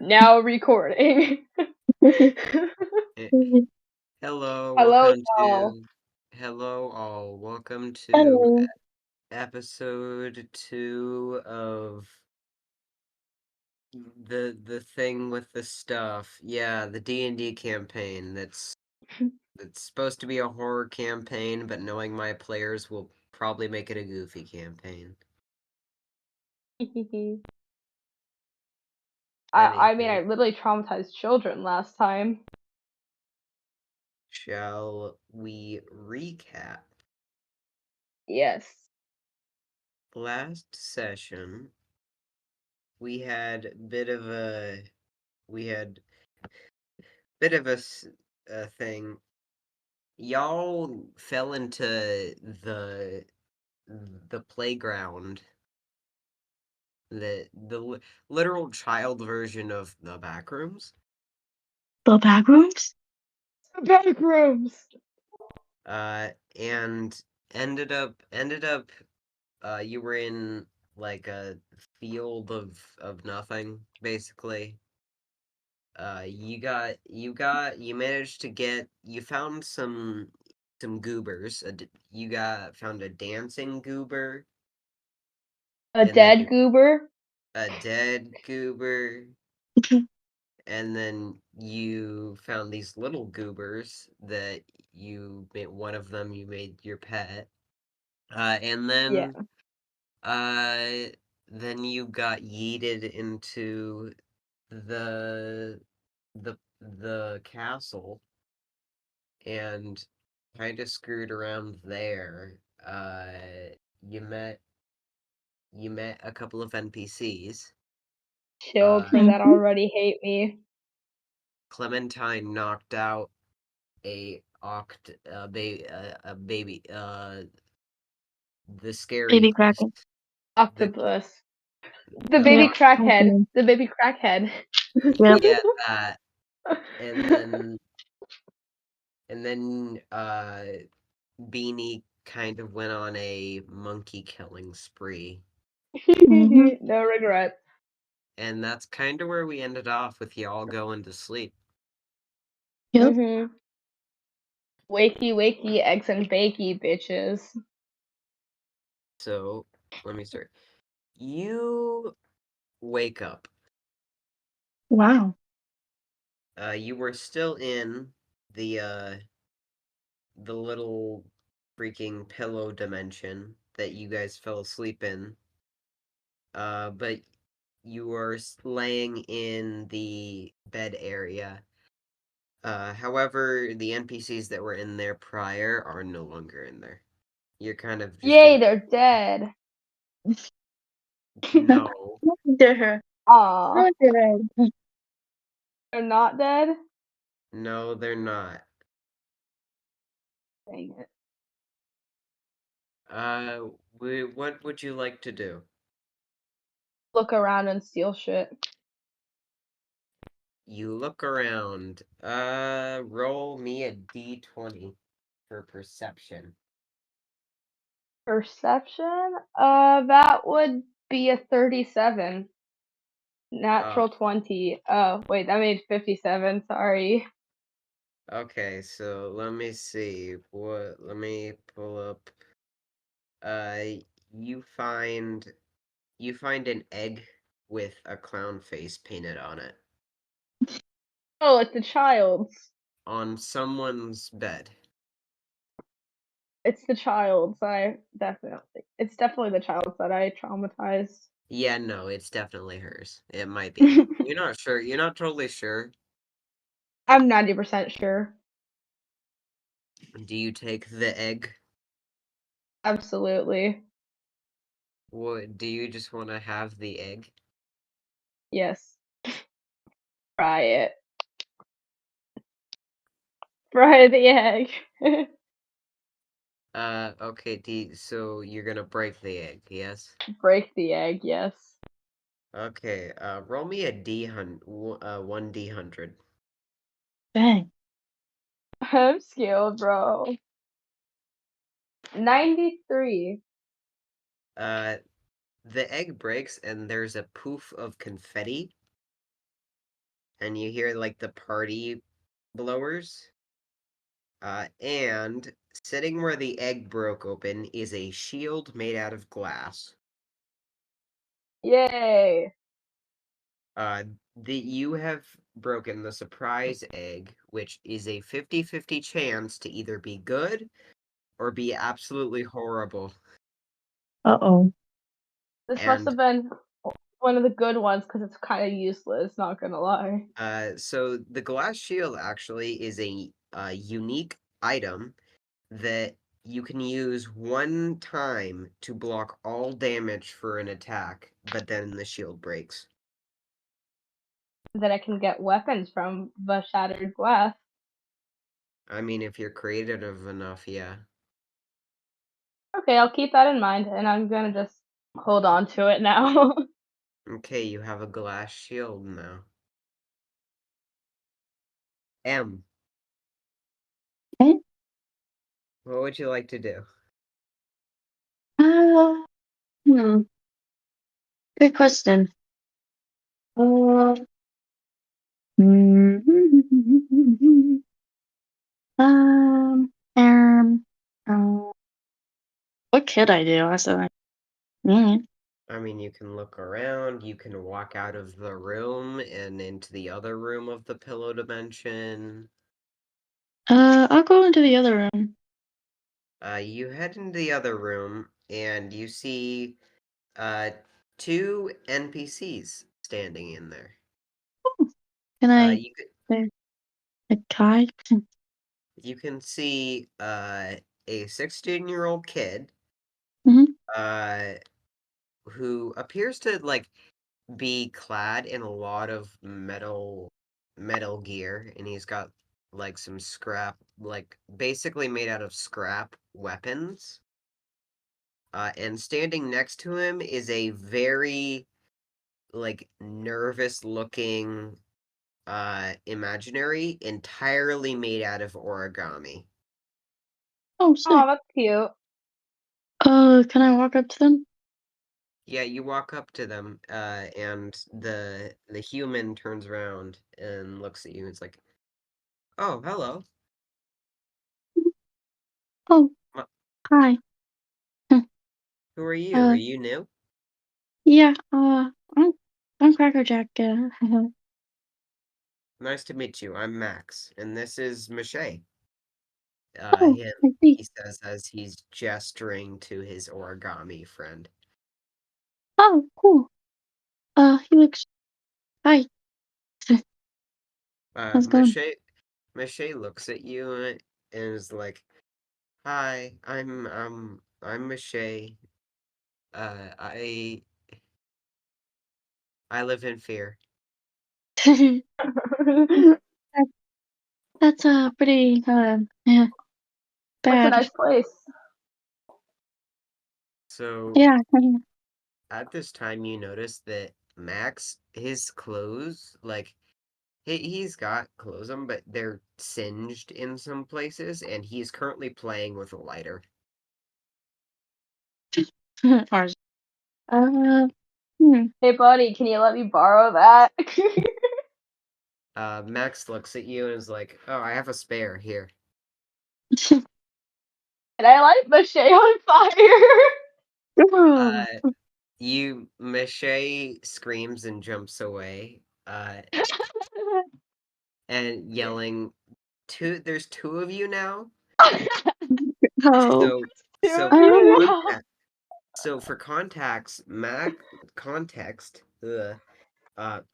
Now recording. Eh, Hello, Hello, welcome y'all. to Hello all. Welcome to Hello. episode 2 of the thing with the stuff. Yeah, the D&D campaign that's supposed to be a horror campaign, but knowing my players will probably make it a goofy campaign. I mean, Anywho, I literally traumatized children last time. shall we recap? Yes. Last session, we had we had bit of a thing. Y'all fell into the the playground, the literal child version of the backrooms. The backrooms? Back rooms. And ended up you were in like a field of nothing, basically. You managed to get, you found some goobers. Found a dancing goober, A and then dead goober. a dead goober, and then you found these little goobers that one of them you made your pet. And Yeah. uh then you got yeeted into the the castle and kind of screwed around there. You met a couple of NPCs. Children that Mhm. already hate me. Clementine knocked out a baby, the scary Baby Kraken. the Octopus. The the Yep. baby octopus. crackhead. Okay. The baby crackhead. Yep. Yeah, that. And then and then Beanie kind of went on a monkey killing spree. Mhm. No regrets. And that's kind of where we ended off with y'all going to sleep. Yep. Mhm. Wakey, wakey, eggs and bakey, bitches. So let me start. You wake up. Wow. You were still in the little freaking pillow dimension that you guys fell asleep in. But you were laying in the bed area. However, the NPCs that were in there prior are no longer in there. You're kind of just Yay, in. they're dead. No, There. Aw. Not there. They're not dead? no, they're not. Dang it. Uh, what would you like to do? Look around and steal shit. You look around. Roll me a d20 for perception. Perception? That would be a 37. Uh, Natural 20. Oh, wait, that made 57. Sorry. okay, so let me see. Let me pull up. Uh, you find an egg with a clown face painted on it Oh, it's the child's. on someone's bed. It's the child's. It's definitely the child's that I traumatized. Yeah, no, it's definitely hers. It might be. You're not sure. You're not totally sure. I'm 90% sure. Do you take the egg? Absolutely. What, do you just want to have the egg? Yes. Fry it. Fry the egg. Okay, so you're gonna break the egg, yes? Break the egg, yes. Okay, roll me a one D100. Bang. I'm skilled, bro. 93. Uh, the egg breaks and there's a poof of confetti, and you hear like the party blowers. And sitting where the egg broke open is a shield made out of glass. Yay! You have broken the surprise egg, which is a 50-50 chance to either be good or be absolutely horrible. Uh-oh. This must And have been one of the good ones because it's kind of useless. Not gonna lie. so the glass shield actually is a unique item that you can use one time to block all damage for an attack, but then the shield breaks. That I can get weapons from the shattered glass. I mean, if you're creative enough, yeah. Okay, I'll keep that in mind, and I'm gonna just hold on to it now. Okay, you have a glass shield now. M, Okay. what would you like to do? Hmm. Good question. Hmm. Um, what could I do? I said, I mean, you can look around, you can walk out of the room and into the other room of the pillow dimension. I'll go into the other room. You head into the other room and you see two NPCs standing in there. Can I You say a Kai? you can see a 16-year-old kid Mhm. who appears to like be clad in a lot of metal gear, and he's got like some scrap, like basically made out of scrap weapons. And standing next to him is a very like nervous looking imaginary entirely made out of origami. Oh, sick. Oh, that's cute. Can I walk up to them? Yeah, you walk up to them, and the human turns around and looks at you. It's like, "Oh, hello. Oh, Wha- hi. Who are you? Are Uh, you new?" yeah, I'm Crackerjack. Nice to meet you. I'm Max, and this is Mache. Oh, Him, I see. he says as he's gesturing to his origami friend. Oh, cool. He looks. Hi. How's it going? Mache looks at you and is like, "Hi, I'm Mache. Uh, I I live in fear." That- That's pretty yeah, That's a bad. nice place. So Yeah. at this time, you notice that Max, his clothes, like he's got clothes on, but they're singed in some places, and he's currently playing with a lighter. Ours. Hmm. Hey, buddy, can you let me borrow that? Max looks at you and is like, "Oh, I have a spare here." And I light Mache on fire. Oh. Mache screams and jumps away, and yelling, there's two of you now. Oh. So, Two so of for you Um, now. context,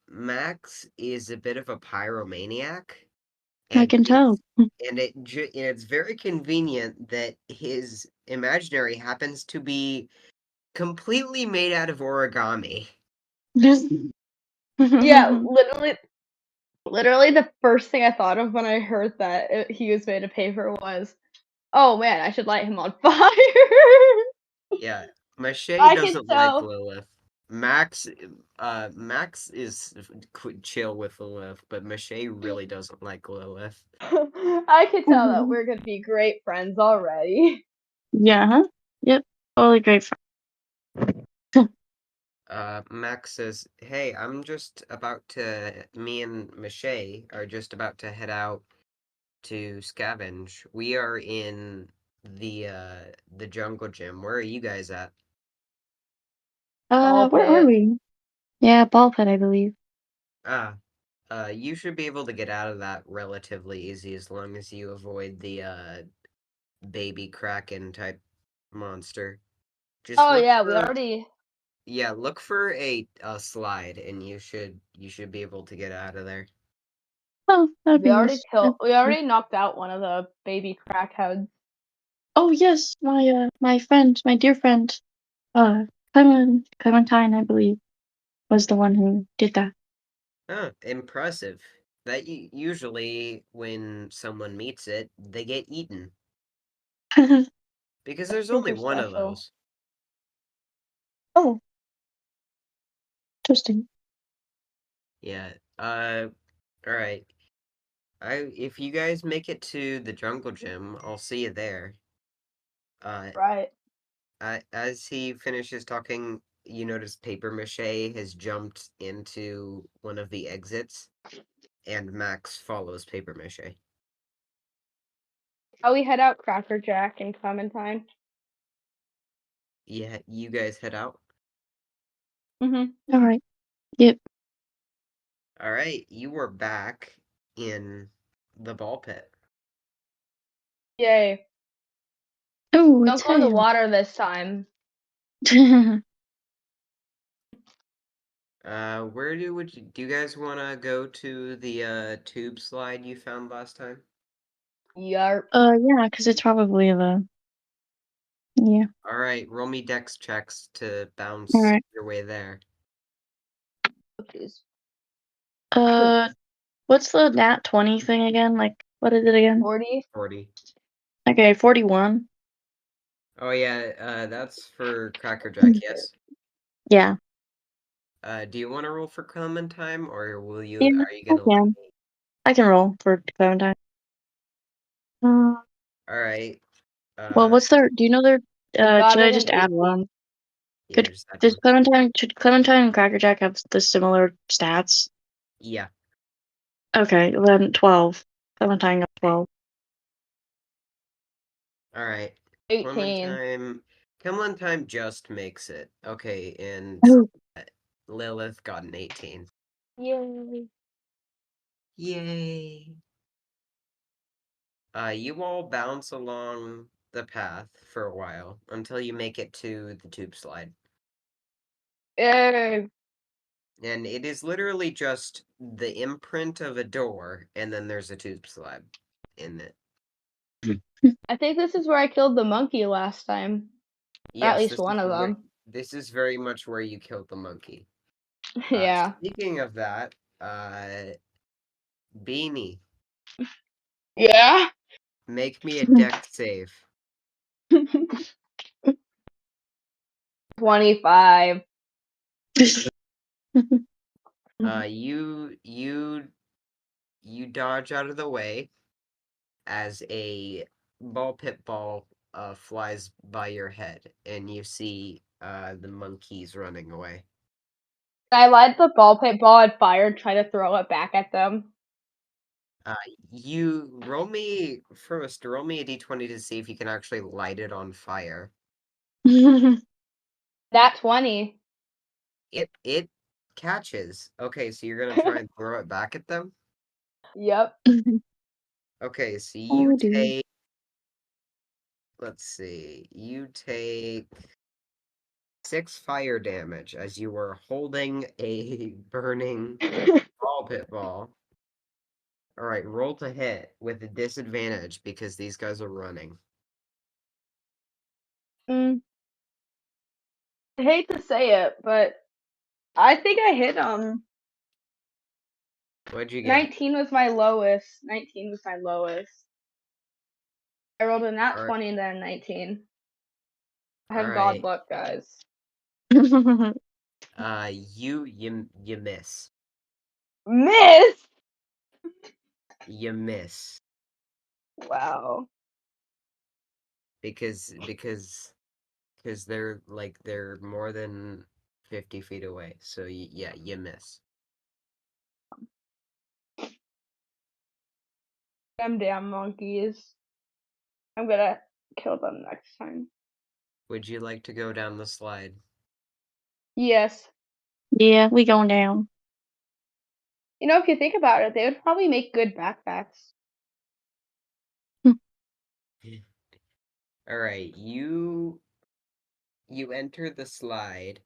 Max is a bit of a pyromaniac, I and can tell. it's very convenient that his imaginary happens to be completely made out of origami. Yeah, literally the first thing I thought of when I heard that he was made of paper was, oh man, I should light him on fire. Yeah, Mache I can doesn't like tell. Lilith. Max is chill with Lilith, but Mache really doesn't like Lilith. I can tell that we're gonna be great friends already. Yeah, huh? Yep. Totally great. Max says, "Hey, me and Mache are just about to head out to scavenge. We are in the jungle gym. Where are you guys at?" Ball Where are pit. we? Yeah, ball pit, I believe. Ah, you should be able to get out of that relatively easy as long as you avoid the baby kraken type monster. Just Oh look yeah, we for already look for a slide and you should be able to get out of there. Oh, that'd we be already nice. killed we already knocked out one of the baby crackheads. Oh yes, my friend, my dear friend, Clementine, I believe, was the one who did that. Oh, impressive. That usually when someone meets it, they get eaten because there's only Super one of special. those. Oh, interesting. Yeah. All right. If you guys make it to the jungle gym, I'll see you there. Uh, Right. as he finishes talking, you notice Paper Mache has jumped into one of the exits, and Max follows Paper Mache. How we head out, Cracker Jack and Clementine. Yeah, you guys head out. Mhm. All right. Yep. All right, you are back in the ball pit. Yay. Oh, Don't it's go in the him. water this time. Do you guys want to go to the tube slide you found last time? Yarp. Yeah, because it's probably yeah. All right, roll me dex checks to All bounce right. your way there. Oh, jeez. What's the nat 20 thing again? Like, what is it again? 40. 40. Okay, 41. Oh yeah, that's for Cracker Jack, yes. Yeah. Do you want to roll for Clementine, or Yeah, are you I gonna let can. me? I can roll for Clementine. Uh, All right. well, what's their? Do you know their? I got Should I it in just add 18. one? Yeah, just add one. Should Clementine and Cracker Jack have the similar stats? Yeah. Okay, then 12. Clementine got 12. All right. 18. Clementine just makes it. Okay, and Oh. Lilith got an 18. Yay. Yay. You all bounce along the path for a while until you make it to the tube slide. Yay. And it is literally just the imprint of a door, and then there's a tube slide in it. I think this is where I killed the monkey last time. Or at Yes, least one of them. this is very much where you killed the monkey. Yeah. Speaking of that, Beanie, Yeah. make me a deck save. 25. You dodge out of the way as a ball pit ball flies by your head, and you see the monkeys running away. I light the ball pit ball on fire and try to throw it back at them. You roll me a d20 to see if you can actually light it on fire. That 20. It catches. Okay, so you're gonna try and throw it back at them? Yep. Okay, so Oh, dude. let's see, you take 6 fire damage as you were holding a burning ball pit ball. Alright, roll to hit with a disadvantage because these guys are running. I hate to say it, but I think I hit What'd you get? 19 was my lowest. 19 was my lowest. I rolled a nat Alright. 20 and then a 19. I have Alright. god luck, guys. You miss. Miss! You miss. Wow. Because they're more than 50 feet away. So yeah, you miss. Them damn monkeys. I'm gonna kill them next time. Would you like to go down the slide? Yes. Yeah, we going down. You know, if you think about it, they would probably make good backpacks. All right, you enter the slide,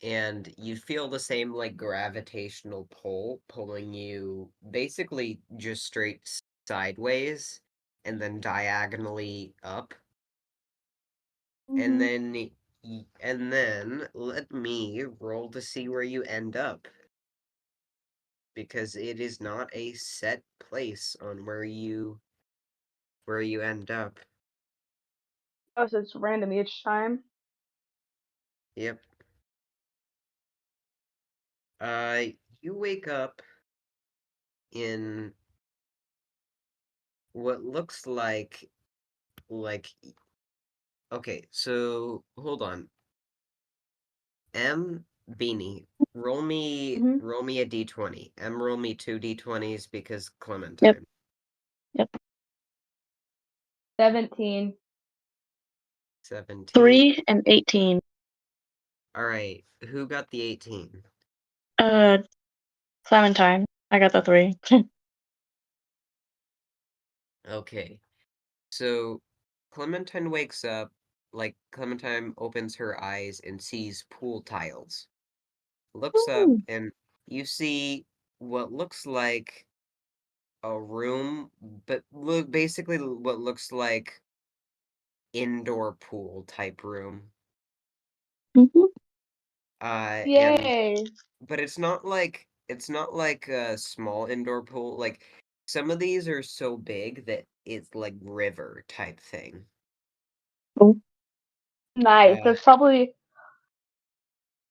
and you feel the same like gravitational pull pulling you basically just straight sideways and then diagonally up. And Mhm. then let me roll to see where you end up, because it is not a set place on where you end up. Oh, so it's random each time. Yep. You wake up in what looks like okay, so hold on. Beanie, roll me Mhm. a d20. Roll me 2 d20s because Yep. Clementine. Yep. 17. 17. 3 and 18. All right, who got the 18? Clementine. I got the 3. Okay. So Clementine wakes up, like Clementine opens her eyes and sees pool tiles. Looks up Ooh. and you see what looks like a room, but basically what looks like indoor pool type room. Mhm. And Yay. but it's not like a small indoor pool. Like some of these are so big that it's like river type thing. Oh. Nice. Uh, There's probably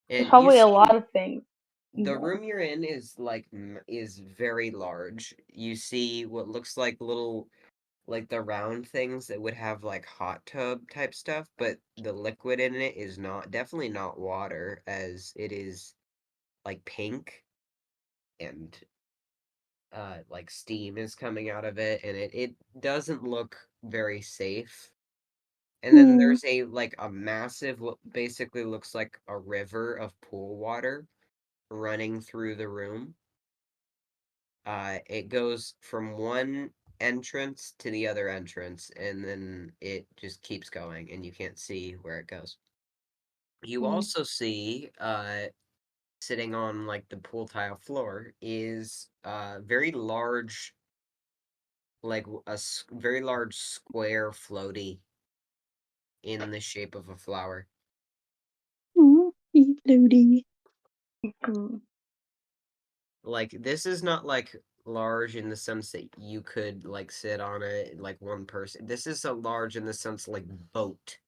and you a see lot of things in the there. room you're in is is very large. You see what looks like little like the round things that would have like hot tub type stuff, but the liquid in it is definitely not water, as it is like pink and like steam is coming out of it, and it doesn't look very safe. And then Hmm. there's a massive what basically looks like a river of pool water running through the room. It goes from one entrance to the other entrance, and then it just keeps going, and you can't see where it goes. You Mm. also see, sitting on like the pool tile floor is very large, like very large square floaty in the shape of a flower. Oh, Ludi. Mhm. Like this is not like large in the sense that you could like sit on it like one person. This is a large in the sense like boat.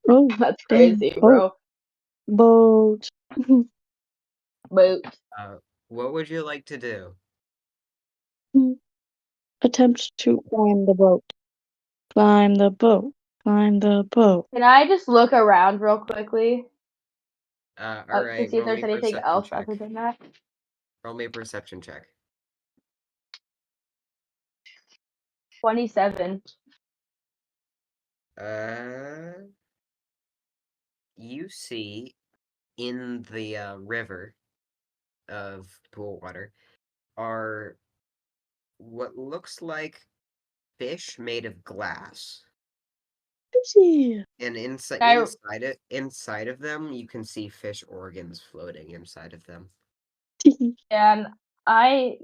Oh, That's dang. crazy, Boat. bro. Boat. Boat. What would you like to do? Attempt to climb the boat. Climb the boat. Climb the boat. Can I just look around real quickly All to right, see if roll there's me a anything perception else check. other than that? Roll me a perception check. 27. You see in the river of pool water are what looks like fish made of glass. Fishy. And Can inside of them, you can see fish organs floating inside of them. can I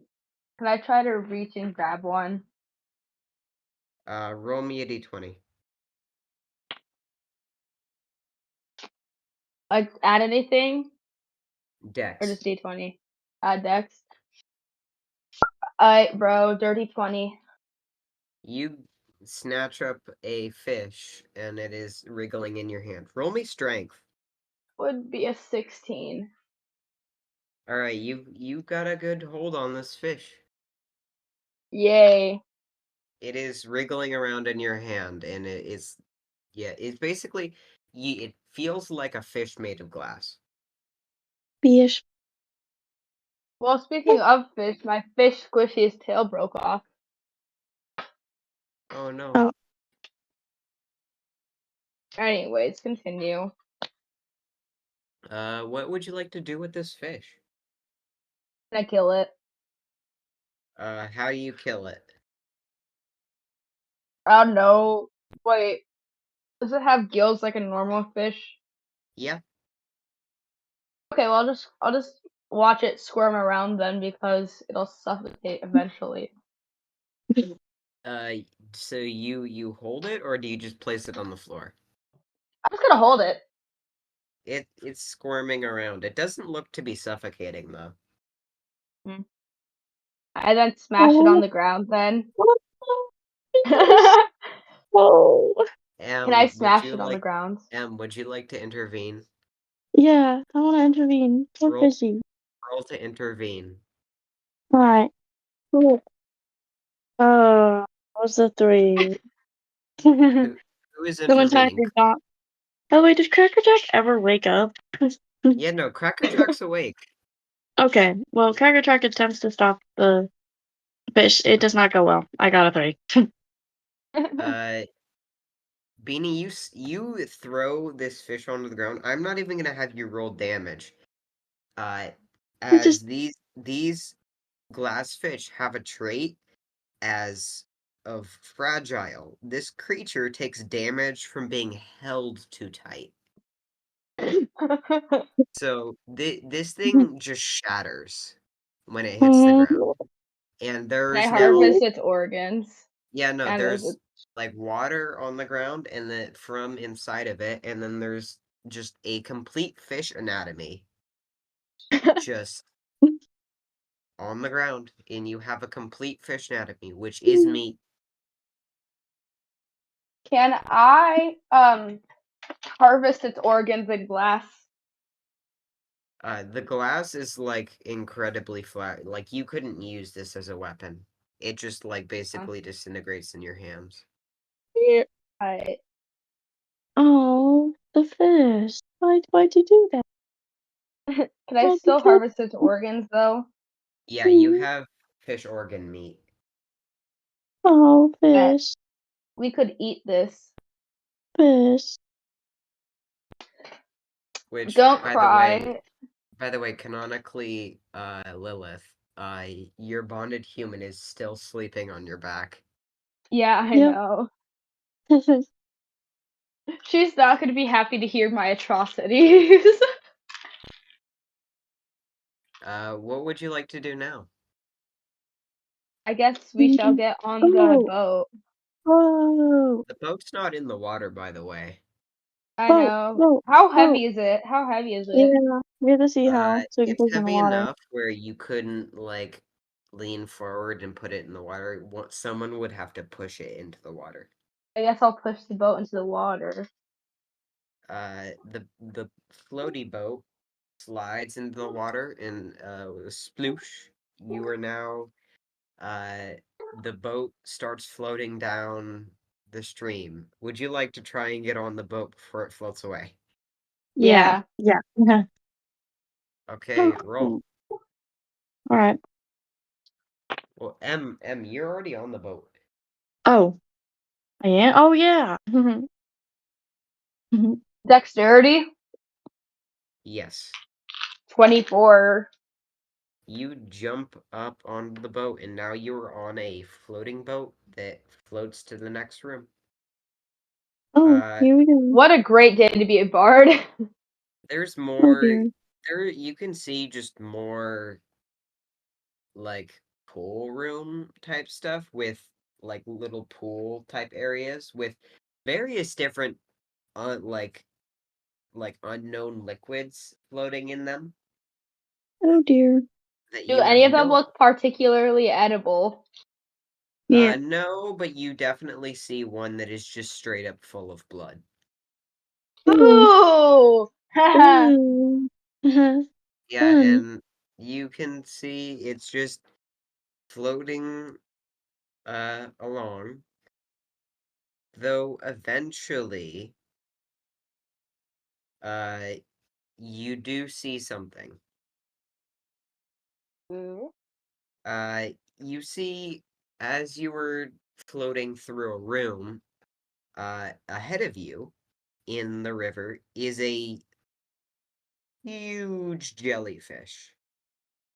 can I try to reach and grab one? Roll me a d20. Like add anything or Dex. just D20? Add Dex. Alright, bro. Dirty 20. You snatch up a fish, and it is wriggling in your hand. Roll me strength. Would be a 16. All right, you got a good hold on this fish. Yay. It is wriggling around in your hand, and it's basically it feels like a fish made of glass. Fish. Well, speaking of fish, my fish squishy's tail broke off. Oh no. Oh. Anyways, continue. What would you like to do with this fish? Can I kill it? How do you kill it? I don't know. Wait, does it have gills like a normal fish? Yeah. Okay, well I'll just watch it squirm around then because it'll suffocate eventually. So you hold it, or do you just place it on the floor? I'm just gonna hold it. It's squirming around. It doesn't look to be suffocating though. I then smash it on the ground then. Oh. Can I Would smash you it on the like ground? would you like to intervene? Yeah, I want to intervene. So Roll. fishy. Roll to intervene. Alright. Cool. What's the 3? Who is Someone type intervening? is not. Oh wait, did Cracker Jack ever wake up? Yeah, no, Cracker Jack's awake. Okay, well, Cracker Jack attempts to stop the fish. It does not go well. I got a 3. Beanie, you throw this fish onto the ground. I'm not even gonna have you roll damage. It As just these glass fish have a trait as of fragile. This creature takes damage from being held too tight. So this thing just shatters when it hits the ground. And Can I there's harvest now its organs? And there's like water on the ground and then from inside of it, and then there's just a complete fish anatomy just on the ground, and you have a complete fish anatomy, which is meat. Can I harvest its organs in glass? The glass is like incredibly flat. Like you couldn't use this as a weapon. It just like basically disintegrates in your hands. I Oh, the fish. Why'd you do that? Can I Why'd you still kill harvest its organs though? Yeah, you me? have fish organ meat. Oh, Uh, fish. we could eat this. Fish. Which, Don't by the way, cry. canonically, Lilith, your bonded human is still sleeping on your back. Yeah, I Yep. know. She's not gonna be happy to hear my atrocities. What would you like to do now? I guess we shall get on the boat. Whoa. The boat's not in the water, by the way. I Boat. know. Boat. How Boat. heavy is it? How heavy is it? Yeah. We have to see how, so we can It's put it in the heavy water. enough where you couldn't, like, lean forward and put it in the water. Someone would have to push it into the water. I guess I'll push the boat into the water. The floaty boat slides into the water and sploosh. You are now the boat starts floating down the stream. Would you like to try and get on the boat before it floats away? Yeah. Yeah. Okay, roll. All right. Well, you're already on the boat. Oh. I am? Oh, yeah. Dexterity? Yes. 24. You jump up onto the boat, and now you're on a floating boat that floats to the next room. Oh, here we go. What a great day to be a bard. There's Oh, more. dear. You can see just more like pool room type stuff with like little pool type areas with various different like unknown liquids floating in them Oh, dear. that Do you have any of them no look particularly edible? Yeah. no, but you definitely see one that is just straight up full of blood. Ooh! Haha. Ooh. Yeah, Fun. and you can see it's just floating along, though eventually You do see something. Ooh. You see, as you were floating through a room, ahead of you in the river is a huge jellyfish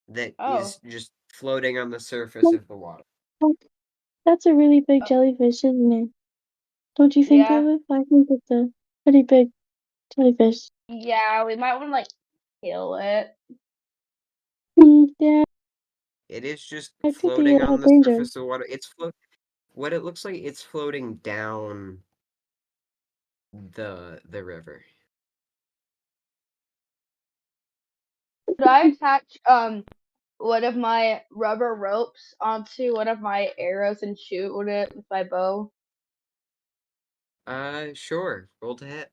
that Oh. is just floating on the surface of the water. Oh, that's a really big Oh. jellyfish, isn't it? Don't you think, Yeah. Lilith? I think it's a pretty big jellyfish. Yeah, we might want to like kill it. Yeah, It is just it could be floating a on the danger. surface of water. What it looks like it's floating down the river. Could I attach one of my rubber ropes onto one of my arrows and shoot it with my bow? Sure. Roll to hit.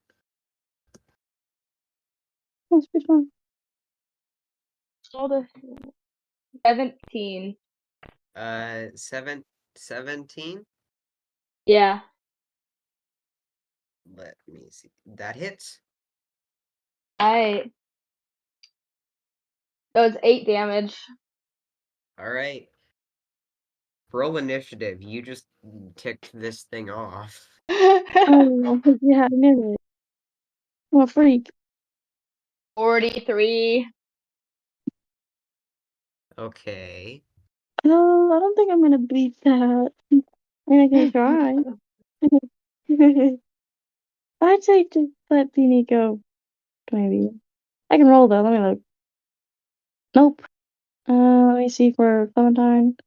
That's pretty fun. Roll to 17. 17? Yeah. Let me see. That hits. That was 8 damage. Alright. Roll initiative. You just ticked this thing off. Oh, yeah, I knew it. I'm a freak. 43. Okay. Oh, I don't think I'm gonna beat that. I mean, I can try. I'd say just let Beanie go. Maybe. I can roll though. Let me look. Nope. Let me see for Clementine.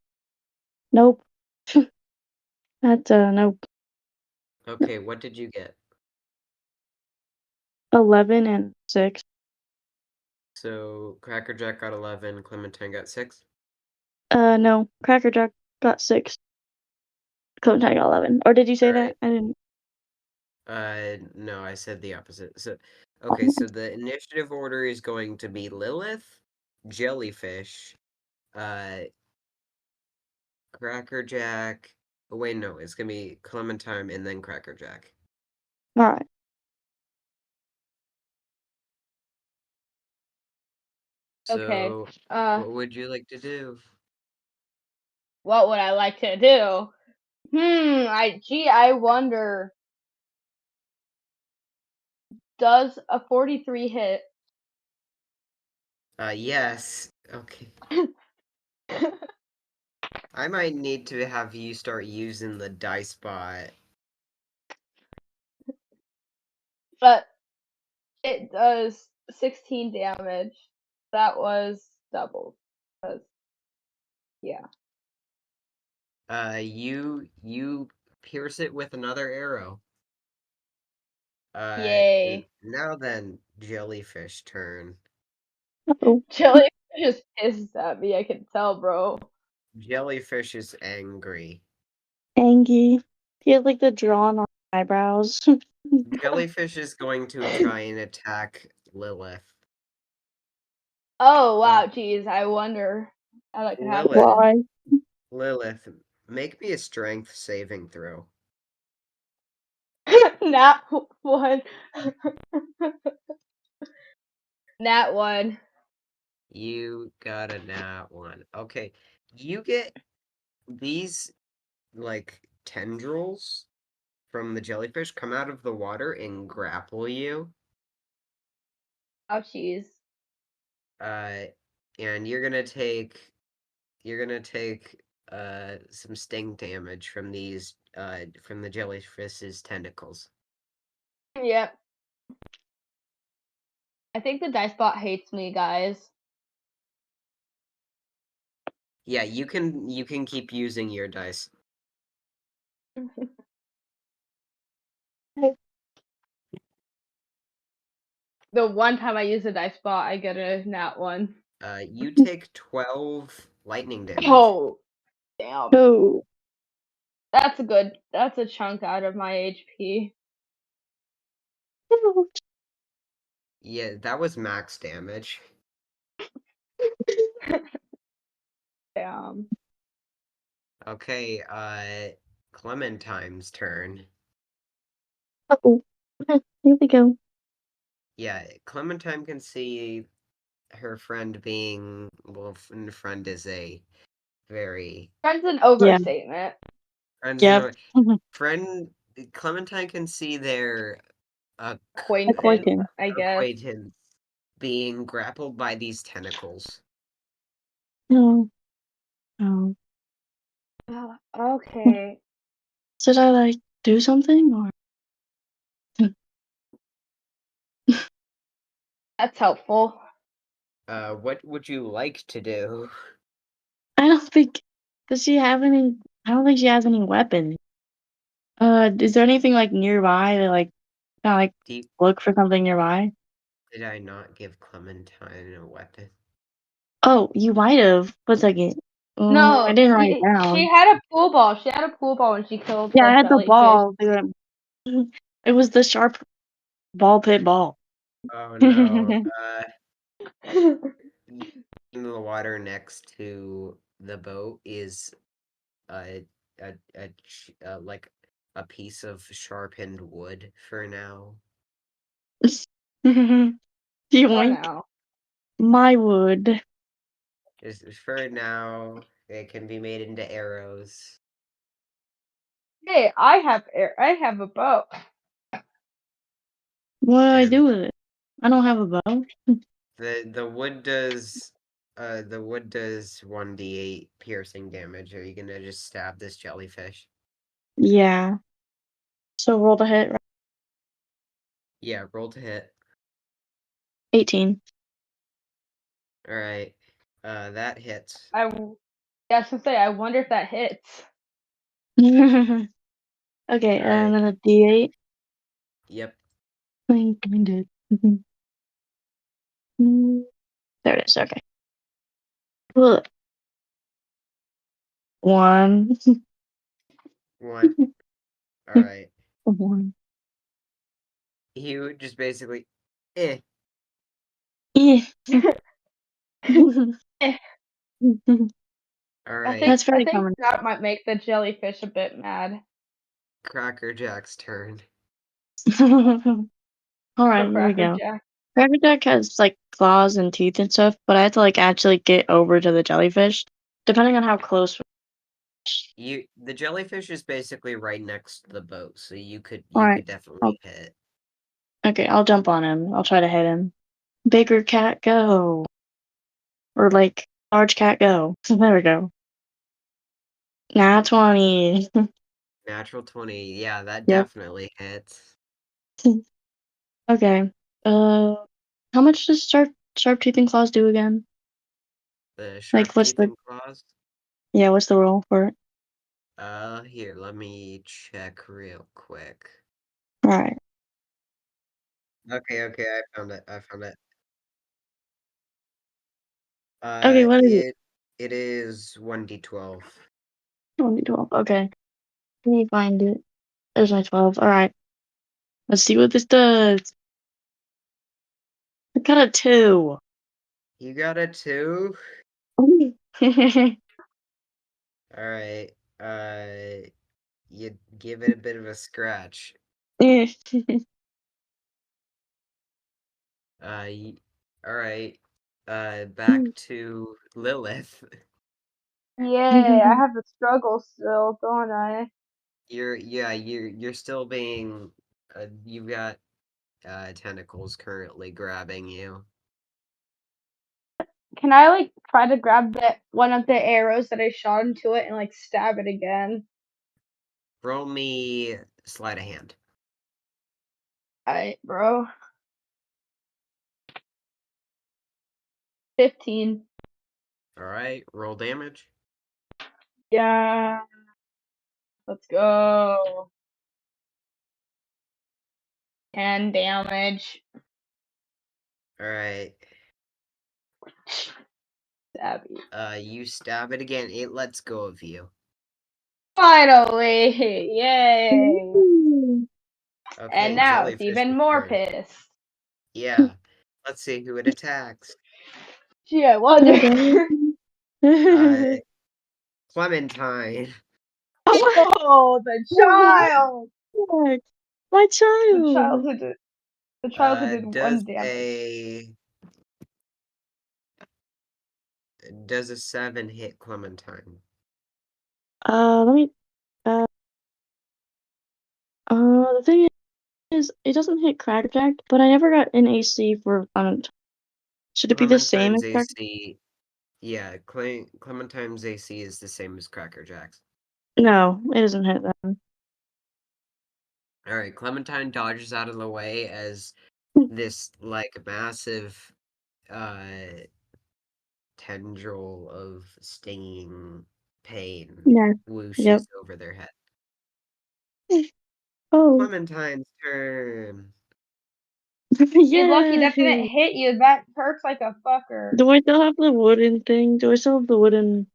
Nope. That's nope. Okay, what did you get? 11 and 6. So Crackerjack got 11, Clementine got 6. No. Crackerjack got 6. Clementine got 11. Or did you say that? Alright. I didn't. No, I said the opposite. So, okay, so the initiative order is going to be Lilith, Jellyfish, Crackerjack. Oh, wait, no, it's gonna be Clementine and then Crackerjack. Alright. Okay. So, what would you like to do? What would I like to do? I wonder. Does a 43 hit? Yes. Okay. I might need to have you start using the dice bot. But it does 16 damage. That was doubled. 'Cause- Yeah. You pierce it with another arrow. Yay. Now then, Jellyfish turn. Uh-oh. Jellyfish just pisses at me, I can tell, bro. Jellyfish is angry. Angie. He had like the drawn on eyebrows. Jellyfish is going to try and attack Lilith. Oh, wow, geez, I wonder how that could happen. Lilith. Why? Lilith, make me a strength saving throw. Nat 1. Nat 1. You got a nat 1. Okay, you get these, like, tendrils from the jellyfish come out of the water and grapple you. Oh, jeez. And you're gonna take some sting damage from these from the jellyfish's tentacles. Yep. I think the dice bot hates me, guys. Yeah, you can keep using your dice. The one time I use a dice bot, I get a nat 1. You take 12 lightning damage. Oh, damn. No. That's good. That's a chunk out of my HP. Yeah, that was max damage. Damn. Okay, Clementine's turn. Uh-oh. Here we go. Yeah, Clementine can see her friend being, well, friend is a very Friend's an overstatement. friends. Yep. Friend Clementine can see their Acquaintance, I guess. acquaintance being grappled by these tentacles. No. No. Okay. Should I like do something or? That's helpful. What would you like to do? I don't think. Does she have any? I don't think she has any weapons. Is there anything like nearby to like kind of like look for something nearby? Did I not give Clementine a weapon? Oh, you might have. 1 second. No, I didn't write it she down. had a pool ball. She had a pool ball when she killed Yeah, I the had the jellyfish. ball. It was the sharp ball pit ball. Oh no. In the water next to the boat is like a piece of sharpened wood for now. Yoink. now. My wood. Just for now, it can be made into arrows. Hey, I have a bow. What do I And do with it? I don't have a bow. the wood does 1d8 piercing damage. Are you gonna just stab this jellyfish? Yeah. So roll to hit. Right? Yeah, roll to hit. 18. Alright. That hits. I was gonna say, I wonder if that hits. Okay, Alright. and then a D8. Yep. I did. There it is. Okay. Ugh. 1. 1. Alright. 1. You just basically eh. Eh. Eh. Alright. That's very I think common. that might make the jellyfish a bit mad. Cracker Jack's turn. Alright, here we go. Cracker Jack has like claws and teeth and stuff, but I have to like actually get over to the jellyfish, depending on how close. The jellyfish is basically right next to the boat, so you could Alright. definitely hit. Okay, I'll jump on him. I'll try to hit him. Bigger cat, go. Or like large cat, go. There we go. Nah, 20. Natural 20. Yeah, that Yep. definitely hits. Okay. How much does sharp teeth and claws do again? The sharp what's teeth the and claws. Yeah, what's the roll for it? Here, let me check real quick. Alright. Okay, I found it. Okay, what is it? It is 1d12. 1d12. Okay. Let me find it. There's my 12. Alright. Let's see what this does. I got a 2. You got a 2? Okay. Alright. You give it a bit of a scratch. Alright. Back to Lilith. Yay, I have the struggle still, don't I? You're still being you've got tentacles currently grabbing you. Can I like try to grab one of the arrows that I shot into it and like stab it again? Roll me sleight of hand. Alright, bro. 15. Alright, roll damage. Yeah. Let's go. 10 damage. Alright. Stabby. You stab it again, it lets go of you. Finally! Yay! Okay, And now it's jellyfish even more turn. pissed. Yeah. Let's see who it attacks. Gee, I wonder. Clementine. Oh, the child! My The child. child who did. The childhood did Does 1 damage. a 7 hit Clementine? Let me. The thing is, it doesn't hit Crackerjack, but I never got an AC for Clementine. Should it be the same as Clementine's Cracker? AC, yeah, Clementine's AC is the same as Cracker Jack's. No, it doesn't hit them. All right, Clementine dodges out of the way as this like massive tendril of stinging pain Yeah. whooshes Yep. over their head. Oh. Clementine's turn. You're lucky that Yeah. didn't hit you. That hurts like a fucker. Do I still have the wooden thing? Do I still have the wooden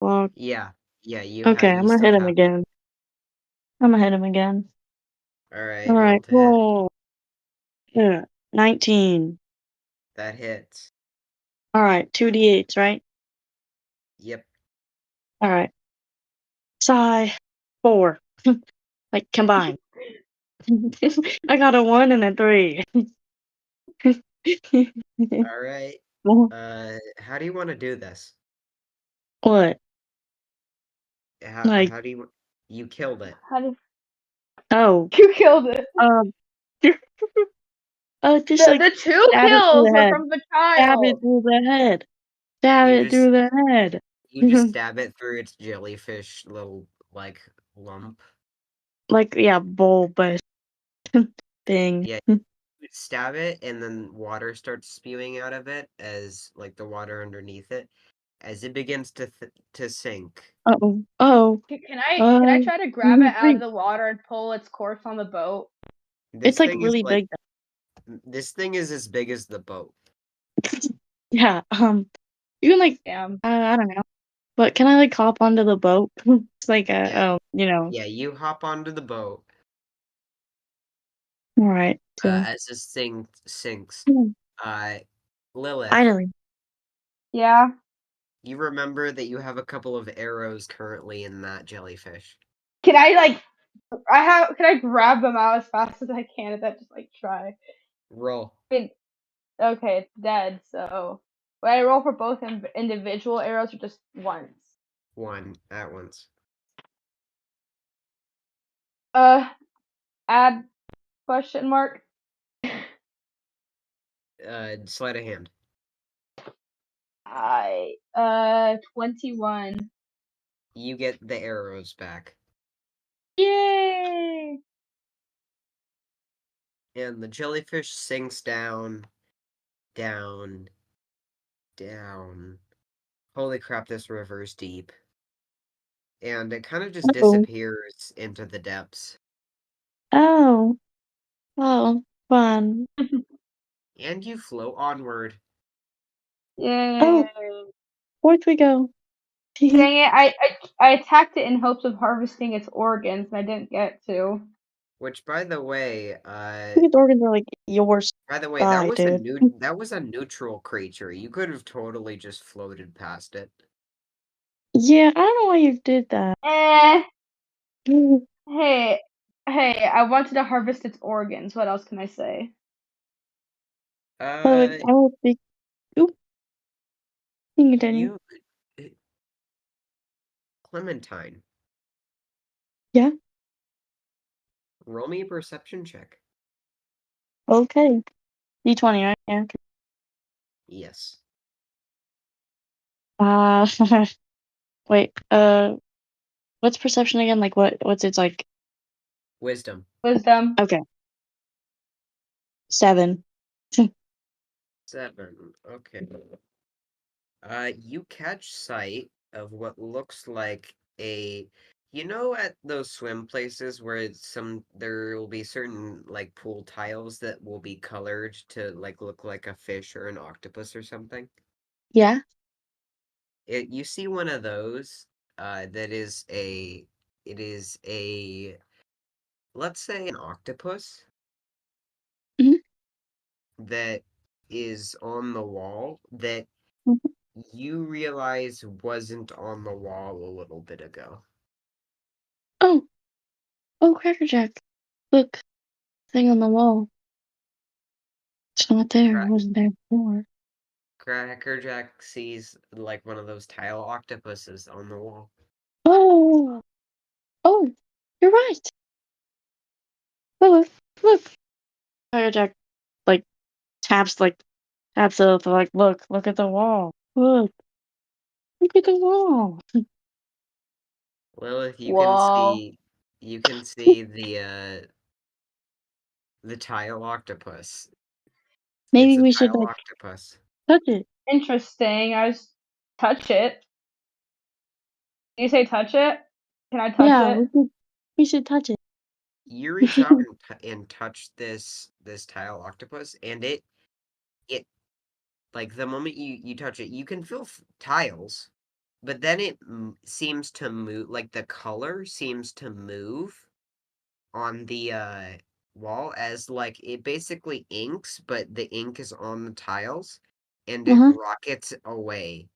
block? Yeah, you Okay, I'm you gonna still hit him have. again. I'm gonna hit him again. All right, All roll right, to hit. roll. Yeah, 19. That hits. All right, 2d8s, right? Yep. All right. Sigh. 4. Like combined. I got a 1 and a 3. All right. How do you want to do this? What? Like, How do you killed it? How did oh, you killed it? just like The 2 stab it through kills the were head. from the Stab it child. through the head. Stab You it through the head. You just stab it through its jellyfish little like lump. Like, yeah, bulbous thing. Yeah, you stab it and then water starts spewing out of it as like the water underneath it as it begins to sink. Uh-oh. Oh. Can I try to grab it out of the water and pull its corpse on the boat? This It's like thing is really like big. this thing is as big as the boat. Yeah. You can like, Damn. I don't know. But can I like hop onto the boat? It's like Yeah. you know. Yeah, you hop onto the boat All right. So as this thing sinks. Lilith, finally. Yeah. you remember that you have a couple of arrows currently in that jellyfish. Can I grab them out as fast as I can and then just like try? Roll. Okay, it's dead, so would I roll for both individual arrows or just once? One at once. Add question mark. Sleight of hand. 21. You get the arrows back. Yay! And the jellyfish sinks down, down, down. Holy crap, this river is deep. And it kind of just disappears into the depths. Oh. Oh, fun. And you float onward. Yay! Oh. Forth we go. Dang it! I attacked it in hopes of harvesting its organs, and I didn't get to. Which, by the way, These organs are like yours. that Bye, was dude. that was a neutral creature. You could have totally just floated past it. Yeah, I don't know why you did that. Hey, I wanted to harvest its organs. What else can I say? But I will be. Oop. You can continue. Clementine. Yeah. Roll me a perception check. Okay. D20, right? Yeah. Okay. Yes. Wait. What's perception again? Like what's its like? Wisdom. Wisdom. Okay. 7. 7. Okay. You catch sight of what looks like at those swim places where there will be certain like pool tiles that will be colored to like look like a fish or an octopus or something. Yeah. You see one of those, it is let's say an octopus. Mhm. That is on the wall that Mhm. you realize wasn't on the wall a little bit ago. Oh. Oh, Crackerjack. Look. Thing on the wall. It's not there. Crack- It wasn't there before. Crackerjack sees like one of those tile octopuses on the wall. Oh, oh, you're right. Look, look. Jack taps the look at the wall. Look at the wall. Well, if you can Whoa. see, the tile octopus. It's Maybe a we should tile octopus. touch it. Interesting. I just touch it. Do you say touch it? Can I touch Yeah, it? we should touch it. You reach out and touch this tile octopus, and it like the moment you touch it, you can feel tiles, but then it seems to move. Like the color seems to move on the wall as like it basically inks, but the ink is on the tiles, and it Uh-huh. rockets away,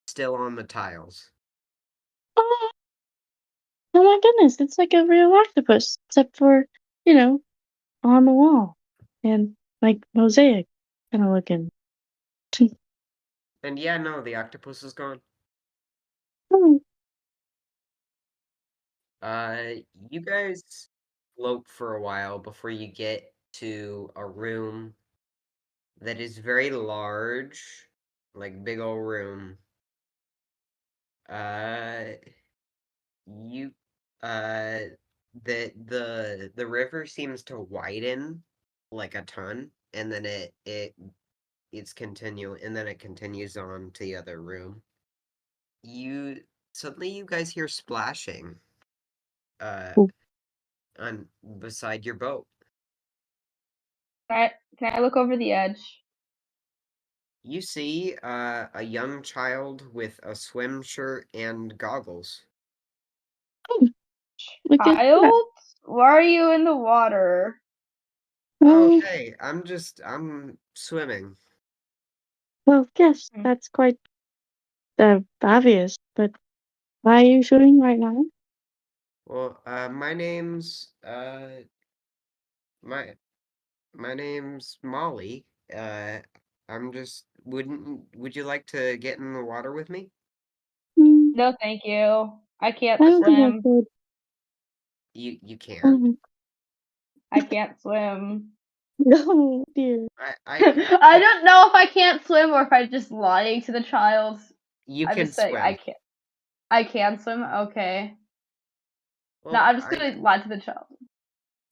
still on the tiles. Oh, oh my goodness, it's like a real octopus, except for, you know, on the wall. And like mosaic kind of looking. And yeah, no, the octopus is gone. Oh, You guys float for a while before you get to a room that is very large, like big old room. Uh, you, uh, the river seems to widen like a ton, and then it's continuing, and then it continues on to the other room. You suddenly you guys hear splashing, uh, cool. on beside your boat. Can I look over the edge? You see a young child with a swim shirt and goggles. Oh, look at that. Child? Why are you in the water? Oh, Oh, hey, I'm swimming. well, yes, Hmm. that's quite obvious. But why are you shooting right now? Well, my my name's Molly. I'm just would you like to get in the water with me? Hmm, No, thank you. I can't I don't think I swim. could. You can't? Oh, I can't swim. no, dear. I I don't know if I can't swim or if I just lying to the child. you I'm can just saying I swim. can't. I can swim. Okay. No, Well, I'm just gonna lie to the child.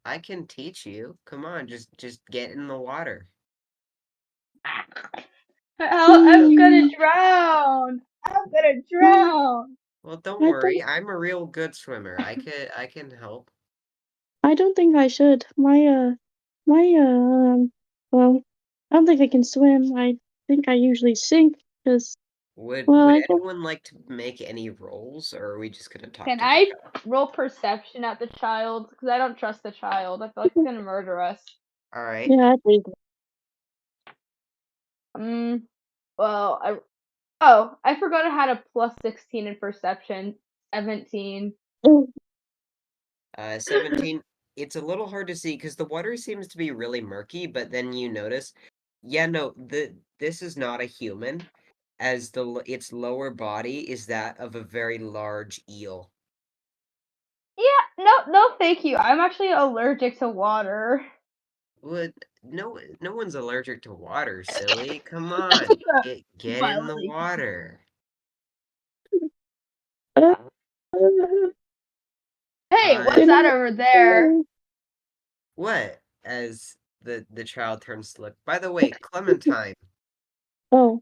I can teach you. Come on, just get in the water. I'm gonna drown. I'm gonna drown. Well, don't I don't. worry. I'm a real good swimmer. I can help. I don't think I should. Well, I don't think I can swim. I think I usually sink because, well, Would I don't. anyone like to make any rolls, or are we just gonna talk Can to the I child? roll perception at the child? Because I don't trust the child. I feel like it's gonna murder us. All right. Yeah, I think. Well, I forgot I had a plus 16 in perception. 17. Oh, 17. It's a little hard to see because the water seems to be really murky, but then you notice, yeah, no, this is not a human, as its lower body is that of a very large eel. Yeah, no, thank you. I'm actually allergic to water. Would no one's allergic to water, silly. Come on, get in the Violently. water. uh, Hey, Uh, what's that over there? what? As the child turns to look. By the way, Clementine, oh,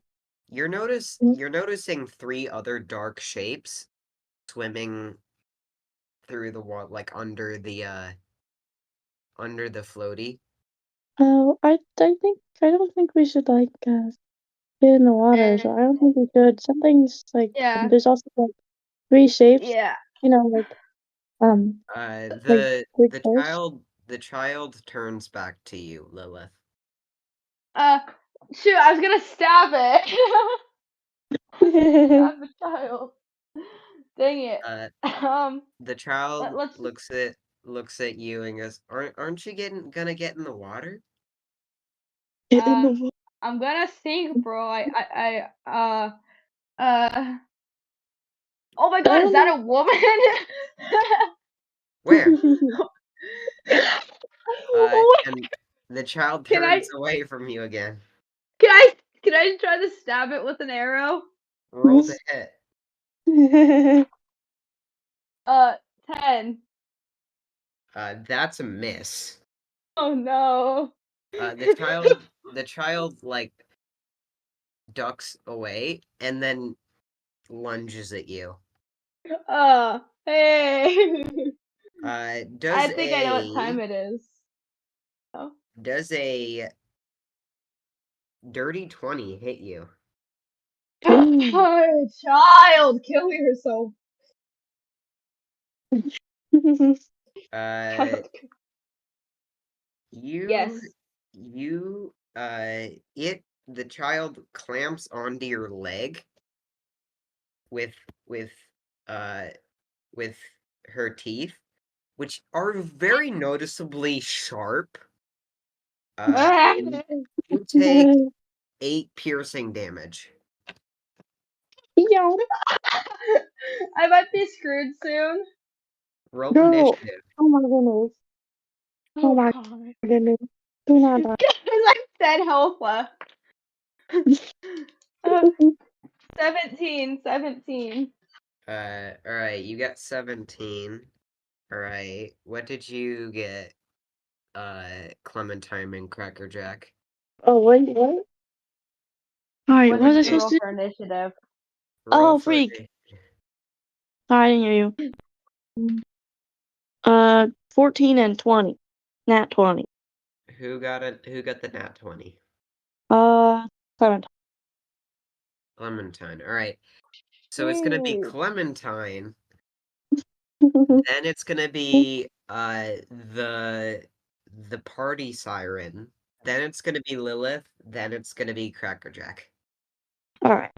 you're noticing three other dark shapes swimming through the water, like under the floaty. oh, I don't think we should get in the water. So I don't think we should. Something's Yeah, there's also three shapes. yeah. You know, um, like The big the fish. child turns back to you, Lilith. Uh, shoot, I was gonna stab it. Stab the child. Dang it. Uh, Um, the child let's. looks at you and goes, "Aren't you gonna get in the water?" Get in the water. I'm gonna sink, bro. Oh my god, is that a woman? Where? What? And the child Can I turns away from you again. can I try to stab it with an arrow? Roll to hit. 10. That's a miss. Oh no. The child like ducks away and then lunges at you. Hey. Does I think I know what time it is. Oh. Does a dirty 20 hit you? Child, kill yourself. Uh, Yes. The child clamps onto your leg with uh with her teeth, which are very noticeably sharp. And you take 8 piercing damage. Yeah. I might be screwed soon. Roll Girl. initiative. Oh my goodness. Oh my God. goodness. Do not die. There's like 10 health left. 17. Alright, you got 17. Alright, what did you get, Clementine and Cracker Jack? Oh, what? Alright, What what was I did you roll supposed to do? for initiative? Roll Oh, for freak. it. Sorry, I didn't hear you. 14 and 20. Nat 20. Who got the nat 20? Clementine. Clementine. Alright. So it's gonna be Ooh. Clementine. Then it's gonna be the party siren. Then it's gonna be Lilith. Then it's gonna be Cracker Jack. Alright.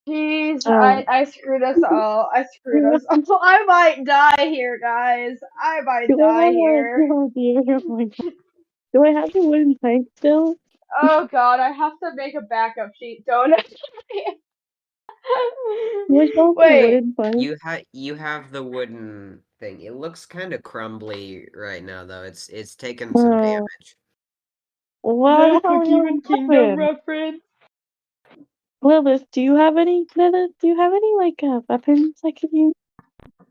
Jeez, I screwed us all. I screwed us all. I might die here, guys. I might die here. Oh dear, oh my god. Do I have the wooden plank still? Oh god, I have to make a backup sheet, don't I? Where's the Wait, wooden plank? You have the wooden thing. It looks kind of crumbly right now, though. It's taken some damage. What? Pokemon Kingdom reference. Lilith, do you have any like weapons I could use?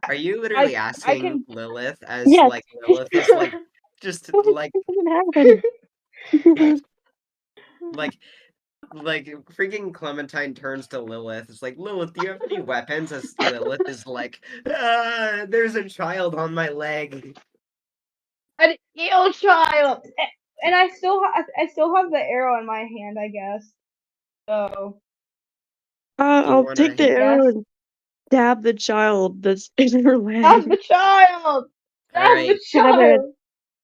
Are you literally I asking can. Lilith as Yes. like Lilith is like just like Doesn't have any. like freaking Clementine turns to Lilith. It's like, Lilith, do you have any weapons? As Lilith is like, there's a child on my leg. An eel child, and I still have the arrow in my hand, I guess. So. I'll wanna take the hit- arrow and stab the child that's in her leg. Stab the child! Stab Alright. the child!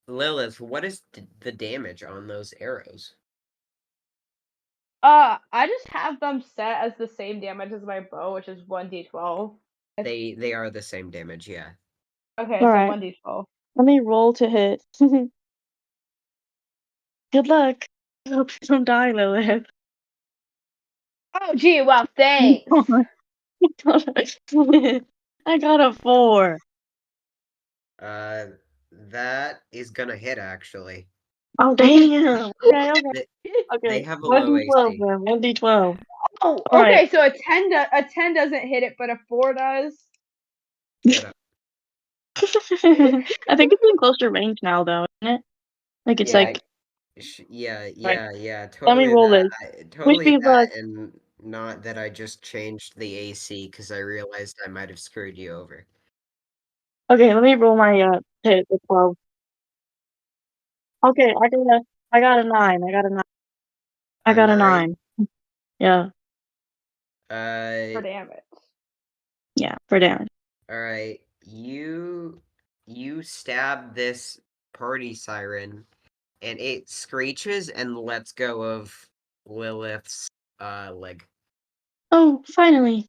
Lilith, what is the damage on those arrows? I just have them set as the same damage as my bow, which is 1d12. They are the same damage, yeah. Okay, Alright. so 1d12. Let me roll to hit. Good luck. I hope you don't die, Lilith. Oh, gee, well, thanks. I got a 4. That is gonna hit, actually. Oh, damn. Okay. They have a low 1d12 AC. then. 1d12. Oh, okay, Alright. so a 10 doesn't hit it, but a 4 does. Shut up. I think it's in closer range now, though, isn't it? Like, it's Yeah. like... Yeah, Let totally me roll that. Totally me that, luck. and not that I just changed the AC because I realized I might have screwed you over. Okay, let me roll my hit with 12. Okay, I got a 9. I got a 9. Yeah. For damage. Yeah, for damage. Alright, you stab this party siren, and it screeches and lets go of Lilith's leg. Oh, finally.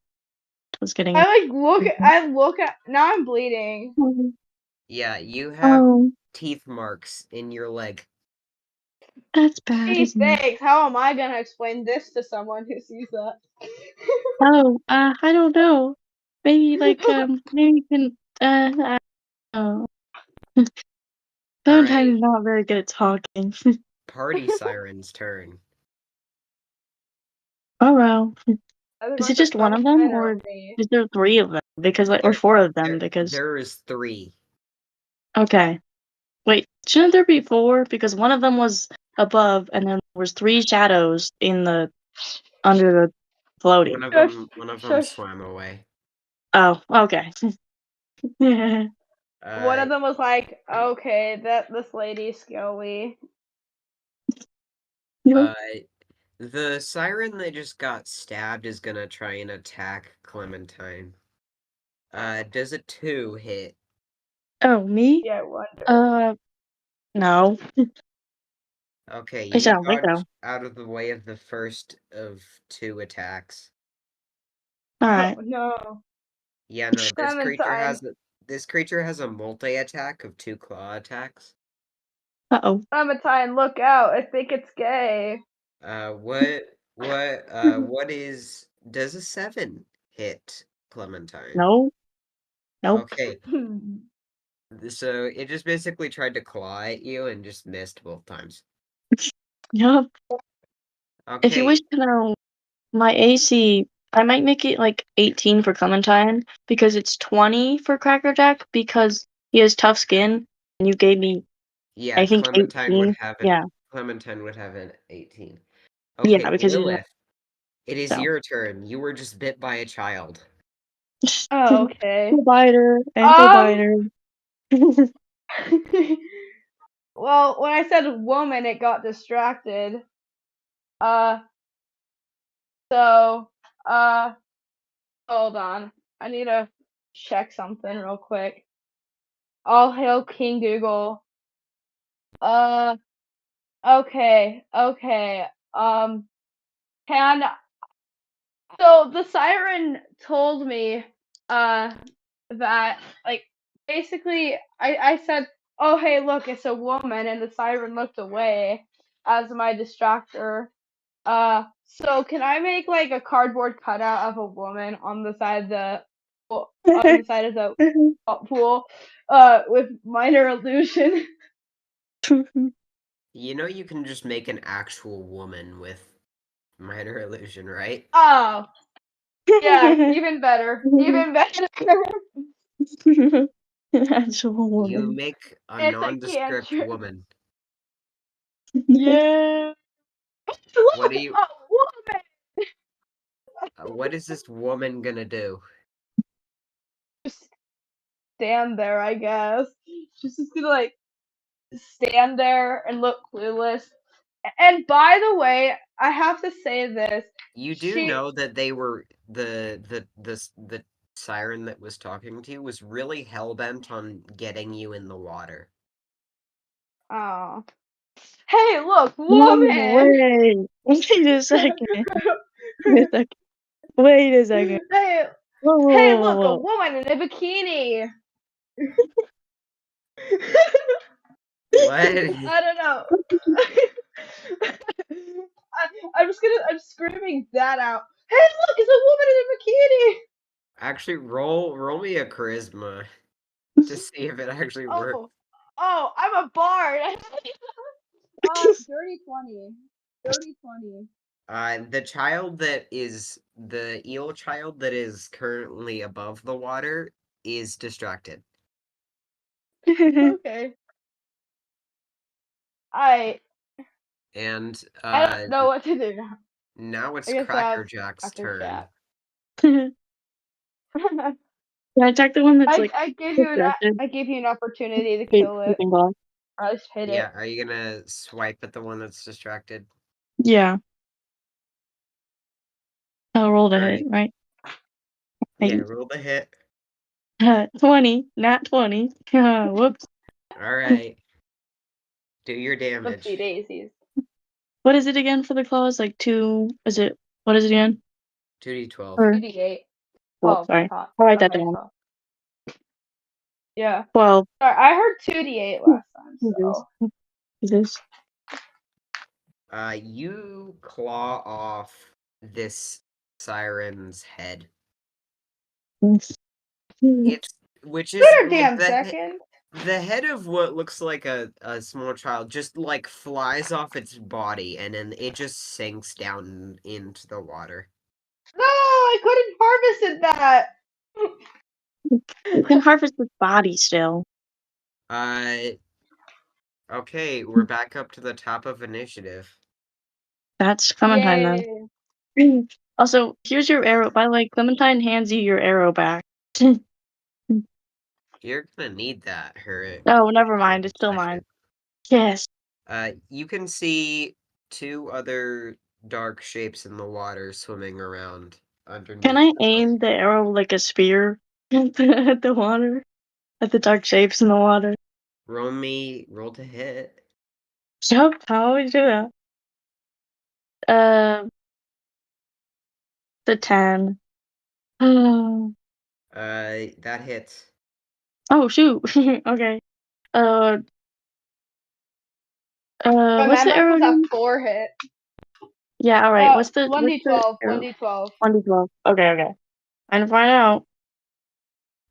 Was getting I look at now I'm bleeding. Yeah, you have Oh, teeth marks in your leg. That's bad, Gee, isn't it? thanks. How am I gonna explain this to someone who sees that? Oh, I don't know. Maybe maybe you can I don't know. Clementine Alright, is not very good at talking. party siren's turn. Oh well. Are they Is going it for just one of them, Clementine or me? is there 3 of them? Because or There, 4 of them? Because there is 3. okay. Wait, shouldn't there be 4? Because one of them was above, and then there was 3 shadows in the under the floating. One of them Shush. swam away. Oh, okay. One Uh, of them was like, okay, this lady's scaly. uh, the siren that just got stabbed is gonna try and attack Clementine. Does a 2 hit? Oh, me? Yeah, I wonder. No. Okay, At least I you don't think so. dodged out of the way of the first of 2 attacks. Alright. Oh no. Yeah, no, Clementine. this creature has a multi-attack of 2 claw attacks. Uh-oh. Clementine, look out. I think it's gay. Does a 7 hit Clementine? No. Nope. Okay, so it just basically tried to claw at you and just missed both times. Yup. If you Okay, wish to know my AC, I might make it like 18 for Clementine because it's 20 for Crackerjack because he has tough skin and you gave me, yeah, I think, 18. Yeah. Clementine would have an 18. Yeah, Okay, because he's Lilith, it is so. your turn. You were just bit by a child. Oh, okay. Ankle biter, ankle biter. Well, when I said woman, it got distracted. So, hold on. I need to check something real quick. All hail King Google. Okay, okay. Can so the siren told me, that like basically I said, oh hey look, it's a woman, and the siren looked away as my distractor. So can I make like a cardboard cutout of a woman on the side of the pool, with minor illusion? You know you can just make an actual woman with minor illusion, right? Oh, yeah, even better, even better. Actual You woman. make a It's a nondescript cantrip. woman. Yeah. What Look, are you a woman. what is this woman gonna do? Just stand there, I guess. She's just gonna like stand there and look clueless. And by the way, I have to say this. You do She know that they were the siren that was talking to you was really hell-bent on getting you in the water. oh. Hey, look, No woman. way. Wait a second. Wait a second. Wait a second. Hey, Whoa, whoa, hey, whoa, look, a whoa, woman in a bikini. What? I don't know. I'm screaming that out. Hey, look, it's a woman in a bikini. Actually, roll me a charisma to see if it actually works. I'm a bard. Dirty 20. Dirty 20. The child that is the eel child that is currently above the water is distracted. whoa. Okay. I And I don't know what to do now. now it's I guess I have Crackerjack's Cracker turn. Jack. Can I attack the one that's like I give you distracted? an opportunity to Wait, kill it, sleeping glass. or at least hit it. Yeah, are you gonna swipe at the one that's distracted? Yeah. I'll roll to hit, Alright. right? Yeah, roll the hit. 20, not 20. Whoops. Alright. Do your damage. Oopsie daisies. What is it again for the claws? Like what is it again? 2d12. Or 2d8. 12, 12, sorry. I thought. I'll write that Okay, down. 12. Yeah. 12. Sorry, I heard 2d8 last time, so. Is this? You claw off this siren's head. It's which is Wait a like damn the second. the head of what looks like a small child just like flies off its body and then it just sinks down into the water. No, I couldn't harvested that. You can harvest his body still. Okay, we're back up to the top of initiative. That's Clementine Yay. then. Also, here's your arrow. By the way, Clementine hands you your arrow back. You're gonna need that, her. Oh, never mind. It's still mine. Yes. You can see two other dark shapes in the water swimming around underneath. Can I the aim the arrow like a spear at the water? At the dark shapes in the water? roll to hit. Yup, how would you do that? The 10. Oh, That hits. shoot. Okay. Uh, what's the Remember, arrow it was a again? 4 hit. Yeah, alright. What's the 1d12. arrow? 1d12. 1d12. Okay. I can find out.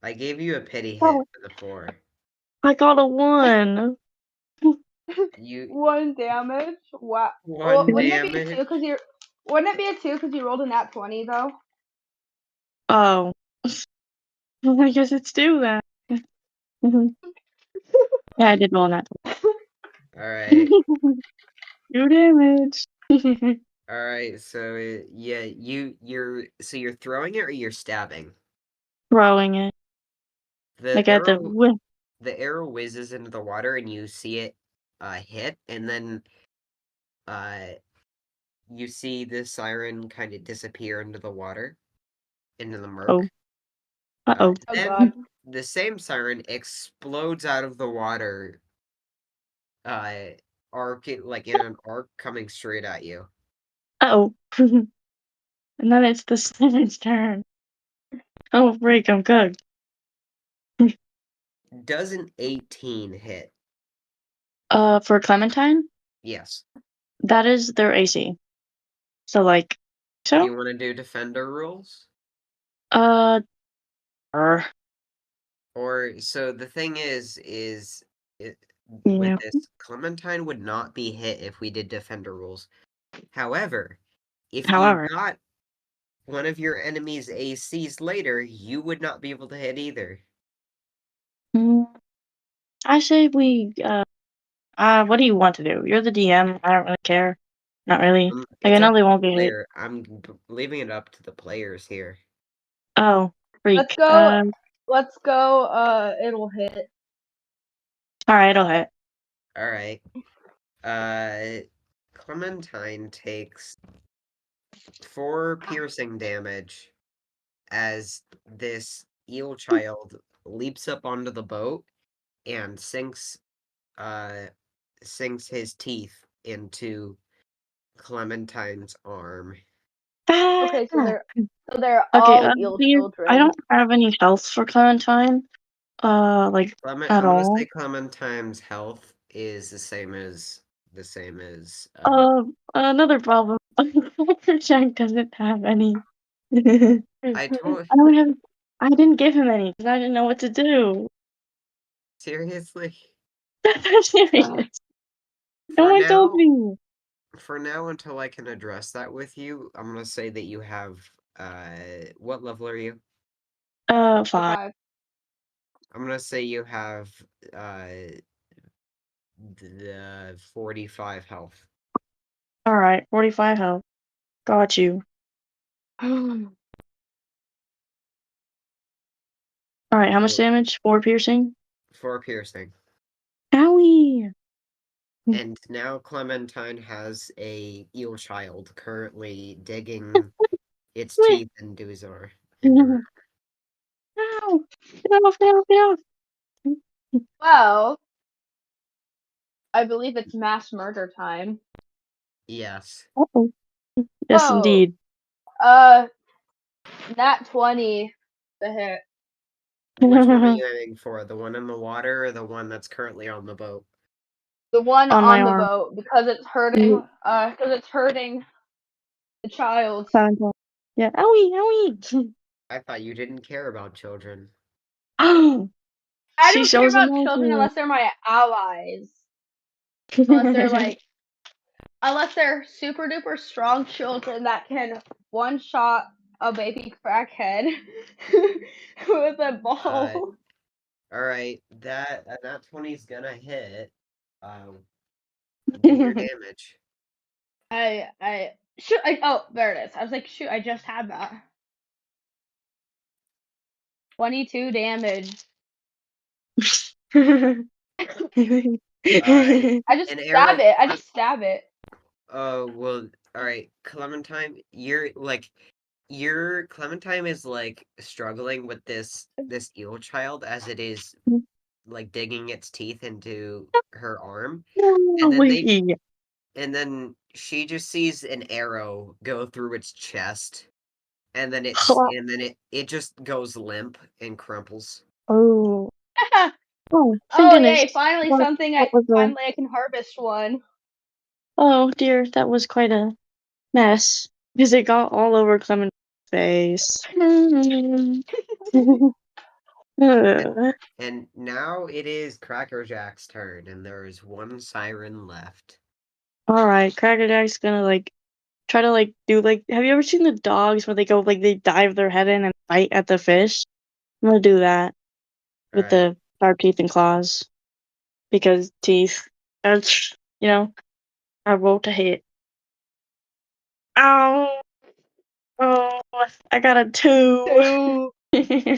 I gave you a pity hit Oh. for the 4. I got a 1. You 1 damage. Wow. 1 Wouldn't it be a damage. 2 because you? Wouldn't it be a 2 because you rolled a nat 20 though? Oh. I guess it's 2 then. Yeah, I did roll that. Alright. 2 damage. Alright, so yeah, you're throwing it or you're stabbing? Throwing it. The Like at arrow the the arrow whizzes into the water and you see it hit, and then you see the siren kind of disappear into the water, into the murk. Oh. Uh-oh. Oh Then god. the same siren explodes out of the water, like in an arc coming straight at you. Uh-oh. And then it's the siren's turn. Oh, freak, I'm cooked. Does an 18 hit? For Clementine, Yes. that is their AC. So, like, Do so? you want to do defender rules? Er, Or so the thing is it, yeah. with this, Clementine would not be hit if we did defender rules. However, if you However, got one of your enemy's ACs later, you would not be able to hit either. mm, I say we, what do you want to do? You're the DM. I don't really care. Not really. Like, I It's know up they to won't the get hit. player. I'm leaving it up to the players here. Oh, Let's freak. go. Let's go. It'll hit. Alright, it'll hit. Alright. Clementine takes 4 piercing damage as this eel child leaps up onto the boat and sinks his teeth into Clementine's arm. Okay, so Ah. they're Okay, all eel please, I children. don't have any health for Clementine. Like, I'm at gonna all. say Clementine's health is the same as Another problem. Jack doesn't have any. I told I don't have. I didn't give him any because I didn't know what to do. seriously. I'm serious. No For one told now, me. until I can address that with you, I'm gonna say that you have what level are you? 5. 5. I'm gonna say you have the 45 health. All right, 45 health. Got you. All right, how much So, damage? 4 piercing. 4 piercing. Owie. And now Clementine has a eel child currently digging its Wait. teeth into his arm. Into her. Ow! Get off! Get off! Get off! Well, I believe it's mass murder time. Yes. Uh-oh. Yes, Oh. indeed. Nat 20 the hit. Which one are you aiming for? The one in the water or the one that's currently on the boat? The one On my on the arm. boat because it's hurting. Because it's hurting the child. Clementine. Yeah. Owie, owie. I thought you didn't care about children. Oh, I she don't care shows about children emotion. unless they're my allies. Unless they're like, unless they're super duper strong children that can one shot a baby crackhead with a ball. All right, that 20's gonna hit. Do your damage. Shoot. Oh, there it is. I was like, shoot, I just had that. 22 damage. Alright, I just an stab arrow. it. I just stab it. Well, all right, Clementine. Your Clementine is like struggling with this eel child as it is like digging its teeth into her arm, and then and then she just sees an arrow go through its chest, and then it just goes limp and crumples. Oh. Oh, thank Oh goodness. yay! Finally, What- something. what was the- Finally, I can harvest one. Oh dear, that was quite a mess. Because it got all over Clement's face. And now it is Cracker Jack's turn, and there is one siren left. Alright, Cracker Jack's gonna like try to like do like have you ever seen the dogs where they go like they dive their head in and bite at the fish? I'm gonna do that with Right. the sharp teeth and claws. Because teeth. That's I roll to hit. Ow! Oh, I got a 2. Two.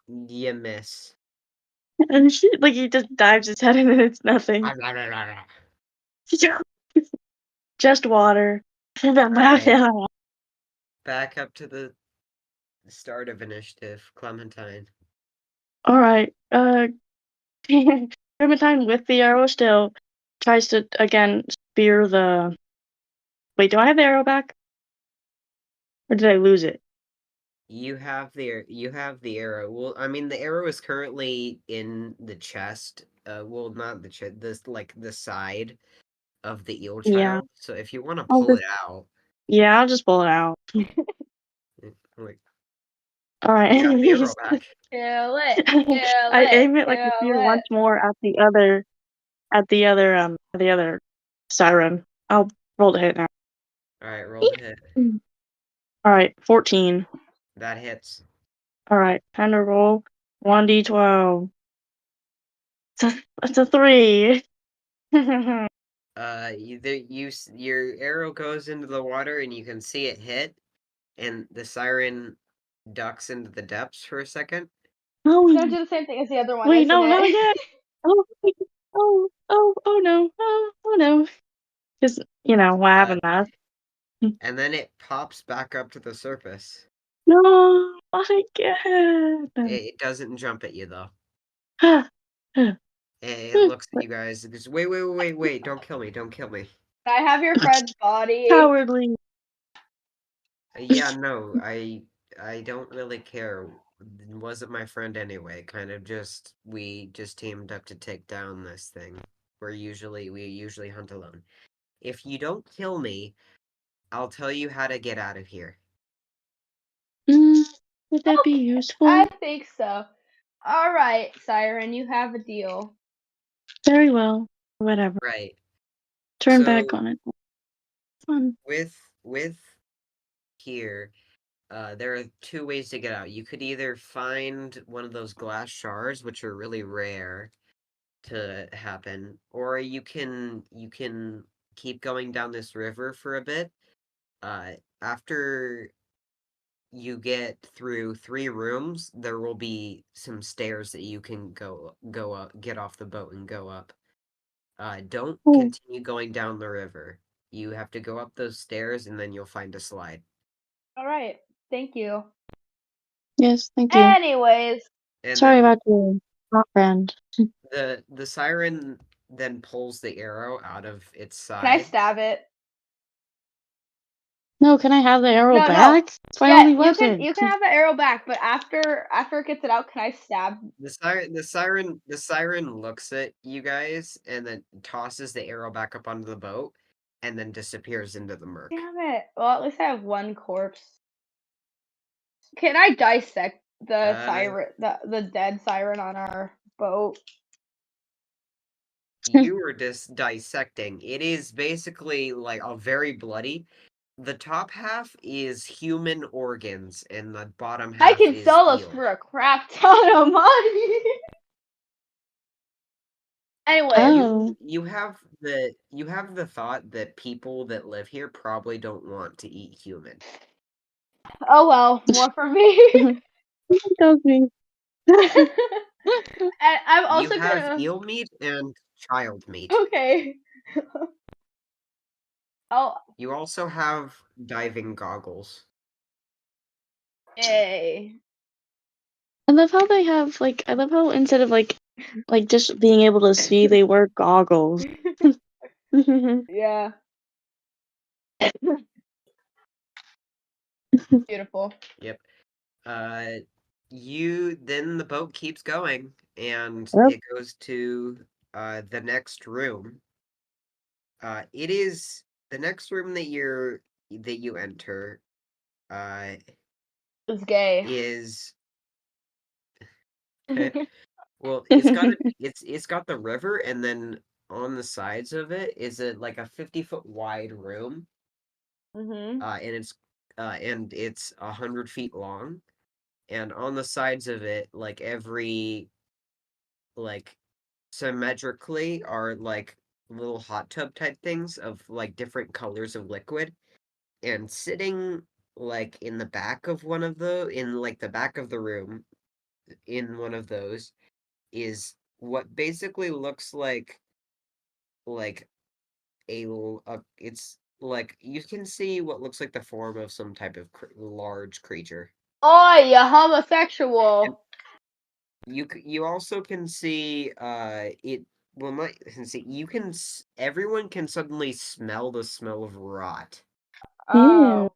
You miss. And like he just dives his head in and it's nothing. Just water. Alright. Back up to the start of initiative, Clementine. Alright, Clementine with the arrow still tries to again spear the. Wait, do I have the arrow back? Or did I lose it? You have the arrow. Well, I mean, the arrow is currently in the chest. Well, not the chest. This like the side of the eel Yeah. child. So if you want to I'll pull just- it out, Yeah, I'll just pull it out. like Alright, you got the arrow back. Kill it. Kill I it. aim it like a kill spear it. once more at the other siren. I'll roll to hit now. All right, roll to hit. Alright, 14. That hits. Alright, time to roll 1d12. It's a 3. Your arrow goes into the water and you can see it hit, and the siren ducks into the depths for a second. Oh, Gonna do the same thing as the other one. wait, isn't no, it? not again. Oh, oh no, oh no. Because, what happened last. And then it pops back up to the surface. No, again. It doesn't jump at you though. It looks at you guys. It goes, wait! Don't kill me! Don't kill me! I have your friend's body. Cowardly. Yeah, no, I don't really care. It wasn't my friend anyway. We just teamed up to take down this thing. We usually hunt alone. If you don't kill me, I'll tell you how to get out of here. Would that be useful? I think so. All right, Siren, you have a deal. Very well. Whatever. Right. Turn back on it. Fun. With here, there are two ways to get out. You could either find one of those glass shards, which are really rare to happen, or you can keep going down this river for a bit. After you get through 3 rooms, there will be some stairs that you can go up, get off the boat and go up. Don't continue going down the river. You have to go up those stairs and then you'll find a slide. All right, thank you. Yes, thank you. Anyways, And Sorry then about your not friend. the siren then pulls the arrow out of its can I side. stab it? No, can I have the arrow No, no. back? It's my Yeah, only you weapon. can have the arrow back, but after it gets it out, can I stab? The siren looks at you guys and then tosses the arrow back up onto the boat and then disappears into the murk. Damn it. Well, at least I have one corpse. Can I dissect the siren, the dead siren on our boat? You were just dissecting. It is basically like a very bloody. The top half is human organs, and the bottom half I can is sell those eel. for a crap ton of money. Anyway, Oh. You have the thought that people that live here probably don't want to eat human. oh well, more for me. Tells me. And I'm You also have gonna. eel meat and child meat. Okay. Oh, You also have diving goggles. yay. I love how they have I love how instead of just being able to see, they wear goggles. Yeah. Beautiful. Yep. Then the boat keeps going, and Yep. it goes to the next room. It is the next room that you enter. It's gay. Is well, it's got the river, and then on the sides of it is like a 50-foot wide room. Mhm. And it's 100 feet long, and on the sides of it, like symmetrically are like little hot tub type things of like different colors of liquid, and sitting like in the back of one of the back of the room in one of those is what basically looks like it's like you can see what looks like the form of some type of large creature. Oh, you homosexual. You also can see it well not can see you can everyone can suddenly smell the smell of rot. Oh. Ew.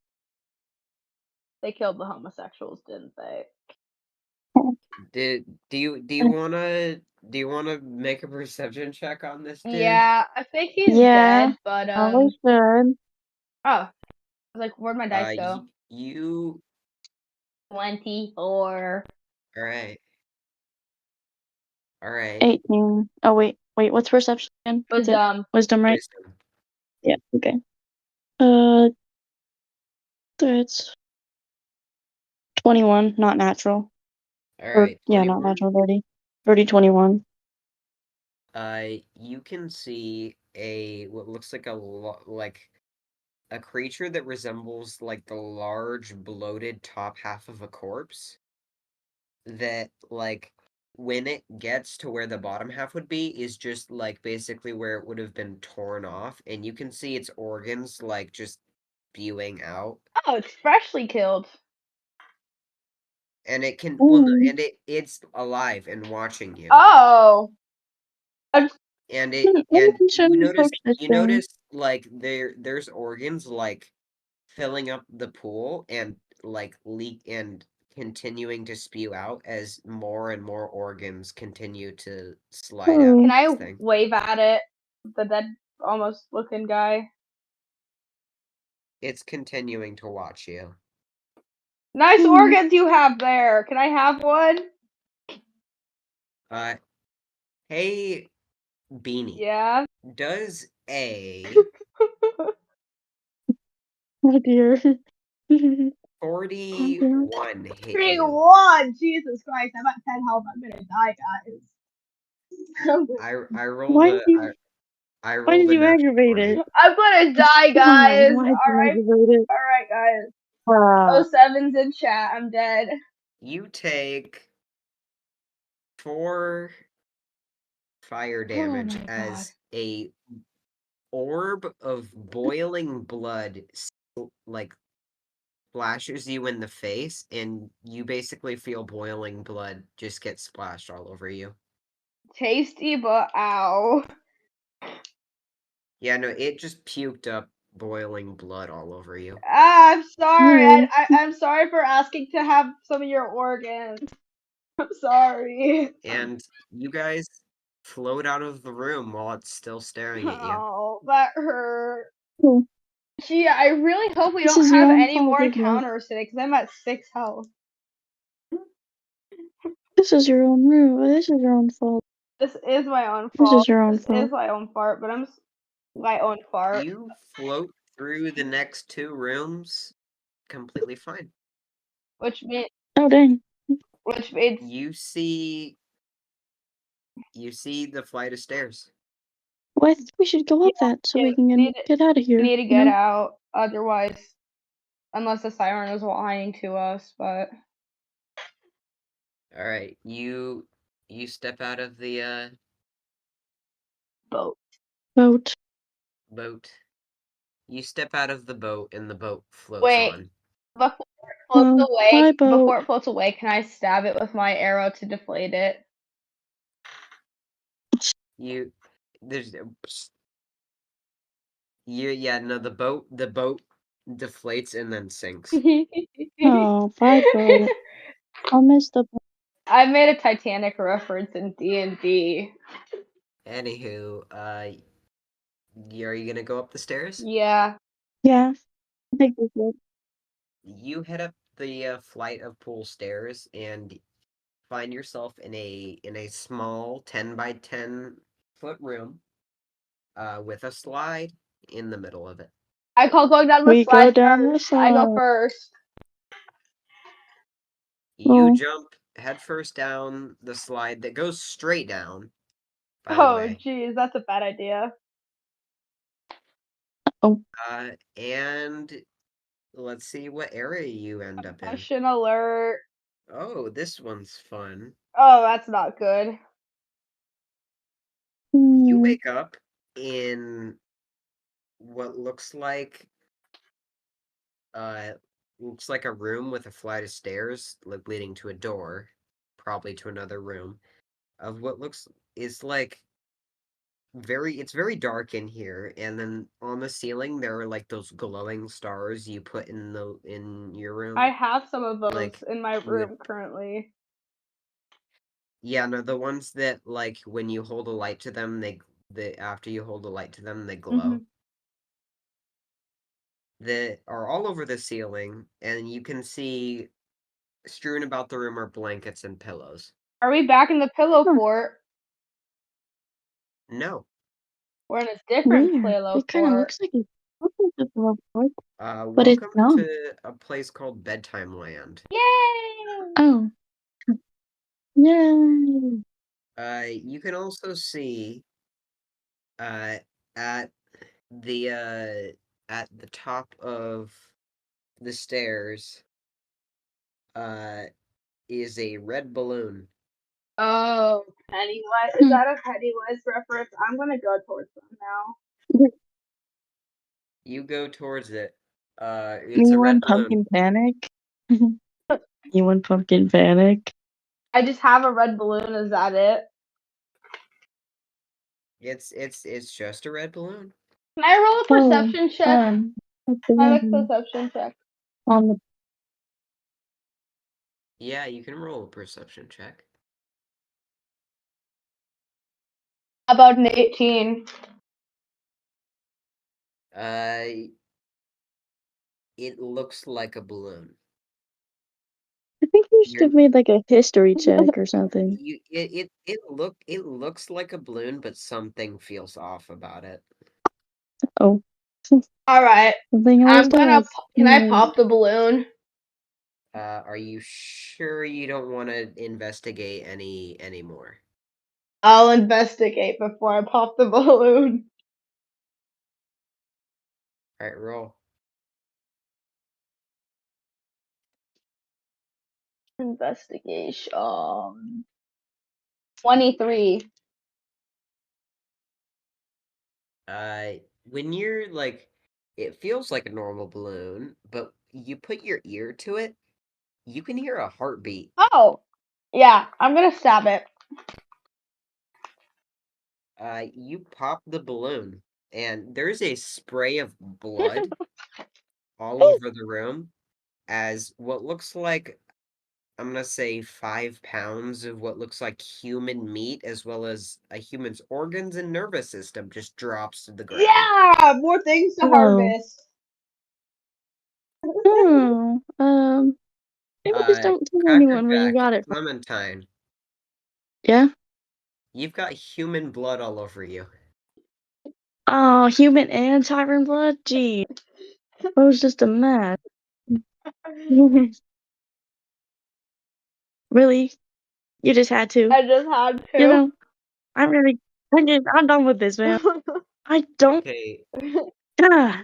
They killed the homosexuals, didn't they? Do you wanna make a perception check on this dude? Yeah, I think he's Yeah, dead, but probably should. oh, I was like, where'd my dice go? You 24. all right. All right. 18. Oh wait, what's perception again? Is it Wisdom. wisdom, right? Wisdom. Yeah, okay. That's 21, not natural. All Or right. yeah, not 21. natural 30. 30, 21. You can see what looks like like a creature that resembles like the large bloated top half of a corpse that like when it gets to where the bottom half would be is just like basically where it would have been torn off, and you can see its organs like just spewing out, Oh, it's freshly killed. and it can Mm. and it's alive and watching you. Oh. And Maybe and we should approach this you thing. notice like there's organs like filling up the pool and like leak and continuing to spew out as more and more organs continue to slide out Can of I this thing. wave at it? The dead almost looking guy. It's continuing to watch you. Nice organs you have there. Can I have one? Hey Beanie. Yeah. Does a Oh dear. 41 hit you? 31! Jesus Christ, I'm at 10 health. I'm gonna die, guys. I rolled Why a did you, I why rolled did a you nat aggravate 20. it? I'm gonna die, guys. Why did you Alright. aggravate it? Alright, guys. Wow. 07's in chat. I'm dead. You take 4 fire Oh damage my god. as a orb of boiling blood like splashes you in the face, and you basically feel boiling blood just get splashed all over you. Tasty, but ow. Yeah, no, it just puked up boiling blood all over you. I'm sorry. Ew. I'm sorry for asking to have some of your organs. I'm sorry. And you guys float out of the room while it's still staring at you. Oh, that hurt. Oh, Gee, I really hope we this don't is your have own any fault, more isn't it? encounters today, because I'm at 6 health. This is your own room. This is your own fault. This is my own This fault. is your own This fault. is my own fart, but my own fart. You float through the next 2 rooms completely fine. Which means Oh dang. You see the flight of stairs. Well, I think we should go up that so we we can need get out of here. we need to you get know? out. Otherwise, unless the siren is lying to us, but All right, you step out of the boat. Boat. boat. You step out of the boat and the boat floats Wait. on. Before it floats Well, away, bye, boat. before it floats away, can I stab it with my arrow to deflate it? You there's no, the boat deflates and then sinks. Oh, bye, boat. I'll miss the boat. I made a Titanic reference in D&D. Anywho, are you gonna go up the stairs? Yeah. Yeah, I think we should. You head up the flight of pool stairs and find yourself in a small 10 by 10 foot room with a slide in the middle of it. I call going down the We go slide down the first. I go slide. first. You Oh. jump headfirst down the slide that goes straight down, by the Oh, way. jeez, that's a bad idea. And let's see what area you end up in. Question alert. Oh, this one's fun. Oh, that's not good. You Hmm. wake up in what looks like a room with a flight of stairs leading to a door, probably to another room, of what is like it's very dark in here, and then on the ceiling there are like those glowing stars you put in your room. I have some of those Like, in my you would- room currently. Yeah, no, the ones that like when you hold a light to them, after you hold a light to them, they glow. That are all over the ceiling, and you can see strewn about the room are blankets and pillows. Are we back in the pillow fort? No. We're in a different Weird. pillow It kind of fort. looks like a pillow fort. But it's Welcome not. to a place called Bedtime Land. Yay! Oh. Yay. You can also see at the top of the stairs is a red balloon. Oh, Pennywise. Is that a Pennywise reference? I'm gonna go towards them now. You go towards it. It's You a red want balloon. pumpkin panic? You want pumpkin panic? I just have a red balloon. Is that it? It's just a red balloon. Can I roll a perception check? I like perception check. On the Yeah, you can roll a perception check. About an 18. It looks like a balloon. I think you should You're- have made like a history check or something. It looks like a balloon, but something feels off about it. Oh. All right. Something I'm always gonna. does. Can I pop the balloon? Are you sure you don't want to investigate any more? I'll investigate before I pop the balloon. All right, roll. Investigation. 23. When you're like, it feels like a normal balloon, but you put your ear to it, you can hear a heartbeat. Oh, yeah. I'm gonna stab it. You pop the balloon, and there's a spray of blood all over the room as what looks like, I'm gonna say 5 pounds of what looks like human meat, as well as a human's organs and nervous system just drops to the ground. Yeah, more things to Oh. harvest. Oh, maybe just don't tell anyone where you Crackerjack, got it from. Clementine, Yeah? you've got human blood all over you. Oh, human and siren blood? Gee, I was just a mess. Really? You just had to? I just had to. You know, I'm done with this, man. I don't. Okay, Ah,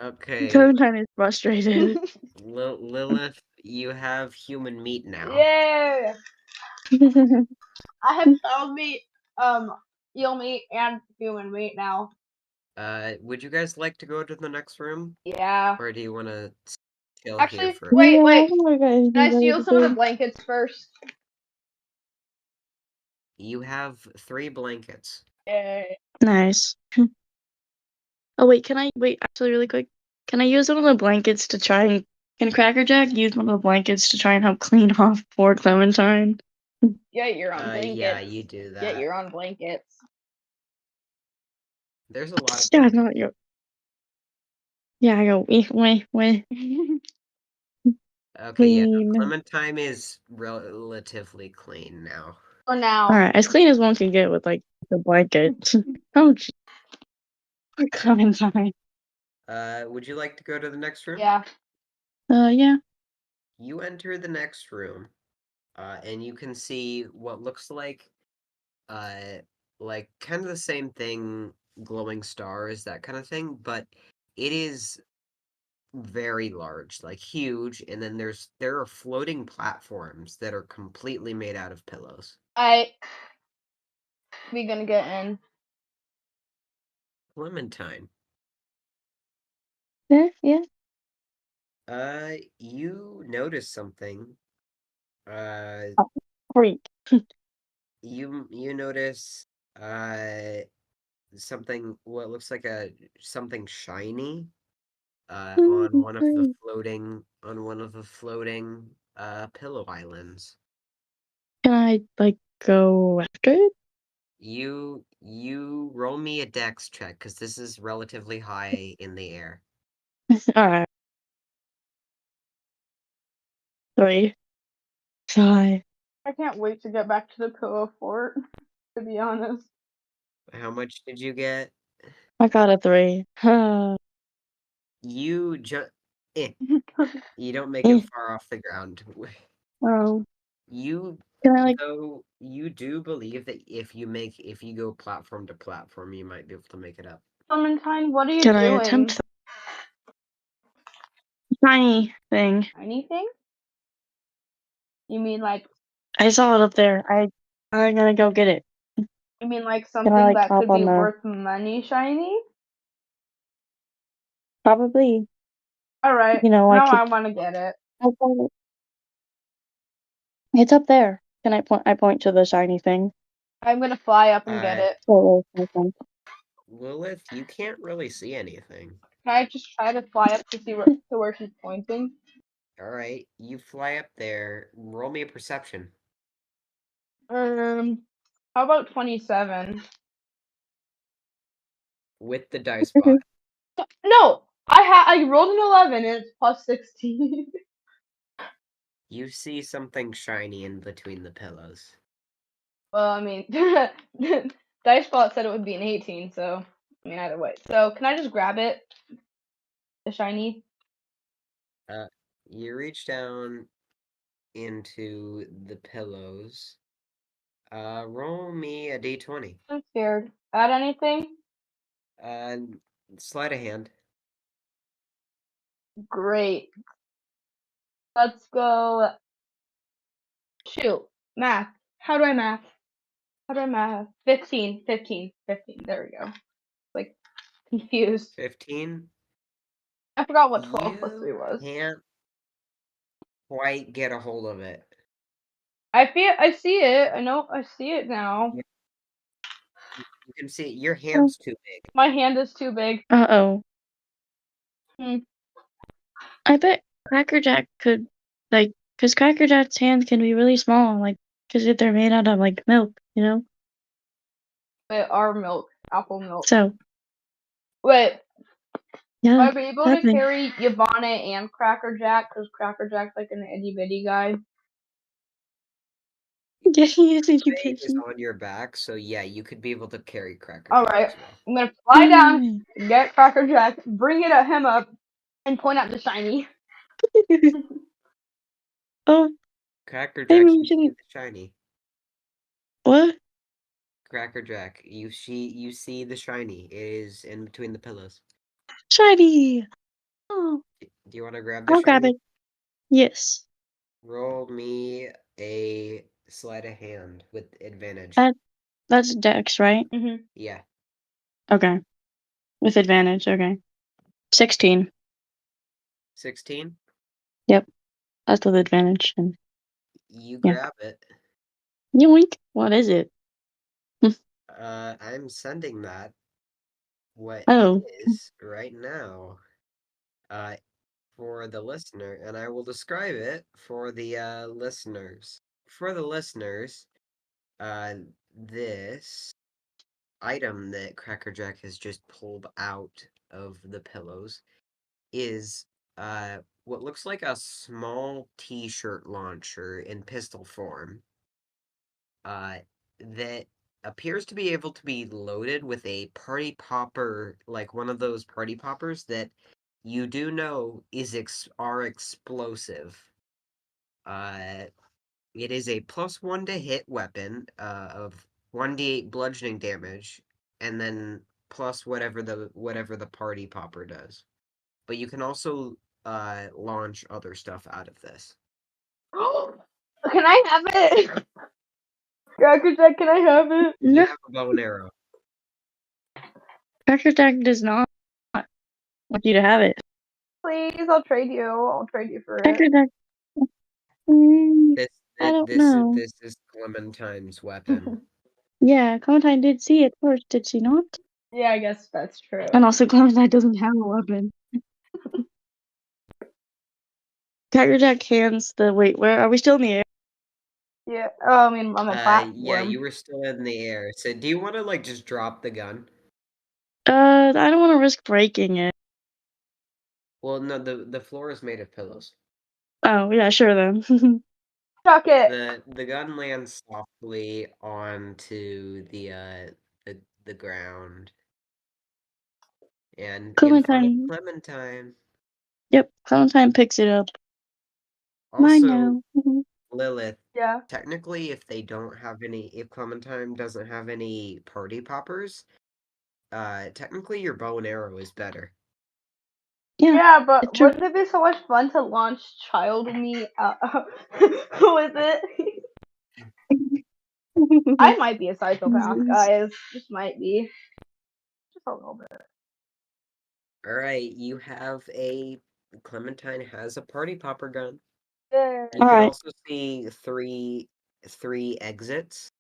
okay. Clementine is frustrated. Lilith, you have human meat now. Yay! I have cow meat, eel meat, and human meat now. Would you guys like to go to the next room? Yeah. Or do you want to chill Actually, here first? wait, Yeah, wait. I don't know, guys. Can I You steal guys some of the do. blankets first? You have 3 blankets. Yay. Nice. Oh wait, actually really quick. Can I use one of the blankets to try and can Crackerjack use one of the blankets to try and help clean off poor Clementine? Get your own blankets. Yeah, you do that. Get your own blankets. There's a lot of Yeah, blankets. not your. Yeah, I go wait. Okay, yeah, Clean. Clementine is relatively clean now. For now. Alright, as clean as one can get with like the blanket. Oh gee. Poor Clementine. Would you like to go to the next room? Yeah. Yeah. You enter the next room, and you can see what looks like kind of the same thing, glowing stars, that kind of thing, but it is very large, like huge, and then there are floating platforms that are completely made out of pillows. We gonna get in. Clementine, Yeah. you notice something. Freak. You notice something, what looks like something shiny on one of the floating pillow islands. Can I like go after it? You roll me a dex check, because this is relatively high in the air. Alright. 3. 5. I can't wait to get back to the pillow fort, to be honest. How much did you get? I got a 3. You you don't make Eh. it far off the ground. Oh. You Can I like So you do believe that if you go platform to platform, you might be able to make it up. Clementine, what are you can doing? I attempt the tiny thing? Anything? You mean like I saw it up there. I'm gonna go get it. you mean like something like, that hop could on be the- worth money shiny? Probably. Alright. You know, now I I could wanna get it. I'll find it. It's up there. Can I point to the shiny thing? I'm gonna fly up and get it. Oh, okay. Lilith, you can't really see anything. Can I just try to fly up to see where she's pointing? Alright, you fly up there. Roll me a perception. How about 27? With the dice bot. No! I rolled an 11 and it's plus 16. You see something shiny in between the pillows. Well, I mean, Dicebot said it would be an 18, so I mean either way. So can I just grab it? The shiny? You reach down into the pillows. Roll me a d20. I'm scared. Add anything? Sleight of hand. Great. Let's go. Shoot. Math. How do I math? 15. There we go. Like, confused. 15. I forgot what 12 plus 3 You was. can't quite get a hold of it. I see it. I know I see it now. You can see your hand's too big. My hand is too big. Uh-oh. Hmm. I bet Cracker Jack could, like, because Cracker Jack's hands can be really small, like, because if they're made out of, like, milk, you know? Wait, our milk, apple milk. So, Wait, yeah, are we able to happening. carry Yvonne and Cracker Jack? Because Cracker Jack's like an itty bitty guy. Yeah, he is Bag is education. on your back, so yeah, you could be able to carry Cracker All Jack right, as well. I'm gonna fly down, Yay. get Cracker Jack, bring it at him up, and point out the shiny. Oh, Cracker maybe Jack, we you see shouldn't. the shiny. What? Cracker Jack, you see the shiny. It is in between the pillows. Shiny! Oh, Do you want to grab the I'll grab shiny? it. Yes. Roll me a sleight of hand with advantage. That's Dex, right? Mm-hmm. Yeah. Okay. With advantage, okay. 16. 16? Yep. That's with advantage. And You yeah. grab it. Yoink! What is it? I'm sending that. What Oh. it is right now. For the listener, and I will describe it for the listeners. For the listeners, this item that Cracker Jack has just pulled out of the pillows is what looks like a small t-shirt launcher in pistol form. That appears to be able to be loaded with a party popper, like one of those party poppers that you do know are explosive. It is a +1 to hit weapon of 1d8 bludgeoning damage, and then plus whatever the party popper does. But you can also launch other stuff out of this. Can I have it? Cracker Jack, can I have it? You No, have a bow and arrow. Cracker Jack does not want you to have it. Please, I'll trade you. I'll trade you for it. Cracker Jack. This I don't this know. this is Clementine's weapon. Yeah, Clementine did see it first, did she not? Yeah, I guess that's true. And also, Clementine doesn't have a weapon. Cracker Jack hands the. Wait, where are we still in the air? Yeah. Oh, I mean, on the platform. Yeah, you were still in the air. So do you want to like just drop the gun? I don't want to risk breaking it. Well, no, the floor is made of pillows. Oh, yeah, sure then. Chuck it. The gun lands softly onto the ground and in front of Clementine. Clementine. Yep, Clementine picks it up. Mine Also, now. Lilith, Yeah. technically if Clementine doesn't have any party poppers, technically your bow and arrow is better. Yeah, Yeah, but it's true. wouldn't it be so much fun to launch child me with it? I might be a psychopath, guys. Just might be. Just a little bit. Alright, Clementine has a party popper gun. Yeah. You can Alright. also see three exits.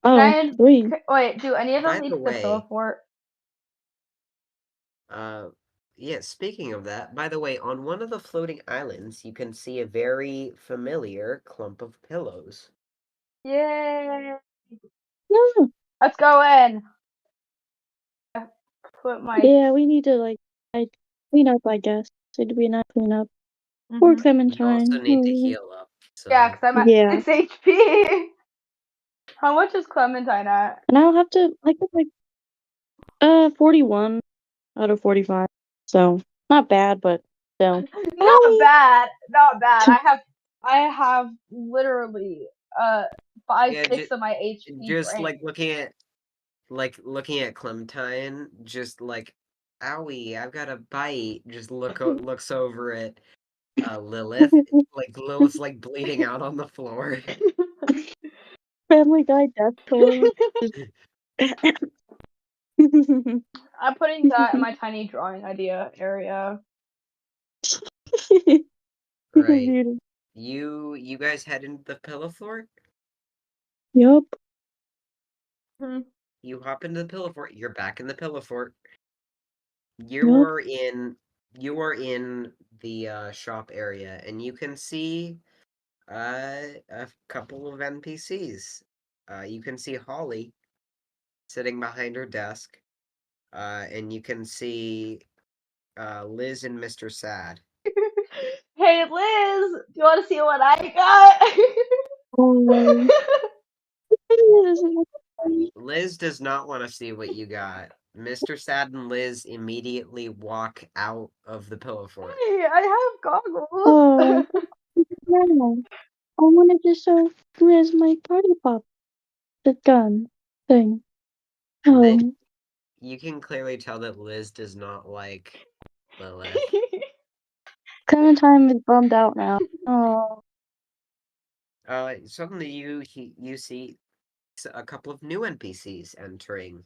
Oh, Ryan, sweet. wait, do any of them By need the to way, teleport? yeah, speaking of that, by the way, on one of the floating islands, you can see a very familiar clump of pillows. Yay! No. Let's go in. Put my. Yeah, we need to, like clean up, I guess. It'd be a nice clean up. Poor Mhm. You Clementine. also need to heal up, Yeah, so because I'm at Yeah. 6 HP. How much is Clementine at? And I'll have to, like, 41 out of 45. So, not bad, but still. Not Owie! bad. Not bad. I have literally 5, yeah, 6 of my HP just drained. looking at Clementine, just like, owie, I've got a bite. Just looks over at Lilith, Lilith's like bleeding out on the floor. Family Guy death toll. I'm putting that in my tiny drawing idea area. Right. You guys head into the pillow fort? Yup. Mhm. You hop into the pillow fort. You're back in the pillow fort. Nope. You are in the shop area, and you can see a couple of NPCs. You can see Holly sitting behind her desk, and you can see Liz and Mr. Sad. Hey Liz, do you want to see what I got? Oh, Liz does not want to see what you got. Mr. Sad and Liz immediately walk out of the pillow fort. Hey, I have goggles. oh, yeah. I wanted to show Liz my party pop, the gun thing. They- Oh, You can clearly tell that Liz does not like Lilith. Clementine is bummed out now. Oh, Suddenly you see a couple of new NPCs entering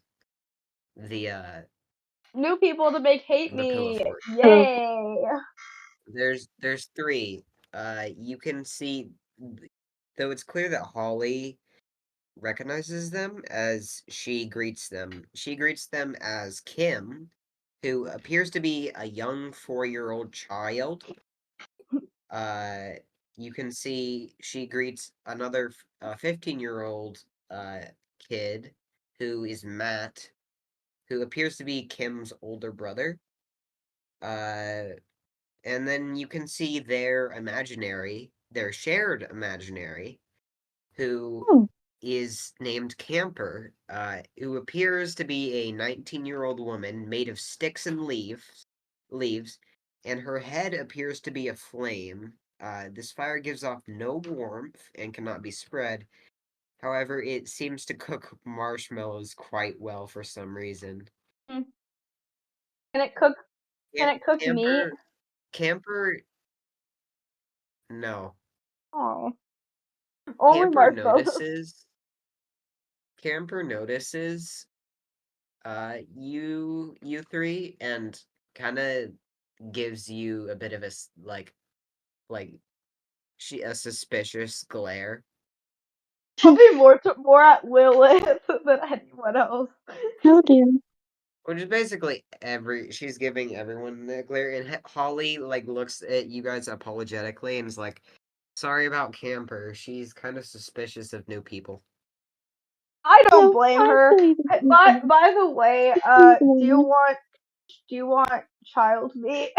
the New people to make hate the pillow me. fort. Yay. There's three. You can see, though it's clear that Holly recognizes them as she greets them. She greets them as Kim, who appears to be a young 4-year-old child. You can see she greets another 15-year-old kid who is Matt, who appears to be Kim's older brother. And then you can see their shared imaginary, who oh, is named Camper, who appears to be a 19-year-old woman made of sticks and leaves, and her head appears to be a flame. This fire gives off no warmth and cannot be spread. However, it seems to cook marshmallows quite well for some reason. Can it cook? Can it cook meat? Camper, no. Oh, only Camper marshmallows. notices. Camper notices you three, and kind of gives you a bit of like a suspicious glare. I'll be more at Lilith than anyone else. oh dear. Which is basically she's giving everyone the glare, and Holly like looks at you guys apologetically and is like, "Sorry about Camper. She's kind of suspicious of new people." I don't No, blame I her. believe Hey, it. by the way, I do believe it. you want child meat?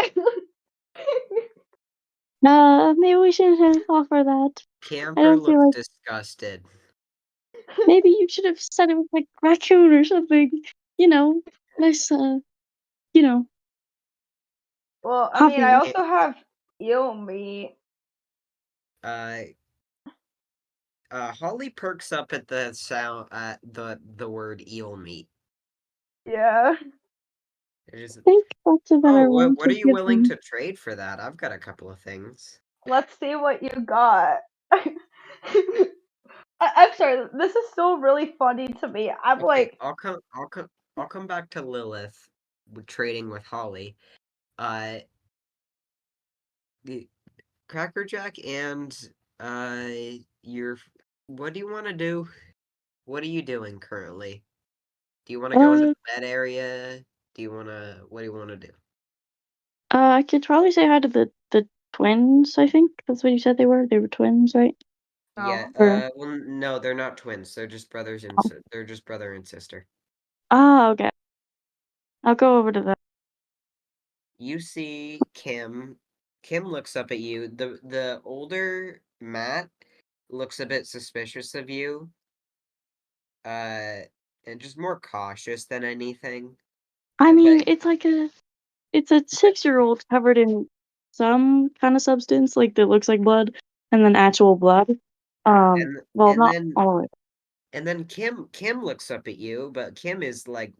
Maybe we shouldn't offer that. I Camper don't feel looks like disgusted. maybe you should have said it with like raccoon or something. You know, nice. You know, Well, I mean, I happy. also have eel meat. Uh, Holly perks up at the sound at the word eel meat. Yeah. It is, I think that's a better one what to are you give willing them. to trade for that? I've got a couple of things. Let's see what you got. I'm sorry. This is still really funny to me. I'm Okay, like, I'll come back to Lilith with trading with Holly. The Crackerjack and your what do you want to do? What are you doing currently? Do you want to go into Uh, the bed area? What do you want to do? I could probably say hi to the twins. I think that's what you said they were. They were twins, right? Yeah, no. Or well, no, they're not twins. They're just oh. they're just brother and sister. Ah, okay. I'll go over to that. You see Kim. Kim looks up at you. The older Matt looks a bit suspicious of you. And just more cautious than anything. I But mean, it's a 6-year-old covered in some kind of substance, like that looks like blood, and then actual blood. Well, and not then all of it. and then Kim looks up at you, but Kim is like,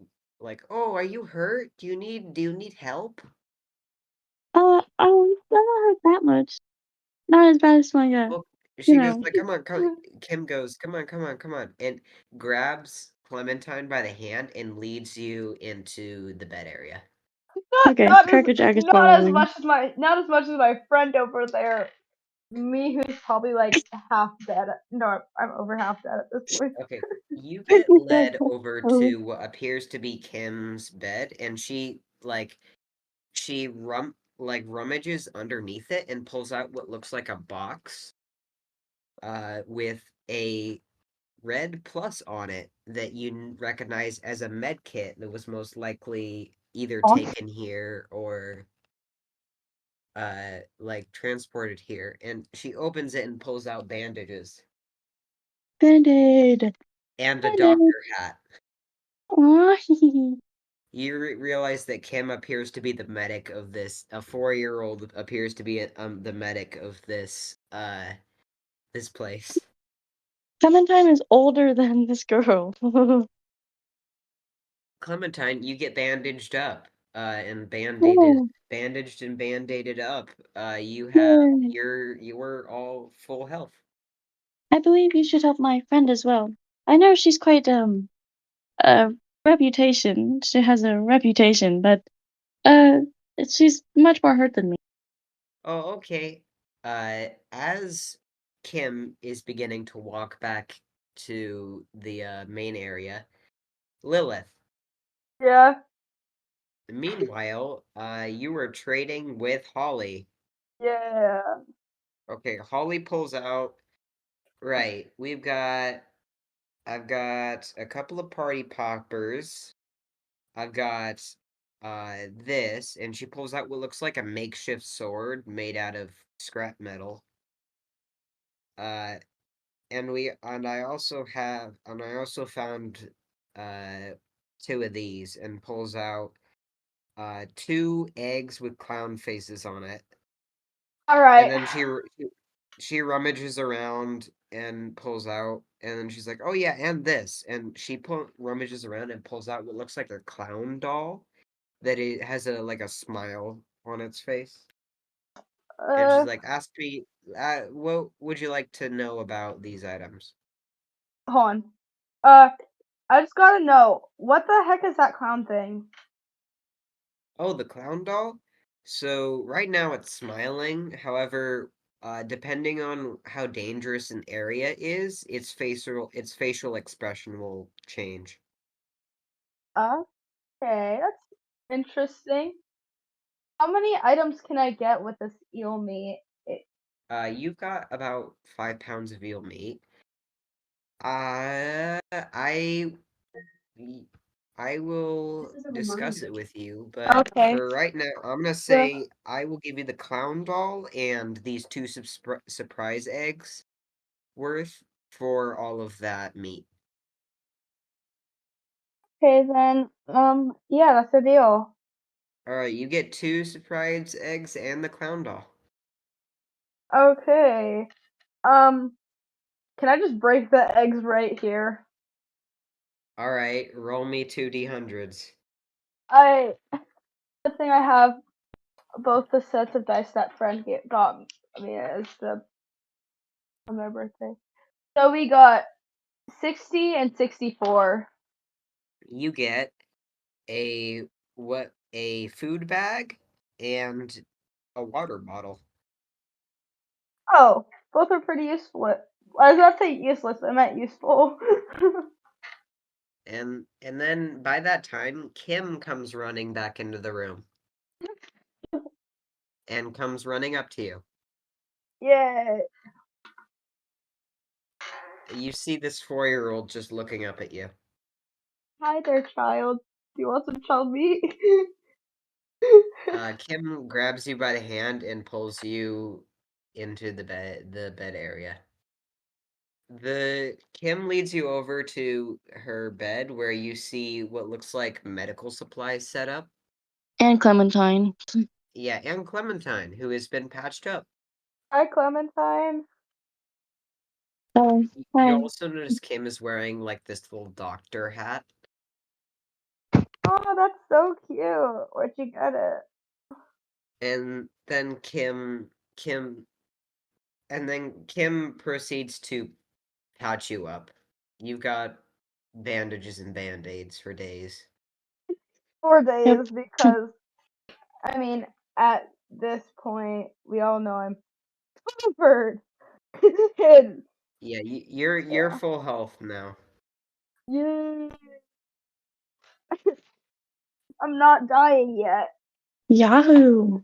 "Oh, are you hurt? Do you need help?" Oh, I not hurt that much. Not as bad as my, Well, you she goes know. like, "Come on, come." Kim goes, "Come on, come on, come on," and grabs Clementine by the hand and leads you into the bed area. Okay, Cracker Jack is Not as following. much as my friend over there. Me, who's probably like half dead. No, I'm over half dead at this point. Okay, you get led over to what appears to be Kim's bed, and she rummages underneath it and pulls out what looks like a box with a red plus on it that you recognize as a med kit that was most likely either taken here or like transported here. And she opens it and pulls out bandages Band-Aid. and a Band-Aid. doctor hat. Aw, You realize that Kim appears to be the medic of this. A 4-year-old appears to be the medic of this this place. Clementine is older than this girl. Clementine, you get bandaged up, and Oh, bandaged and band-aided up. You yay. were all full health. I believe you should help my friend as well. I know she's quite a reputation. She has a reputation, but uh she's much more hurt than me. Oh, okay. As Kim is beginning to walk back to the main area, Lilith. Yeah. Meanwhile, you were trading with Holly. Yeah. Okay, Holly pulls out. Right, I've got a couple of party poppers. I've got this, and she pulls out what looks like a makeshift sword made out of scrap metal. And I also found 2 of these, and pulls out 2 eggs with clown faces on it. All And right. then she rummages around and pulls out, and then she's like, "Oh yeah, and this." And she rummages around and pulls out what looks like a clown doll that it has a smile on its face. And she's Uh, like, "Ask me, what would you like to know about these items?" hold on. I just gotta know what the heck is that clown thing? Oh, the clown doll? So right now it's smiling. However, depending on how dangerous an area is, its facial expression will change. Okay, that's interesting. How many items can I get with this eel meat? You've got about 5 pounds of eel meat. I will discuss it with you, but Okay. for right now, I'm gonna The say I will give you the clown doll and these 2 surprise eggs worth for all of that meat. Okay then, yeah, that's the deal. Alright, you get 2 surprise eggs and the clown doll. Okay. Um, can I just break the eggs right here? Alright, roll me 2 D100s. Good thing I have both the sets of dice that friend got me as on my birthday. So we got 60 and 64. You get a food bag and a water bottle. Oh, both are pretty useful. I was about to say useless, I meant useful. And then by that time, Kim comes running back into the room and comes running up to you. Yeah. You see this 4-year-old just looking up at you. Hi there, child. Do you want some child meat? Kim grabs you by the hand and pulls you into the bed area. Kim leads you over to her bed where you see what looks like medical supplies set up. And Clementine. Yeah, and Clementine, who has been patched up. Hi, Clementine. Oh, You hi. also notice Kim is wearing like this little doctor hat. Oh, that's so cute. Where'd you get it? And then Kim proceeds to patch you up. You've got bandages and band-aids for days. 4 Yep. days because I mean, at this point, we all know I'm covered in. Yeah, you're Yeah. full health now. Yay. I'm not dying yet. Yahoo!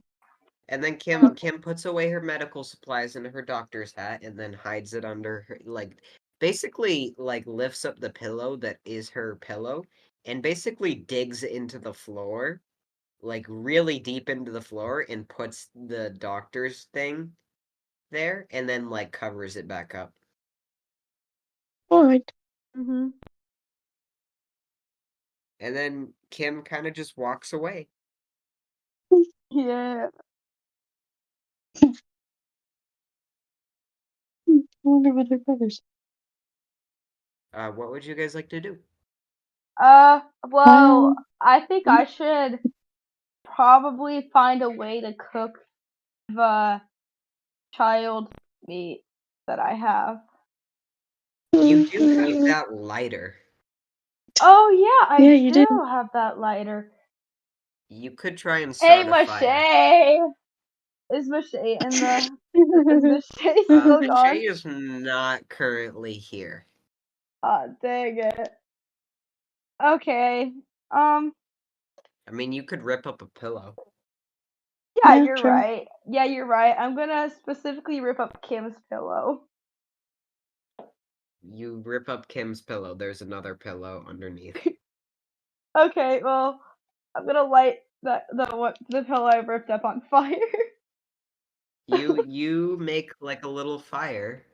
And then Kim puts away her medical supplies in her doctor's hat and then hides it under her, like, basically like lifts up the pillow that is her pillow and basically digs into the floor, like really deep into the floor, and puts the doctor's thing there and then like covers it back up. Alright. Mm-hmm. And then Kim kind of just walks away. Yeah. I wonder what her brother's. What would you guys like to do? Well, I think I should probably find a way to cook the child meat that I have. You do have that lighter. Oh yeah, I Yeah, you do did. have that lighter. You could try and Hey, start a fire. Mache! Is Mache in the? Is Mache still Mache gone? is not currently here. Ah, dang it. Okay. I mean, you could rip up a pillow. Yeah, Yeah, you're true. right. Yeah, you're right. I'm gonna specifically rip up Kim's pillow. You rip up Kim's pillow. There's another pillow underneath. Okay, well, I'm gonna light the pillow I ripped up on fire. You make like a little fire,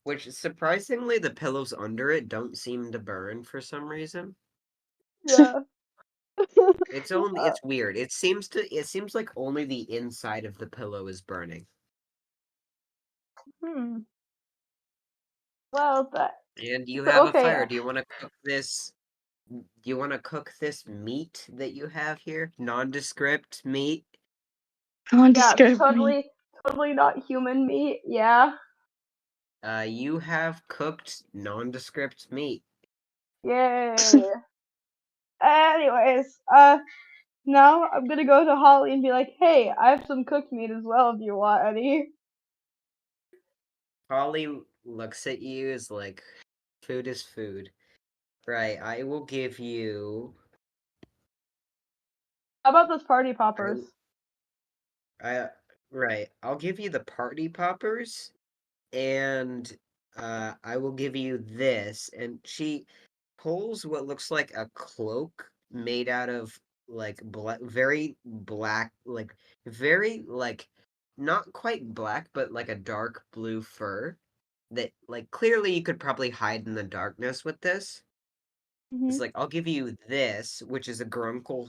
which surprisingly the pillows under it don't seem to burn for some reason. Yeah. It's weird. It seems like only the inside of the pillow is burning. Hmm. Well, And you so have a okay. fire. Do you want to cook this? Do you want to cook this meat that you have here? Nondescript meat? Yeah, Nondescript meat. totally not human meat. Yeah. You have cooked nondescript meat. Yay. Anyways, now I'm gonna go to Holly and be like, hey, I have some cooked meat as well if you want any. Holly looks at you as like, food is food. Right, I will give you. How about those party poppers? Right, I'll give you the party poppers, and I will give you this. And she pulls what looks like a cloak made out of like very black, like very like not quite black, but like a dark blue fur that like clearly you could probably hide in the darkness with this. It's Mhm. like I'll give you this, which is a grungle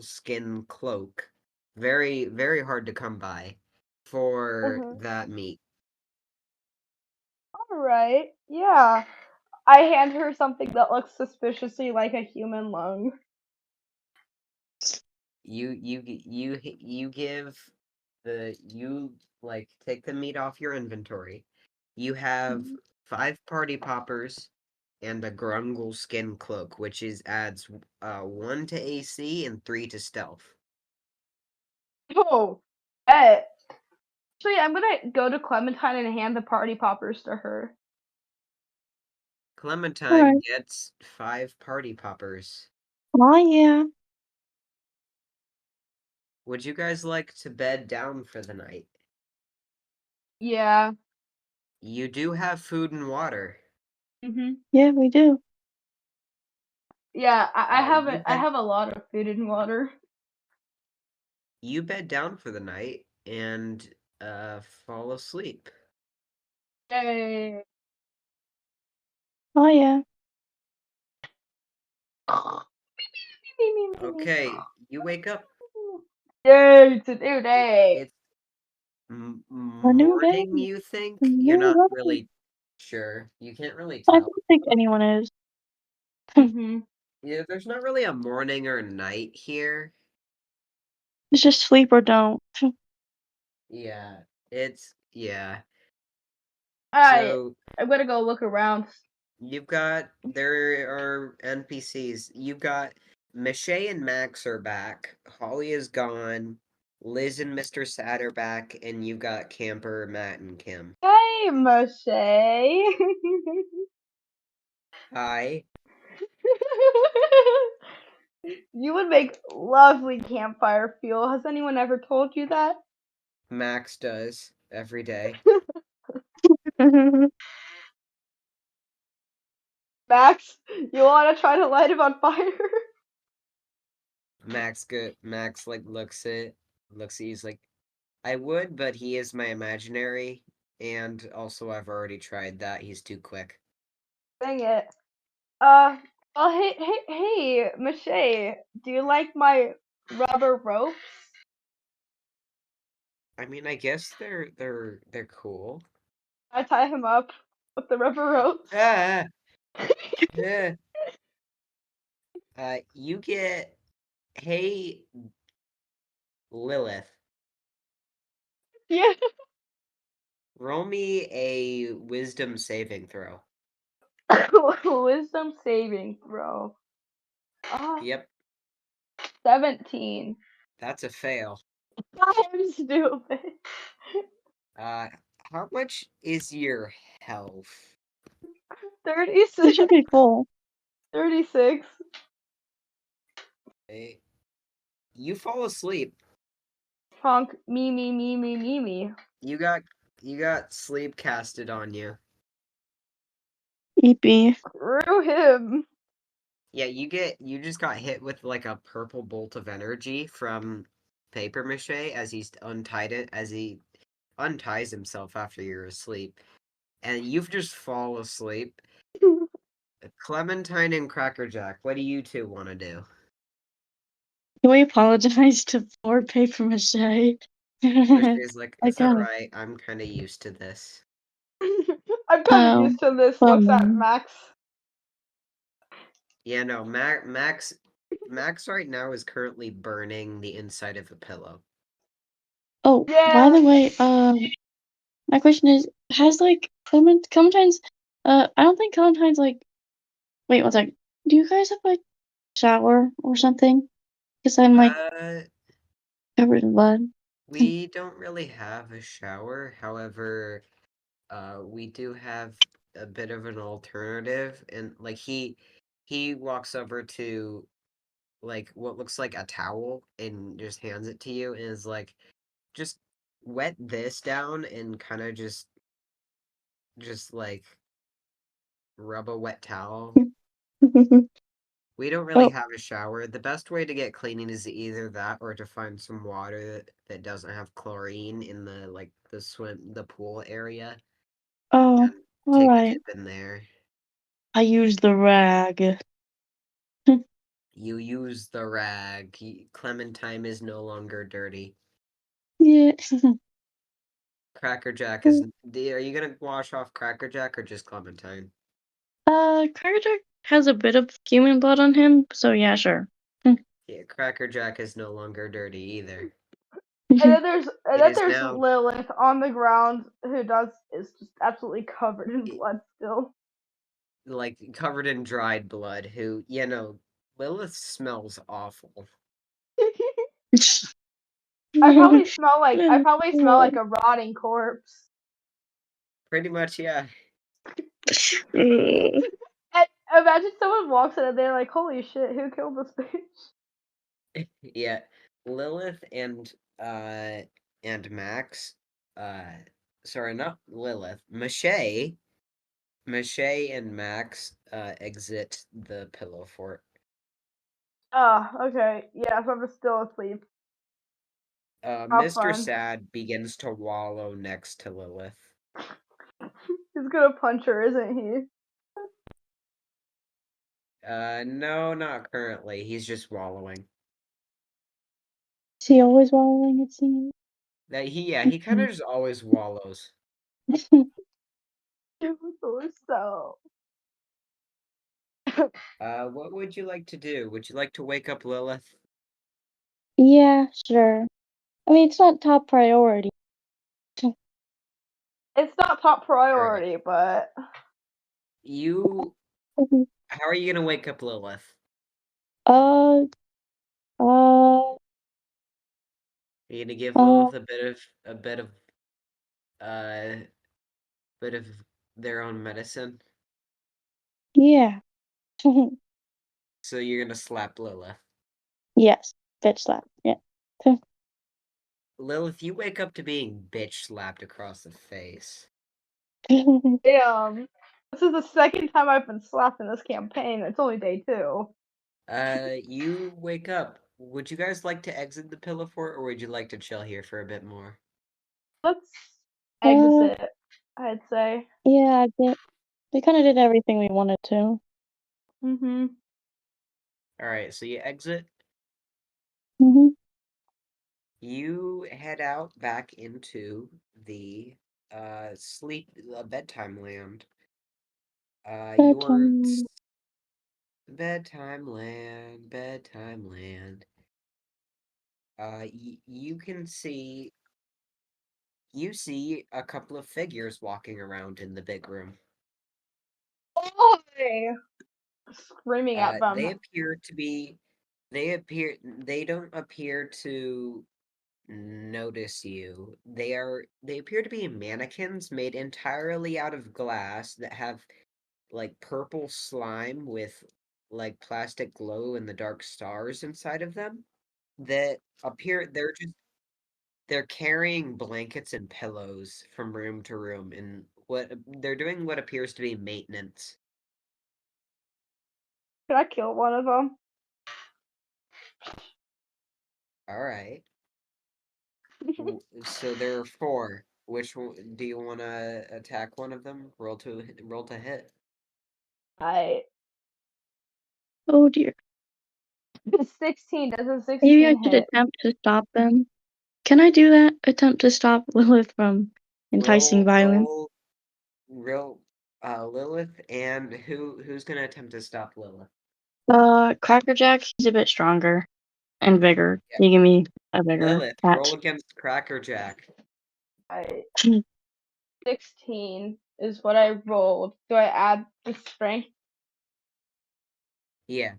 skin cloak. Very, very hard to come by for Mhm. that meat. All right. Yeah. I hand her something that looks suspiciously like a human lung. You give you like take the meat off your inventory. You have 5 party poppers and a grungle skin cloak, which is adds 1 to AC and 3 to stealth. Oh. Bet. Actually, I'm gonna go to Clementine and hand the party poppers to her. Clementine Alright. gets 5 party poppers. Oh, yeah. Would you guys like to bed down for the night? Yeah. You do have food and water. Mhm. Yeah, we do. Yeah, I have You I bed have a lot of food and water. you bed down for the night and fall asleep. Yay. Oh, yeah. Okay, you wake up. Yay, it's a new day. It's A new day. morning, you think? A You're new not life. really sure. You can't really I tell. don't think anyone is. Mhm. Yeah, there's not really a morning or night here. It's just sleep or don't. Yeah, yeah. Alright, So I'm gonna go look around. there are NPCs. You've got Michelle and Max are back. Holly is gone. Liz and Mr. Sad are back, and you've got Camper, Matt, and Kim. Hey, Moshe. Hi. You would make lovely campfire fuel. Has anyone ever told you that? Max does every day. Max, you want to try to light him on fire? Max like looks at he's like, I would, but he is my imaginary, and also I've already tried that. He's too quick. Dang it. Well, hey, Moshe, do you like my rubber ropes? I mean, I guess they're cool. I tie him up with the rubber ropes. Ah, yeah. You get, hey, Lilith, Yeah. roll me a wisdom saving throw. Wisdom saving throw. Yep, 17. that's a fail. I'm stupid. How much is your health? That 36. should be cool. 36. Okay. You fall asleep. Honk, me. You got sleep casted on you. Eepy. Screw him. Yeah, you just got hit with like a purple bolt of energy from paper mache as he unties himself after you're asleep. And you've just fall asleep. Clementine and Crackerjack, what do you two want to do? Can we apologize to poor paper mache? Mache's like, I it's got it. alright, I'm kinda used to this. I'm kind of Oh, used to this. Looks at bummer. Max. Yeah, no, Max right now is currently burning the inside of a pillow. Oh, by Yeah. the way, my question is, has like Clementine's, I don't think Clementine's like, wait one sec. Do you guys have like shower or something? Because I'm like covered in blood. We don't really have a shower. However, we do have a bit of an alternative, and like he walks over to like what looks like a towel and just hands it to you and is like, just wet this down and kind of just like rub a wet towel. We don't really Oh, have a shower. The best way to get cleaning is either that or to find some water that doesn't have chlorine in the like the pool area oh, and take a alright. dip in there. I use the rag. You use the rag. Clementine is no longer dirty. Yeah. Crackerjack is. Are you gonna wash off Crackerjack or just Clementine? Crackerjack has a bit of human blood on him, so yeah, sure. Yeah, Crackerjack is no longer dirty either. And then there's It is now Lilith on the ground who is just absolutely covered in blood still. like covered in dried blood. Who, Lilith smells awful. I probably smell like a rotting corpse. Pretty much, yeah. And imagine someone walks in and they're like, "Holy shit, who killed this bitch?" Yeah, Lilith and Max, sorry, not Lilith, Mache and Max exit the pillow fort. Oh, okay. Yeah, so I'm still asleep. How Mr. fun. Sad begins to wallow next to Lilith. He's gonna punch her, isn't he? No, not currently. He's just wallowing. Is he always wallowing, it seems? He kind of just always wallows. So. What would you like to do? Would you like to wake up Lilith? Yeah, sure. I mean, it's not top priority. It's not top Alright. priority, but How are you gonna wake up Lilith? Uh, you gonna give Uh, Lilith a bit of their own medicine? yeah. So you're gonna slap Lilith. Yes, bitch slap. Yeah. Lilith, you wake up to being bitch slapped across the face. Damn. This is the second time I've been slapped in this campaign. It's only day 2. You wake up. Would you guys like to exit the pillow fort, or would you like to chill here for a bit more? Let's Uh, exit, I'd say. yeah, we kind of did everything we wanted to. Mm-hmm. Alright, so you exit. Mm-hmm. You head out back into the bedtime land. Your Bedtime. bedtime land, bedtime land. You can see a couple of figures walking around in the big room. Boy! Screaming at They them. appear to be they don't appear to notice you. They appear to be mannequins made entirely out of glass that have like purple slime with like plastic glow in the dark stars inside of them that appear they're carrying blankets and pillows from room to room and what they're doing what appears to be maintenance. Could I kill one of them? All right. So there are 4. Which one do you want to attack one of them? Roll to hit. Oh dear. 16. Does a Maybe I 16 should hit? attempt to stop them. Can I do that? Attempt to stop Lilith from enticing Roll violence. roll roll Lilith and who's going to attempt to stop Lilith? Crackerjack, he's a bit stronger and bigger. Yeah. Can you give me a bigger Lilith, catch? roll against Crackerjack. 16 is what I rolled. Do I add the strength? Yeah.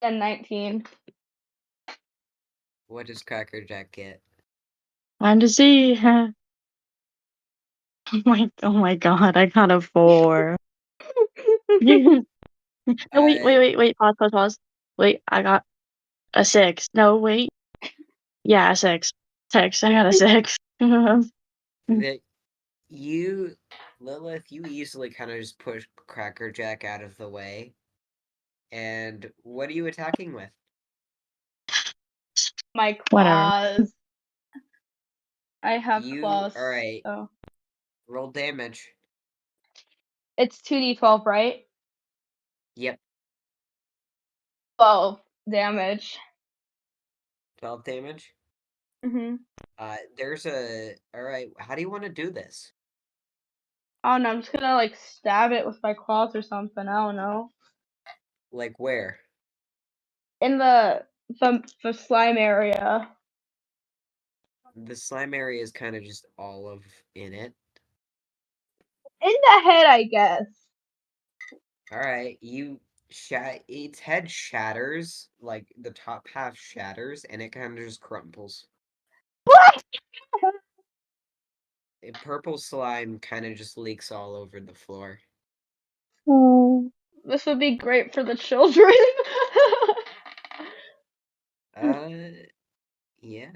And 19. What does Crackerjack get? Time to see. Oh my god, I got a 4. No, Uh wait. Pause. Wait, I got a 6. No, wait. Yeah, a 6. 6. I got a 6. that you Lilith, you easily kind of just push Crackerjack out of the way. And what are you attacking with? My Whatever. claws. I have claws. Alright, So roll damage. it's 2d12, right? Yep, 12 damage. 12 damage. Mm-hmm. Alright, how do you want to do this? I don't know. I'm just gonna like stab it with my claws or something. I don't know. Like where? In the slime area. The slime area is kind of just all of in it. In the head, I guess. Alright, its head shatters, like the top half shatters, and it kind of just crumples. What? Purple slime kind of just leaks all over the floor. Oh. This would be great for the children. Yeah.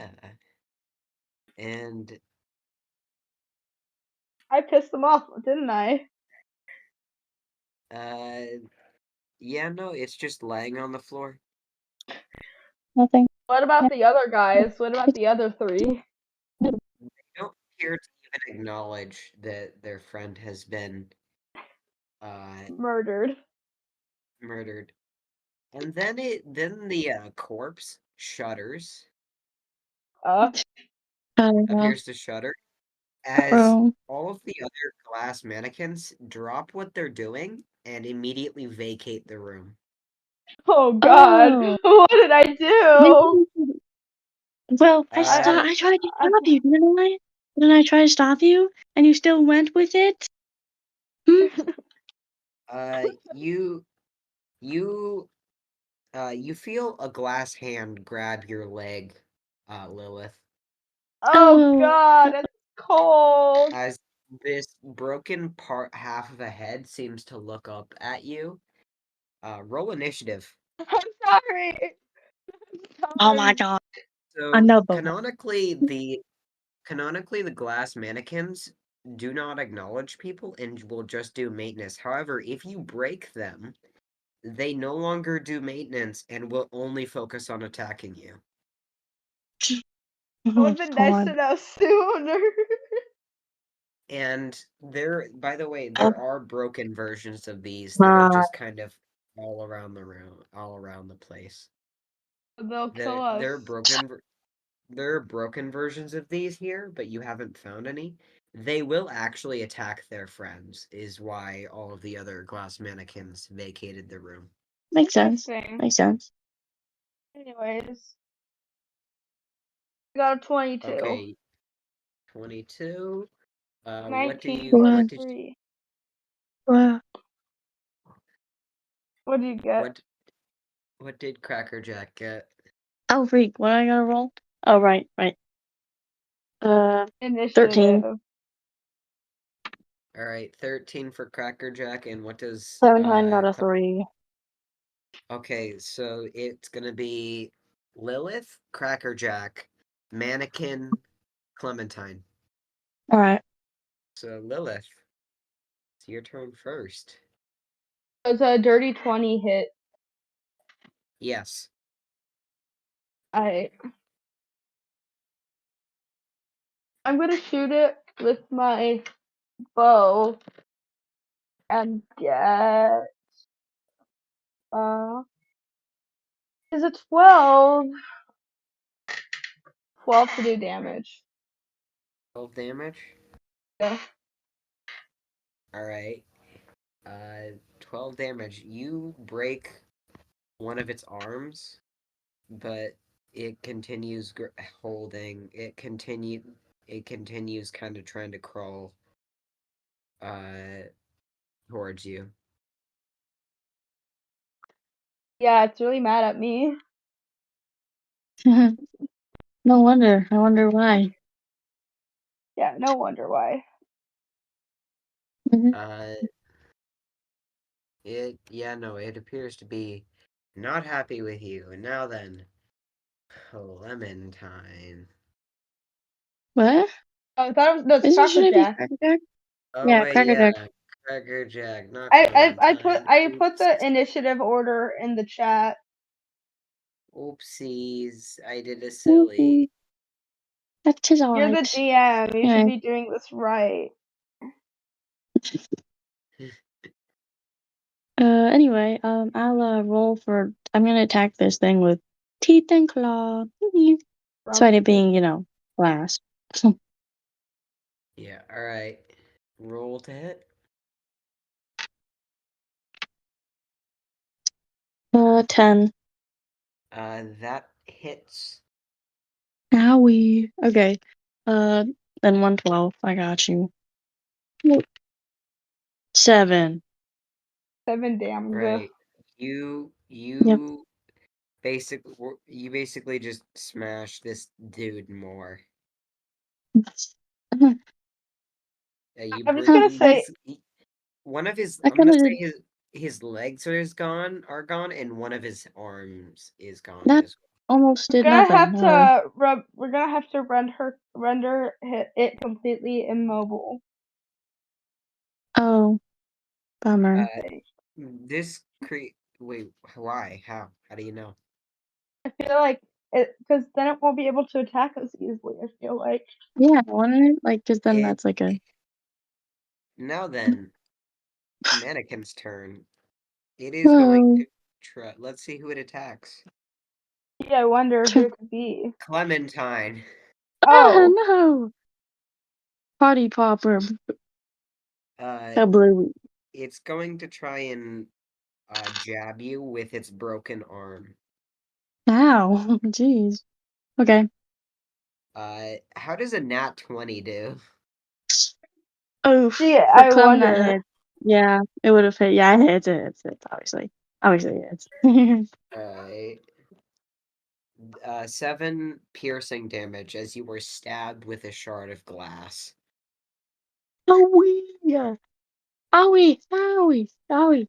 And I pissed them off, didn't I? yeah, no, it's just laying on the floor. Nothing. What about the other guys? What about the other 3? They don't appear to even acknowledge that their friend has been Murdered. murdered. And then the corpse shudders, appears to shudder, as Bro. all of the other glass mannequins drop what they're doing and immediately vacate the room. Oh god. Oh. What did I do? Well, I Uh, tried to stop you, didn't I? Didn't I try to stop you? And you still went with it? Hmm? you you you feel a glass hand grab your leg Lilith. Oh Oh. god, it's cold. As this broken part half of a head seems to look up at you. Roll initiative. I'm sorry. I'm Oh my sorry. god. So Another one. canonically, the glass mannequins do not acknowledge people and will just do maintenance. However, if you break them, they no longer do maintenance and will only focus on attacking you. It would Oh, have been nice to God. know sooner. And by the way, Oh, there are broken versions of these that are my. just kind of all around the room, all around the place. They'll kill There, us. there are broken, there are broken versions of these here, but you haven't found any. They will actually attack their friends, is why all of the other glass mannequins vacated the room. Makes sense. Interesting. Makes sense. Anyways, I got a 22. Okay, 22. What 19 did plus What? 3. Wow. What do you get? what did Cracker Jack get? Oh, freak. What I gotta roll? Oh, right. 13. Initiative. All right, 13 for Cracker Jack, and what does 17 got a 3. Okay, so it's gonna be Lilith, Cracker Jack, Mannequin, Clementine. Alright. So Lilith, it's your turn first. It's a dirty 20 hit. Yes. I'm gonna shoot it with my bow and get is it 12? 12 to do damage. 12 damage. Yeah. All right. 12 damage. You break one of its arms, but it continues holding. It continues kind of trying to crawl towards you. Yeah, it's really mad at me. No wonder. I wonder why. Yeah, no wonder why. Mhm. It appears to be not happy with you. And now then, Clementine. What? Oh, I thought it was no, it's Shouldn't Cracker it be Jack. Cracker Jack? Oh Yeah, wait, Cracker Jack. yeah, Cracker Jack, not I Clementine. put the initiative order in the chat. Oopsies, I did a Whoopsie. silly. That is You're the alright. DM. You Yeah. should be doing this right. Anyway, I'll roll for. I'm gonna attack this thing with teeth and claw. Despite it being, glass. Yeah, alright. Roll to hit. 10. That hits. Owie. Okay. Then 112. I got you. 7. 7 damage. Right. You Yep. basically just smash this dude more. I'm just gonna say One of his. I I'm gonna kinda say did. his legs are gone, and one of his arms is gone That as almost we're did gonna nothing. have to render it completely immobile. Oh, bummer. This Wait, why? How do you know? I feel like it because then it won't be able to attack us easily. I feel like. Yeah, wouldn't it? Like, cause then It that's like a. Now then, Mannequin's turn. It is going Oh. to try. Let's see who it attacks. Yeah, I wonder who it could be. Clementine. Ah, Oh, no! Party popper. Blue. It's going to try and jab you with its broken arm. Ow. Jeez. Okay. How does a nat 20 do? Oof. gee, For I Clem that wonder. hit. Yeah, it would have hit. Yeah, it hits. It hits. Obviously. Obviously it hits. Alright. 7 piercing damage as you were stabbed with a shard of glass. Owie! Yeah. Owie! Owie! Owie!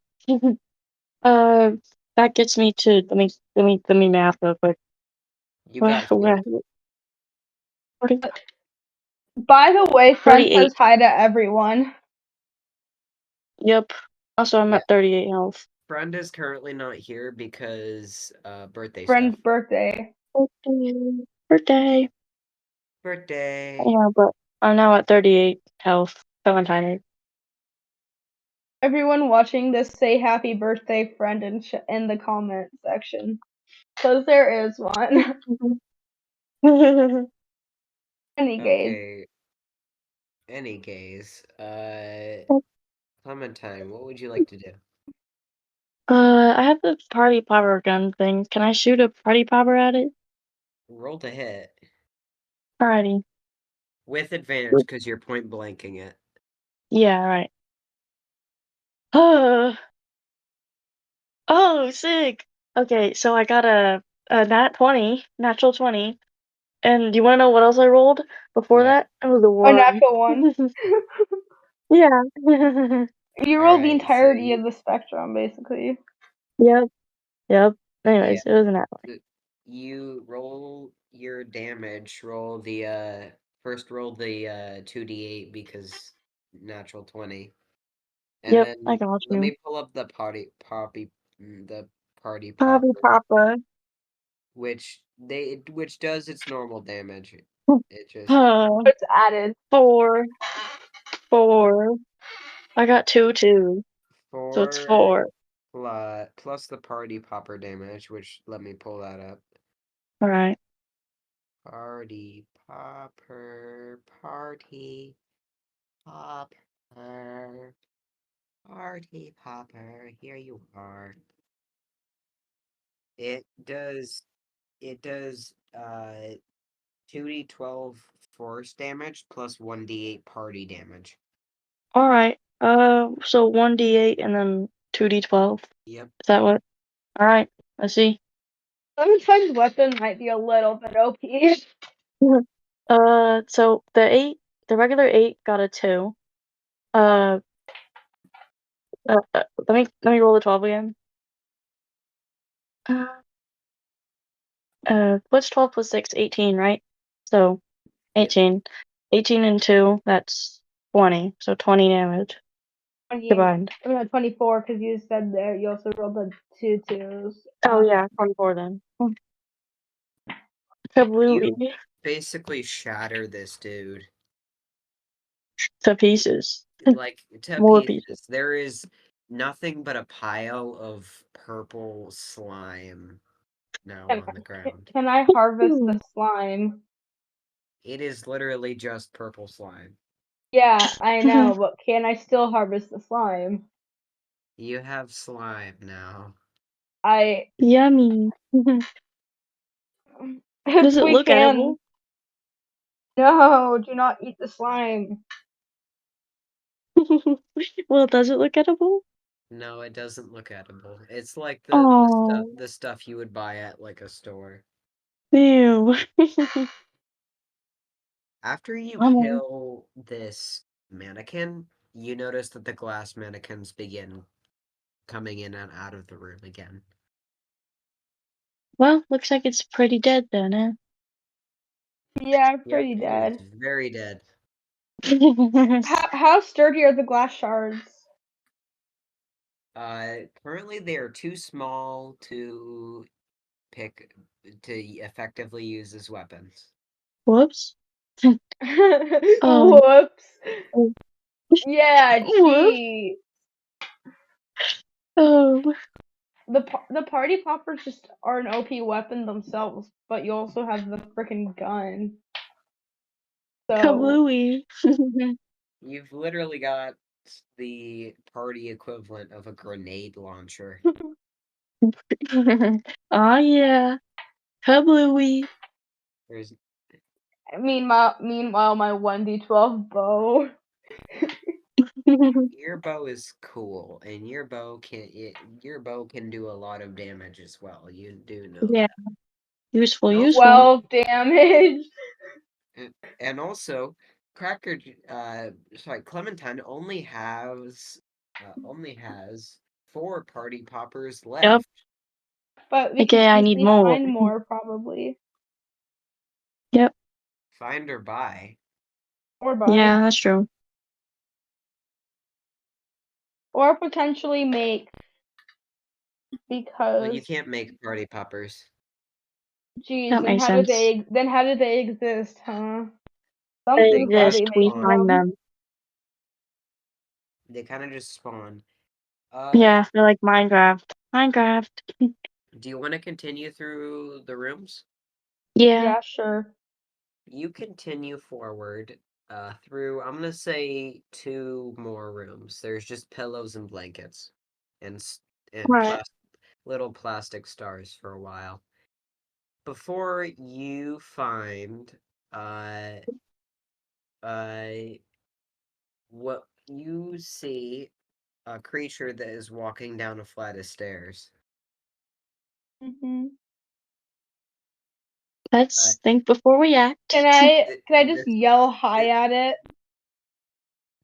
That gets me to let me math real quick. You got 40. By the way, friend 38. says hi to everyone. Yep. Also, I'm Yeah. at 38 health. Friend is currently not here because birthday Friend's stuff. birthday. Birthday. Birthday. Yeah, but I'm now at 38 health. Valentine. Everyone watching this, say happy birthday, friend, in the comment section, because there is one. Any gays. Okay. Any gays. Clementine, what would you like to do? I have the party popper gun thing. Can I shoot a party popper at it? Roll to hit. Alrighty. With advantage because you're point blanking it. Yeah, right. Oh, sick. Okay, so I got a natural 20. And do you want to know what else I rolled before What? that? It was a A worm. natural one. Yeah. You rolled the Alright, so entirety you of the spectrum, basically. Yep. Yep. yeah, Anyways, it was an ally. you roll your damage. Roll the first roll the 2d8 because natural 20. And Yep, then I got let you. me pull up the party Party popper, popper. which does its normal damage. It just It's added. 4. I got 2 too. So it's 4. plus the party popper damage, which let me pull that up. Alright. Party popper, party popper, party popper. Here you are. It does 2d12 force damage plus 1d8 party damage. Alright. So 1d8 and then 2d12. Yep. Is that what? Alright. I see. Clementine's weapon might be a little bit OP. So the regular 8 got a 2. Let me roll the 12 again. What's 12 plus 6? 18, right? So, Yep. 18. 18 and 2, that's 20. So 20 damage 28. combined. 24, because you said there you also rolled the 2 2s. Oh yeah, 24 then. Kablooey. You basically shatter this dude. To pieces. Like, to More pieces. pieces. There is nothing but a pile of purple slime now on the ground. Can I harvest the slime? It is literally just purple slime. Yeah, I know, but can I still harvest the slime? You have slime now. Yummy. Does it We look can. edible? No, do not eat the slime. Well, does it look edible? No, it doesn't look edible. It's like Oh, the stuff you would buy at like a store. ew. After you Bummer. kill this mannequin, you notice that the glass mannequins begin coming in and out of the room again. Well, looks like it's pretty dead then, eh? Yeah, Yep, pretty it dead. is very dead. How sturdy are the glass shards? Currently they are too small to effectively use as weapons. Whoops. Whoops. Yeah, Whoops. gee. Oh. The party poppers just are an OP weapon themselves, but you also have the freaking gun. So Kablooey. You've literally got the party equivalent of a grenade launcher. Aw, yeah. Kablooey. There's meanwhile, my 1d12 bow. your bow is cool, and your bow can do a lot of damage as well. You do know Yeah. that. Useful, Oh, useful. 12 damage. And also, Clementine only has 4 party poppers left. But we Okay, can I need easily more. find more, probably. Yep. Find or buy. Or buy. Yeah, that's true. Or potentially make. Well, you Because, can't make party poppers. geez, That then makes how do sense. they exist, huh? They Something's gotta exist. be We making find them. them. They kind of just spawn. Yeah, they're like Minecraft. Minecraft. Do you want to continue through the rooms? Yeah. Yeah, sure. You continue forward through, I'm gonna say 2 more rooms. There's just pillows and blankets and Right. little plastic stars for a while. Before you find what you see a creature that is walking down a flight of stairs. Hmm. Let's think before we act. Can I just This, yell hi at it?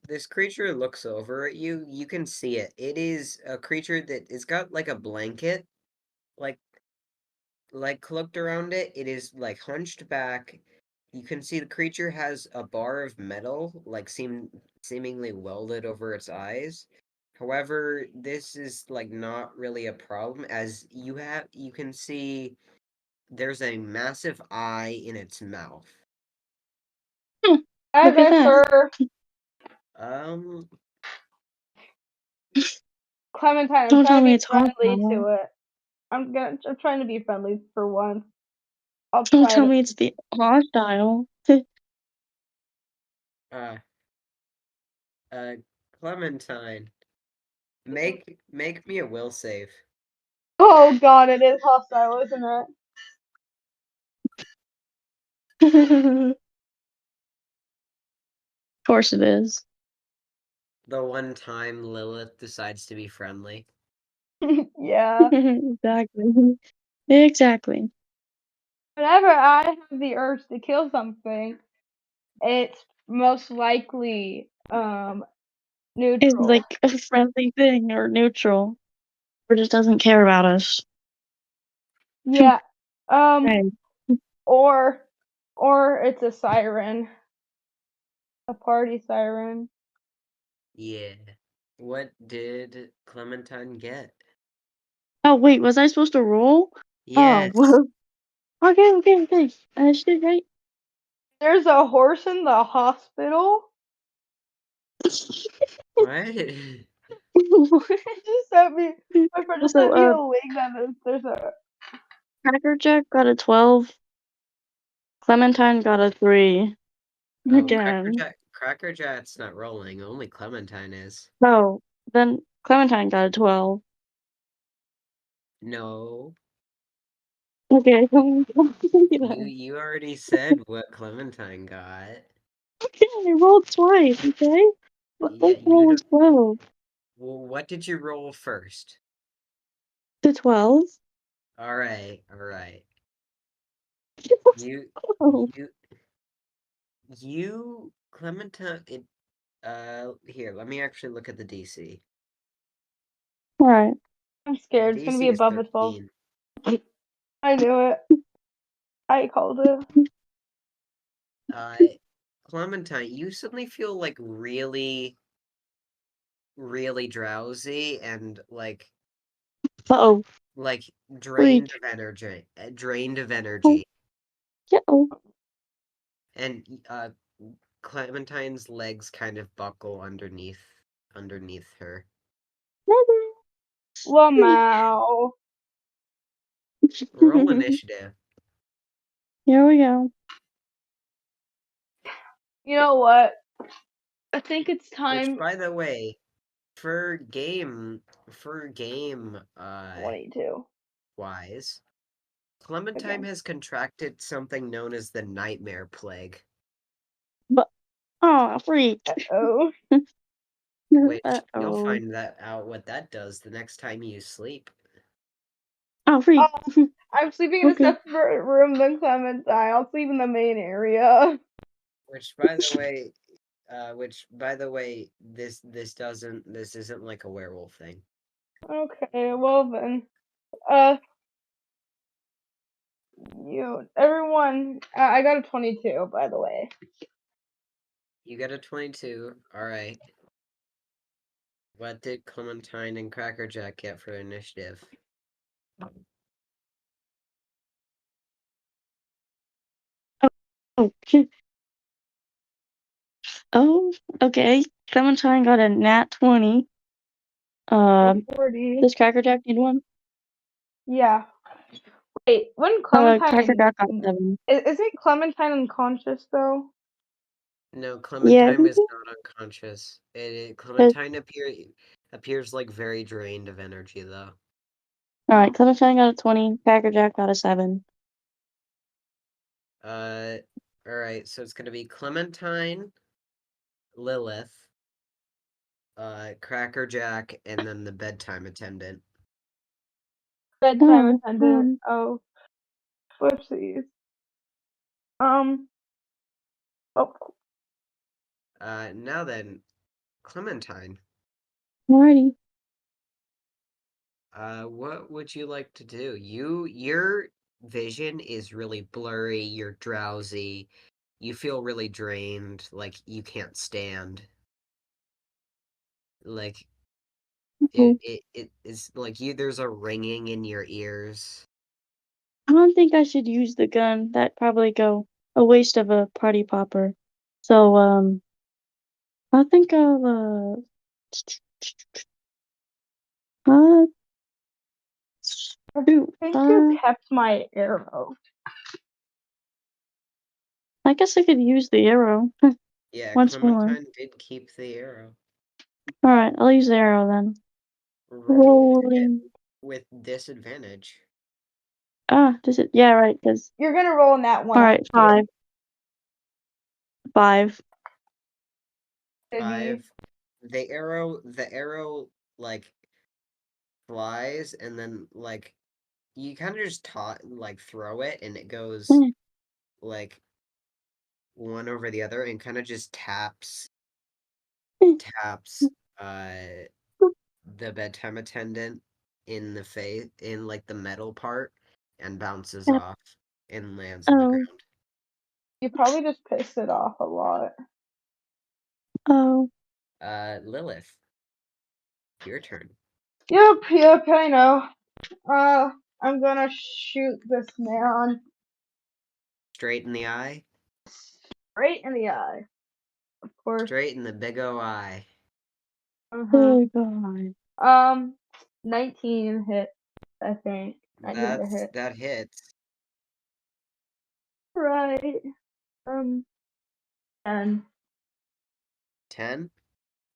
this creature looks over at you. You can see it. It is a creature that it's got like a blanket, like cloaked around it. It is like hunched back. You can see the creature has a bar of metal, like seemingly welded over its eyes. However, this is like not really a problem, as you can see there's a massive eye in its mouth. Look at Okay, that. sure. Um, Clementine, I'm Don't trying tell to me be it's friendly hostile. to it. I'm trying to be friendly for once. I'll Don't try tell to. me it's the hostile. uh, Clementine, make me a will save. Oh god, it is hostile, isn't Of course it is. The one time Lilith decides to be friendly. it? Yeah. Exactly. Exactly. Whenever I have the urge to kill something, it's most likely It's neutral. like a friendly thing or neutral. Or just doesn't care about us. Yeah. Right. Or it's a siren. A party siren. Yeah. What did Clementine get? Oh wait, was I supposed to roll? Oh, Yes. well. Okay. I did right. There's a horse in the hospital. What? Just sent me. My friend just sent me So, a link that there's a. Cracker Jack got a 12. Clementine got a 3. Oh, Again. Cracker Jack's not rolling. Only Clementine is. No, then Clementine got a 12. No. Okay, don't say that. You already said what Clementine got. Okay, I rolled twice, okay? But Yeah, both rolls 12. well, what did you roll first? The 12? Alright. You, Oh, Clementine, here, let me actually look at the DC. alright. I'm The scared. It's gonna be DC is above a 12. 13. I knew it. I called it. Uh, Clementine, you suddenly feel like really, really drowsy and Uh-oh. like Freak. drained of Oh, energy. yeah, oh. And Clementine's legs kind of buckle underneath her. Lamau. Roll initiative. Here we go. You know what? I think it's Which, time. by the way, for game 22. wise, Clementine Again. has contracted something known as the nightmare plague, But, oh, freak. Oh. which you'll Uh-oh. find that out what that does the next time you sleep. Oh, free. I'm sleeping in a Okay. separate room than Clementine. I'll sleep in the main area. Which, by the way, this isn't like a werewolf thing. Okay, well then. Everyone, I got a 22, by the way. You got a 22. All right. What did Clementine and Cracker Jack get for initiative? Oh, oh, okay. Clementine got a nat 20. 40. Does Cracker Jack need one? Yeah. Wait, when Cracker Clementine Jack got 7. isn't Clementine unconscious though? No, Yeah, Clementine is not unconscious. Okay. Clementine appears like very drained of energy though. Alright, Clementine got a 20. Cracker Jack got a 7. All right. So it's gonna be Clementine, Lilith, Cracker Jack, and then the bedtime attendant. Bedtime attendant. Oh, whoopsies. Oh, Now then, Clementine. Alrighty. What would you like to do? Your vision is really blurry, you're drowsy, you feel really drained, like you can't stand. Like it is like there's a ringing in your ears. I don't think I should use the gun. That'd probably go a waste of a party popper. So, I think I'll, shoot, I think you kept my arrow. I guess I could use the arrow Yeah, once more. Clementine did keep the arrow. Alright, I'll use the arrow then. Roll to hit Rolling. with disadvantage. Does it? Yeah, right, because. You're gonna roll in that one. Alright, 5. 5. 5. The arrow like flies and then like you kind of just throw it and it goes like one over the other and kind of just taps the bedtime attendant in the face in like the metal part and bounces off and lands on the ground. You probably just pissed it off a lot. Oh. Lilith, your turn. Yep, I know. I'm gonna shoot this man Straight in the eye. straight in the eye. Of course. Straight in the big O eye. Oh god. 19 hit, I think. I give it a hit. That hits. Right. 10. 10.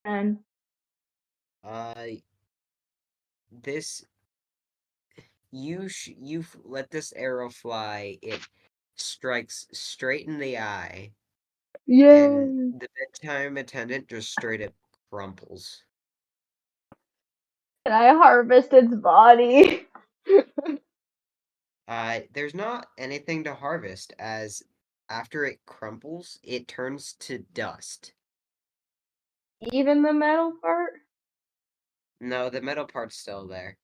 10. This you let this arrow fly. It strikes straight in the eye. Yay! And the bedtime attendant just straight up crumples. Can I harvest its body? There's not anything to harvest, as after it crumples, it turns to dust. Even the metal part? No, the metal part's still there.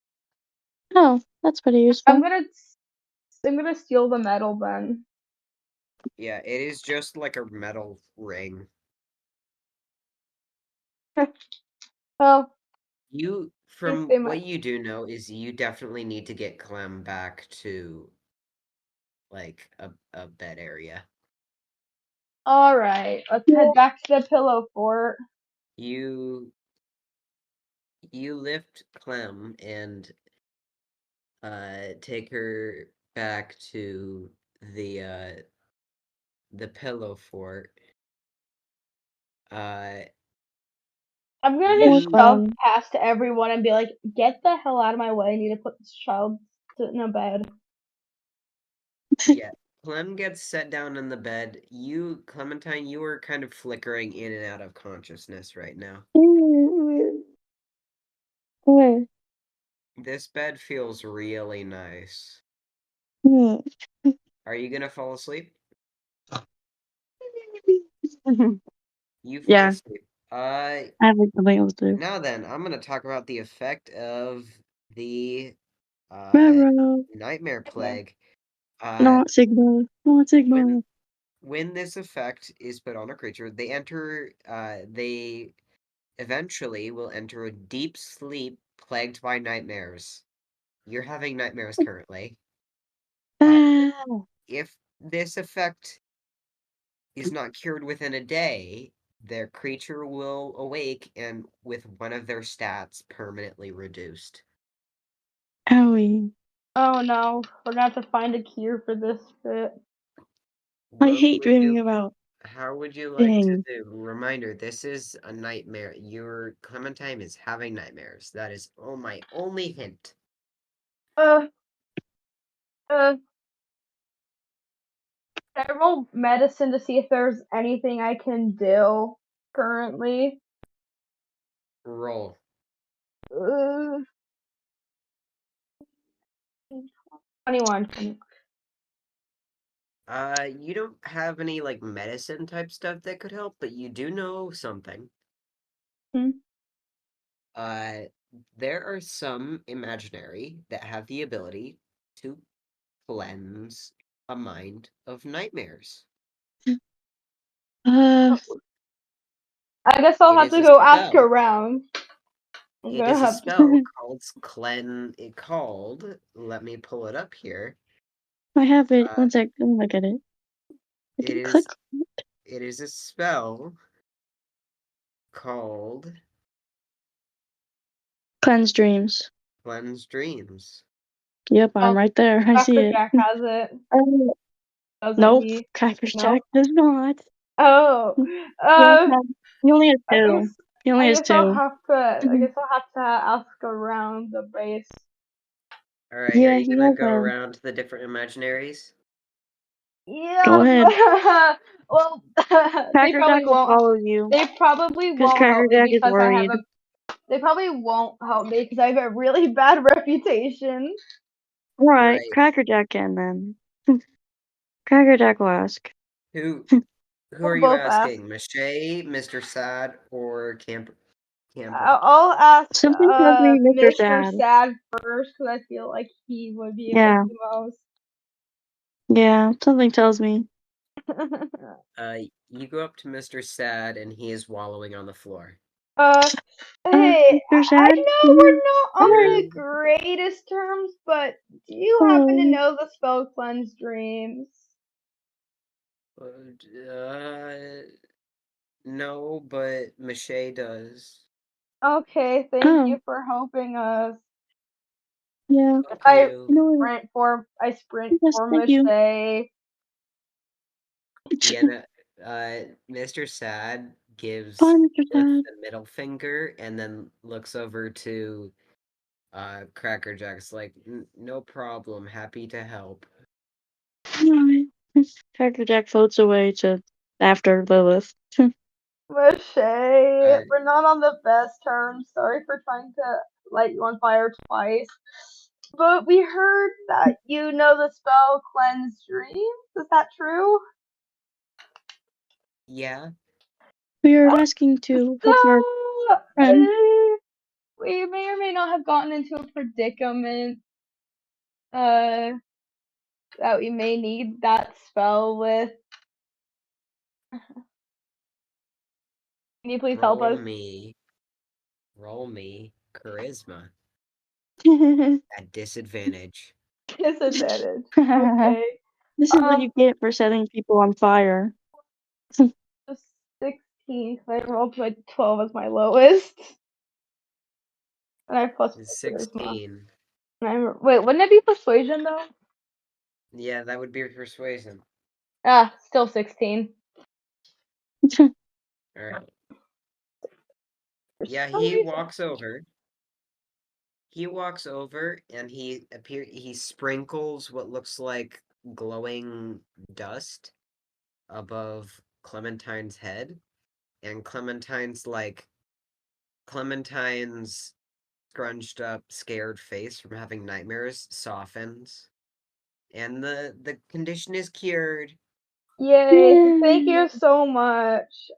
Oh, that's pretty useful. I'm gonna steal the metal then. Yeah, it is just like a metal ring. Well, From they what might- you do know is you definitely need to get Clem back to like a bed area. Alright, let's head back to the pillow fort. You lift Clem and take her back to the pillow fort. I'm gonna just shove past everyone and be like, get the hell out of my way, I need to put this child in a bed. Yeah, Clem gets set down in the bed. Clementine, you are kind of flickering in and out of consciousness right now. Where? This bed feels really nice. Hmm. Are you gonna fall asleep? You fall Yeah, asleep. I have like something else to do. Now then, I'm gonna talk about the effect of the Railroad, nightmare plague. not Sigma, not Sigma. When this effect is put on a creature, they eventually will enter a deep sleep plagued by nightmares. You're having nightmares currently. Ah, If this effect is not cured within a day, their creature will awake and with one of their stats permanently reduced. owie. Oh no, we're gonna have to find a cure for this bit. I What hate would dreaming you about How would you like to things. do? Reminder, this is a nightmare. Your Clementine is having nightmares. That is my only hint. Uh, uh, can I roll medicine to see if there's anything I can do currently? Roll. Uh, 21. You don't have any like medicine type stuff that could help, but you do know something. Hmm. Uh, there are some imaginary that have the ability to cleanse a mind of nightmares. Uh, I guess I'll It have is to a go ask spell. around. I'm It gonna is a have to. spell called. Let me pull it up here. I have it. Uh, One sec. Let me look at it. I it can is click. it is a spell called Cleanse dreams. Cleanse Dreams. Yep, I'm Oh, right there. I see Dr. it. Jack has it, Oh, doesn't nope. he? Crackers No. Jack does not. Oh, He only has, he only has I two. guess He only I has guess I'll two. have to. I guess I'll have to ask around the base. All right, are Yeah, you he gonna has go a. around to the different imaginaries? Go Yeah. ahead. Well, they Cracker probably Jack will won't. follow you They probably because won't Cracker help me Jack is because I have worried. a. They probably won't help me because I have a really bad reputation. Alright, Right. Cracker Jack can then. Cracker Jack will ask. Who We'll are you both ask. asking? Mache, Mr. Sad, or Camper? I'll ask Something tells me Mr. Mr. Sad. Sad first because I feel like he would be able Yeah, to most. yeah, something tells me. You go up to Mr. Sad, and he is wallowing on the floor. Hey, Mr. I Sad? know we're not on the You greatest terms, but do you happen to Oh, know the spell Cleanse Dreams? no, but Mache does. Okay, thank oh, you for helping us. yeah. Fuck I you. No, sprint yes, for thank you. Mache. Yeah, no, Mr. Sad Bye, gives Mr. Sith Sad. the middle finger and then looks over to Cracker Jack's like, no problem, happy to help. Alright. Cracker Jack floats away to after Lilith. Mache, Uh, we're not on the best terms. Sorry for trying to light you on fire twice. But we heard that you know the spell Cleanse Dreams. Is that true? yeah, We are asking to help our So, friend. we may or may not have gotten into a predicament uh, that we may need that spell with. Can you please help roll us? me, roll me, charisma at disadvantage. Disadvantage. This Okay. is what you get for setting people on fire. Just 16. 'Cause I rolled like 12 as my lowest. And I have plus charisma. 16. Wait, wouldn't it be persuasion though? Yeah, that would be persuasion. Ah, still 16. Alright. For Yeah, some reason. he walks over and he sprinkles what looks like glowing dust above Clementine's head, and Clementine's scrunched up, scared face from having nightmares softens, and the condition is cured. Yay! Thank Yay. you so much.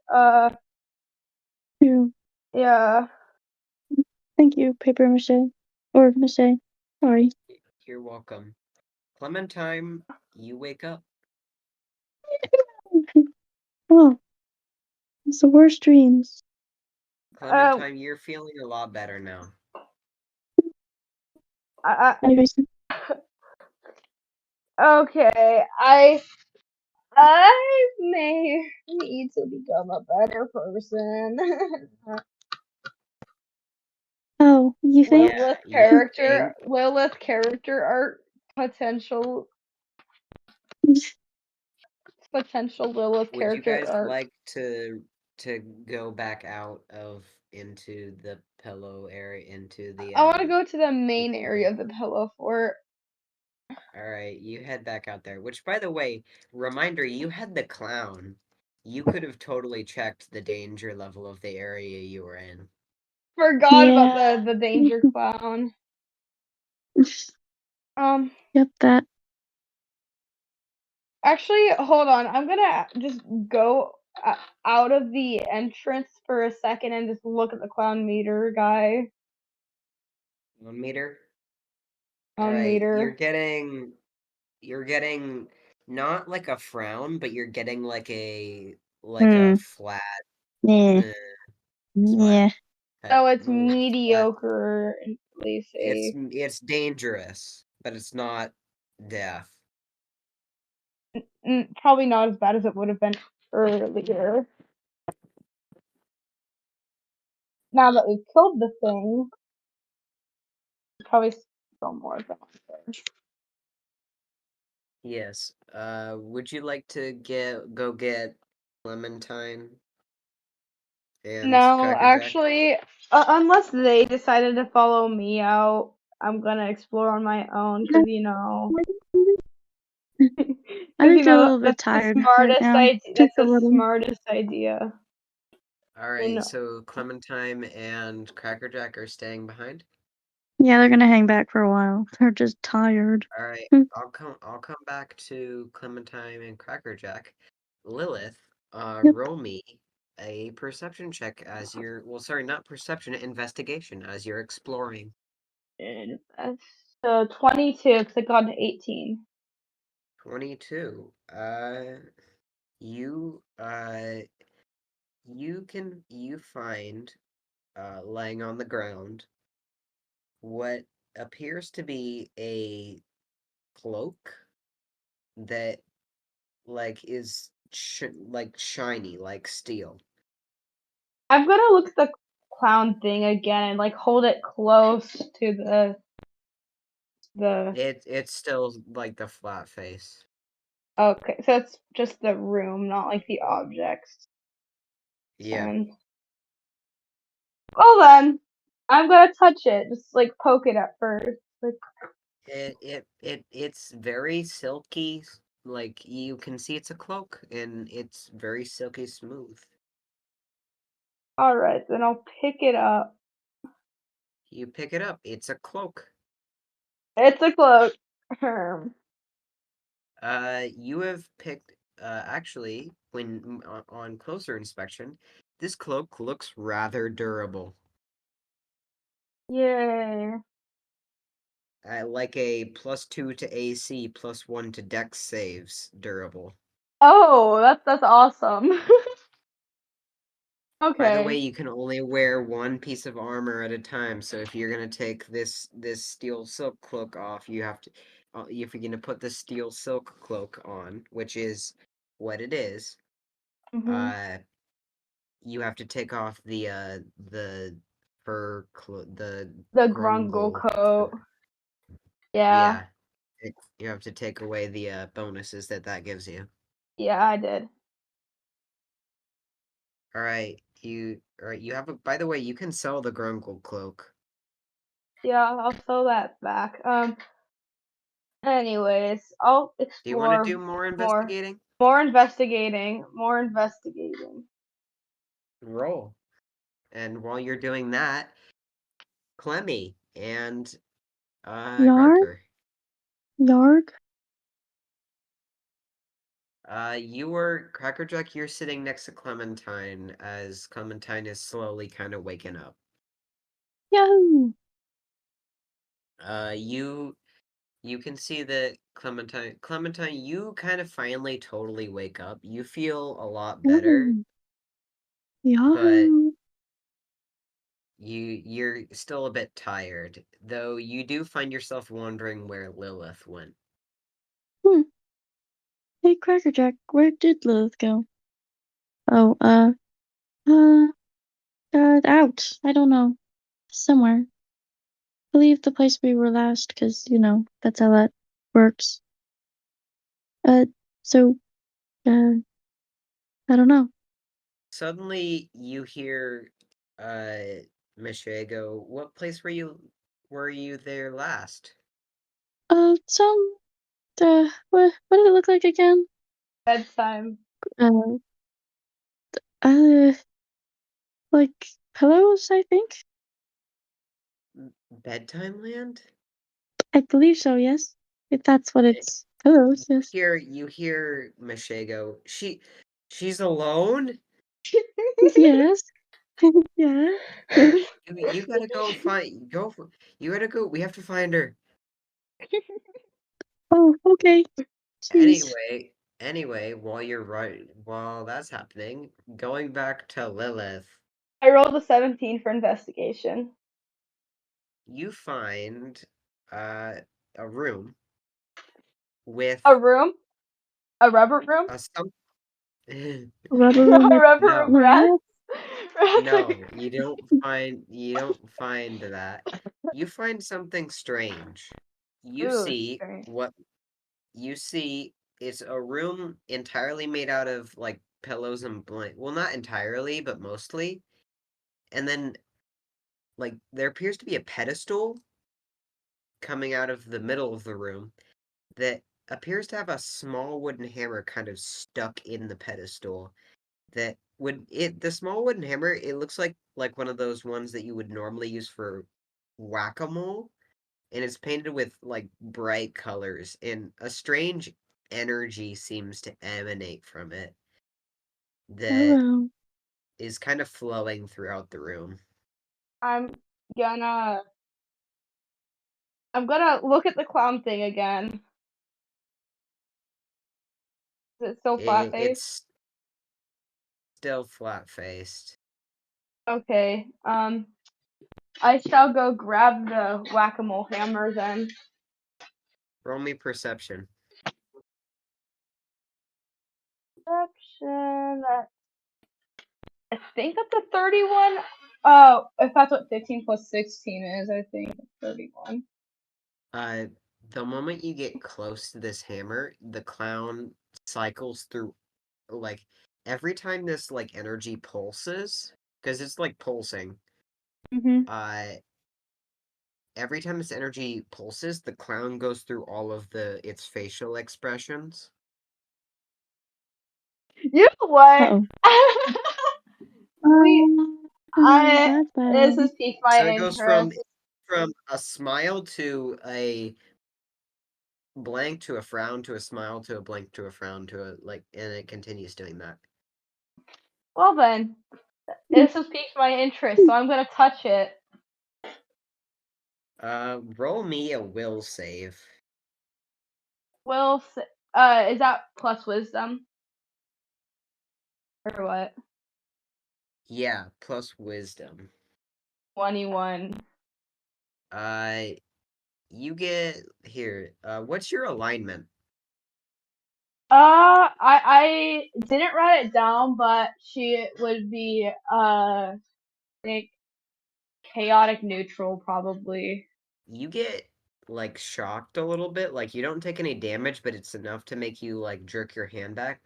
You. Yeah. Thank you, paper mache. Or mache. Sorry. You're welcome. Clementine, you wake up. Oh, it's the worst dreams. Clementine, you're feeling a lot better now. Anyways, Okay, I may need to become a better person. oh, you think? Yeah, you think? Lilith character art potential Lilith Would you character guys art. like to go back out of into the pillow area into the I want to go to the main area of yeah. the pillow fort. All right, you head back out there. Which, by the way, reminder, you had the clown. You could have totally checked the danger level of the area you were in. Forgot about Yeah. the danger clown. Yep, that. Actually, hold on. I'm gonna just go out of the entrance for a second and just look at the clown meter guy. 1 meter. On All right, meter. you're getting not like a frown, but you're getting like a Hmm. flat Yeah. smile. Yeah. So it's Flat. mediocre and safe. It's dangerous, but it's not death. Probably not as bad as it would have been earlier. Now that we've killed the thing, probably still more faster. Yes. Would you like to go get Clementine and No, Crackerjack? actually, unless they decided to follow me out, I'm gonna explore on my own because I think a little bit that's the tired right smartest now. idea. Took That's a the little. smartest idea. All right. So Clementine and Crackerjack are staying behind. Yeah, they're gonna hang back for a while. They're just tired. All right. I'll come back to Clementine and Crackerjack. Lilith, Yep. roll me a perception check as you're sorry, not perception, investigation as you're exploring. And so 22 because I got to 18. 22. You you find laying on the ground what appears to be a cloak that is shiny like steel. I'm gonna look at the clown thing again and hold it close to the It's still like the flat face. Okay, so it's just the room, not like the objects. Yeah. Well then, I'm gonna touch it, just poke it at first. It's very silky. Like you can see it's a cloak and it's very silky smooth. Alright, then I'll pick it up. You pick it up. It's a cloak. It's a cloak. You have picked. Actually, when on closer inspection, this cloak looks rather durable. Yay. Like a +2 to AC, +1 to Dex saves, durable. Oh, that's awesome. By the way, Okay. you can only wear one piece of armor at a time. So if you're gonna take this steel silk cloak off, you have to. If you're gonna put the steel silk cloak on, which is what it is, Mhm. you have to take off the fur the The grungle grungle. coat. Yeah. Yeah, you have to take away the bonuses that gives you. Yeah, I did. All right, you have a. By the way, you can sell the grungle cloak. Yeah, I'll throw that back. Anyways, I'll Do you want to explore do more more. investigating? More investigating. More investigating. Roll. And while you're doing that, Clemmy and Yarg? Cracker. Yarg? Crackerjack, you're sitting next to Clementine as Clementine is slowly kind of waking up. Yahoo! You can see that Clementine, you kind of finally totally wake up. You feel a lot better, Ooh. but Yahoo! you're still a bit tired, though you do find yourself wondering where Lilith went. Hmm. Hey, Crackerjack, where did Lilith go? Oh, out. I don't know. Somewhere. I believe the place we were last, because, that's how that works. So, I don't know. Suddenly, you hear, Michelle go, "What place were you there last?" What did it look like again? Bedtime. Uh, uh, like, pillows, I think? Bedtime Land? I believe so, yes. If that's what it's. Pillows, yes. You hear Michelle go, she's alone? Yes. Yeah. You gotta you gotta go, we have to find her. Oh, okay. Jeez. Anyway, while that's happening, going back to Lilith, I rolled a 17 for investigation. you find a room with A room? A rubber room? a some Rubber A room with rubber no, room rat? rats? no, you don't find that. You find something strange. You Ooh, see strange. what you see is a room entirely made out of like pillows and blank. Well, not entirely, but mostly. And then like there appears to be a pedestal coming out of the middle of the room that appears to have a small wooden hammer kind of stuck in the pedestal. That would it the small wooden hammer, it looks like one of those ones that you would normally use for whack-a-mole, and it's painted with like bright colors, and a strange energy seems to emanate from it that Hello. is kind of flowing throughout the room. I'm gonna look at the clown thing again. Is it still flat faced? It's still flat-faced. Okay. I shall go grab the whack-a-mole hammer then. Roll me perception. Perception. I think that's a 31. Oh, if that's what 15 plus 16 is, I think it's 31. Uh, the moment you get close to this hammer, the clown cycles through, like, every time this, like, energy pulses, because it's, like, pulsing, Mm-hmm. every time this energy pulses, the clown goes through all of its facial expressions. You know what? Uh-oh. That's This bad. has piqued my So it goes interest. from a smile to a blank to a frown to a smile to a blank to a frown to a, like, and it continues doing that. Well then, this has piqued my interest, so I'm gonna touch it. Roll me a will save. Is that plus wisdom? Or what? Yeah, plus wisdom. 21. You get here. What's your alignment? I didn't write it down, but she would be, I think, chaotic neutral, probably. You get like shocked a little bit. Like you don't take any damage, but it's enough to make you like jerk your hand back.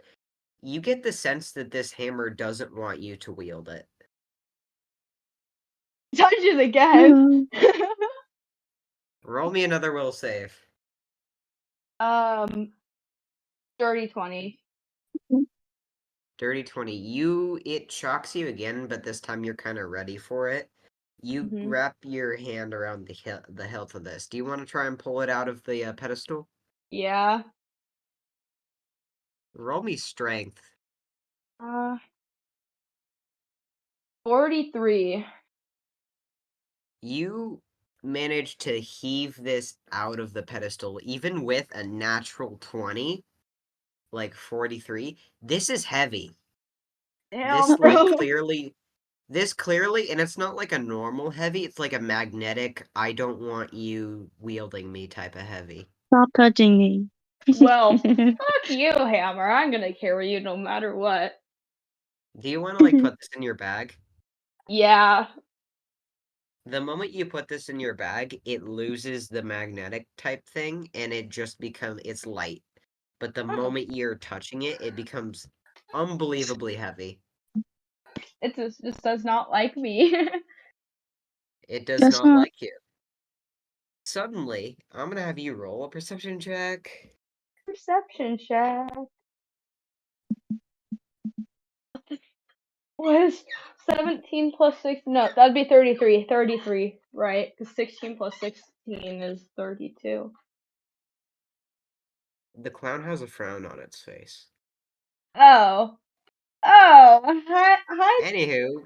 You get the sense that this hammer doesn't want you to wield it. Touch it again. Roll me another will save. Dirty 20. Dirty 20. It shocks you again, but this time you're kind of ready for it. You Mhm. wrap your hand around the hilt of this. Do you want to try and pull it out of the pedestal? Yeah. Roll me strength. 43. You manage to heave this out of the pedestal, even with a natural 20, like 43. This is heavy. Damn, This, like, bro. clearly, and it's not like a normal heavy, it's like a magnetic, I don't want you wielding me type of heavy. Stop touching me. Well, fuck you, Hammer. I'm gonna carry you no matter what. Do you want to, like, put this in your bag? Yeah. The moment you put this in your bag, it loses the magnetic type thing, and it just it's light. But the Oh. moment you're touching it, it becomes unbelievably heavy. It just does not like me. It does That's not not. like you. Suddenly, I'm gonna have you roll a perception check. Perception check. What is 17 plus 6? No, that'd be 33. 33, right? Because 16 plus 16 is 32. The clown has a frown on its face. Oh. Oh. Hi. Anywho,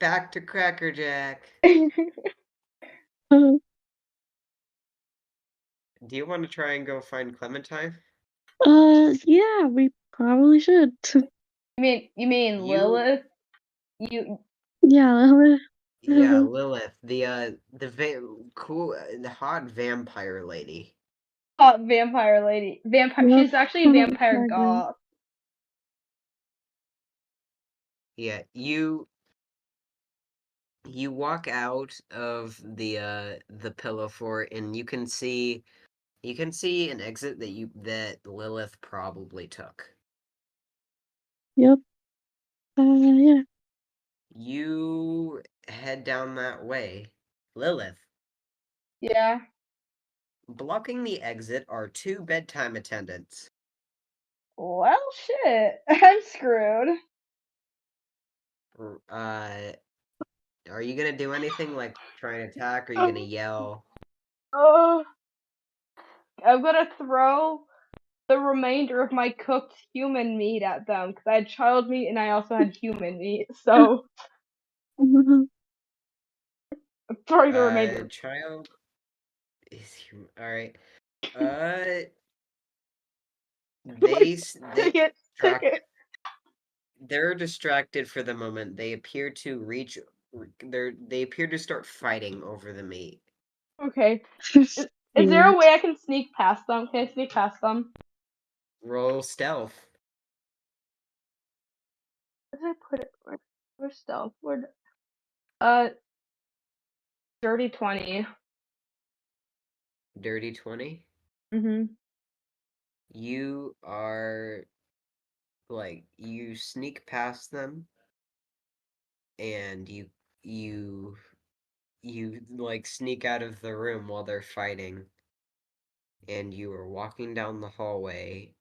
back to Crackerjack. Uh, Do you want to try and go find Clementine? yeah, we probably should. You mean You, Lilith? You Yeah, yeah, Lilith, the hot vampire lady. hot vampire lady. Vampire. Yep. She's actually a vampire Exactly. goth. Yeah, you walk out of the pillow fort, and you can see an exit that Lilith probably took. Yep. Yeah. You head down that way. Lilith, Yeah. blocking the exit are 2 bedtime attendants. Well, shit. I'm screwed. Are you gonna do anything like try and attack? Are you gonna yell? Oh, I'm gonna throw the remainder of my cooked human meat at them because I had child meat and I also had human meat. So I'm throwing the remainder. Child is human. All right. They Take it. Take it. they're distracted for the moment. They appear to they appear to start fighting over the meat. Okay. Is there a way I can sneak past them? Can I sneak past them? Roll stealth. Where did I put it? Where's stealth? Dirty 20. Dirty 20. Mhm. You are you sneak past them, and you like sneak out of the room while they're fighting, and you are walking down the hallway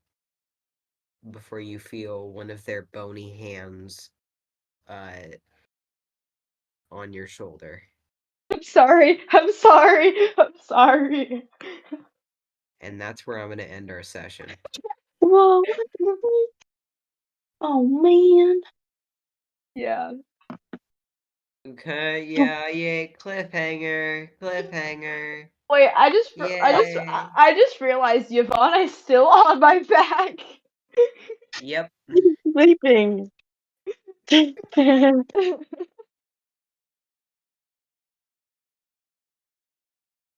before you feel one of their bony hands on your shoulder. I'm sorry. I'm sorry. I'm sorry. And that's where I'm going to end our session. Whoa. Oh man. Yeah. Okay, yeah, cliffhanger. Wait, Yay. I just realized Yvonne is still on my back. Yep. Sleeping.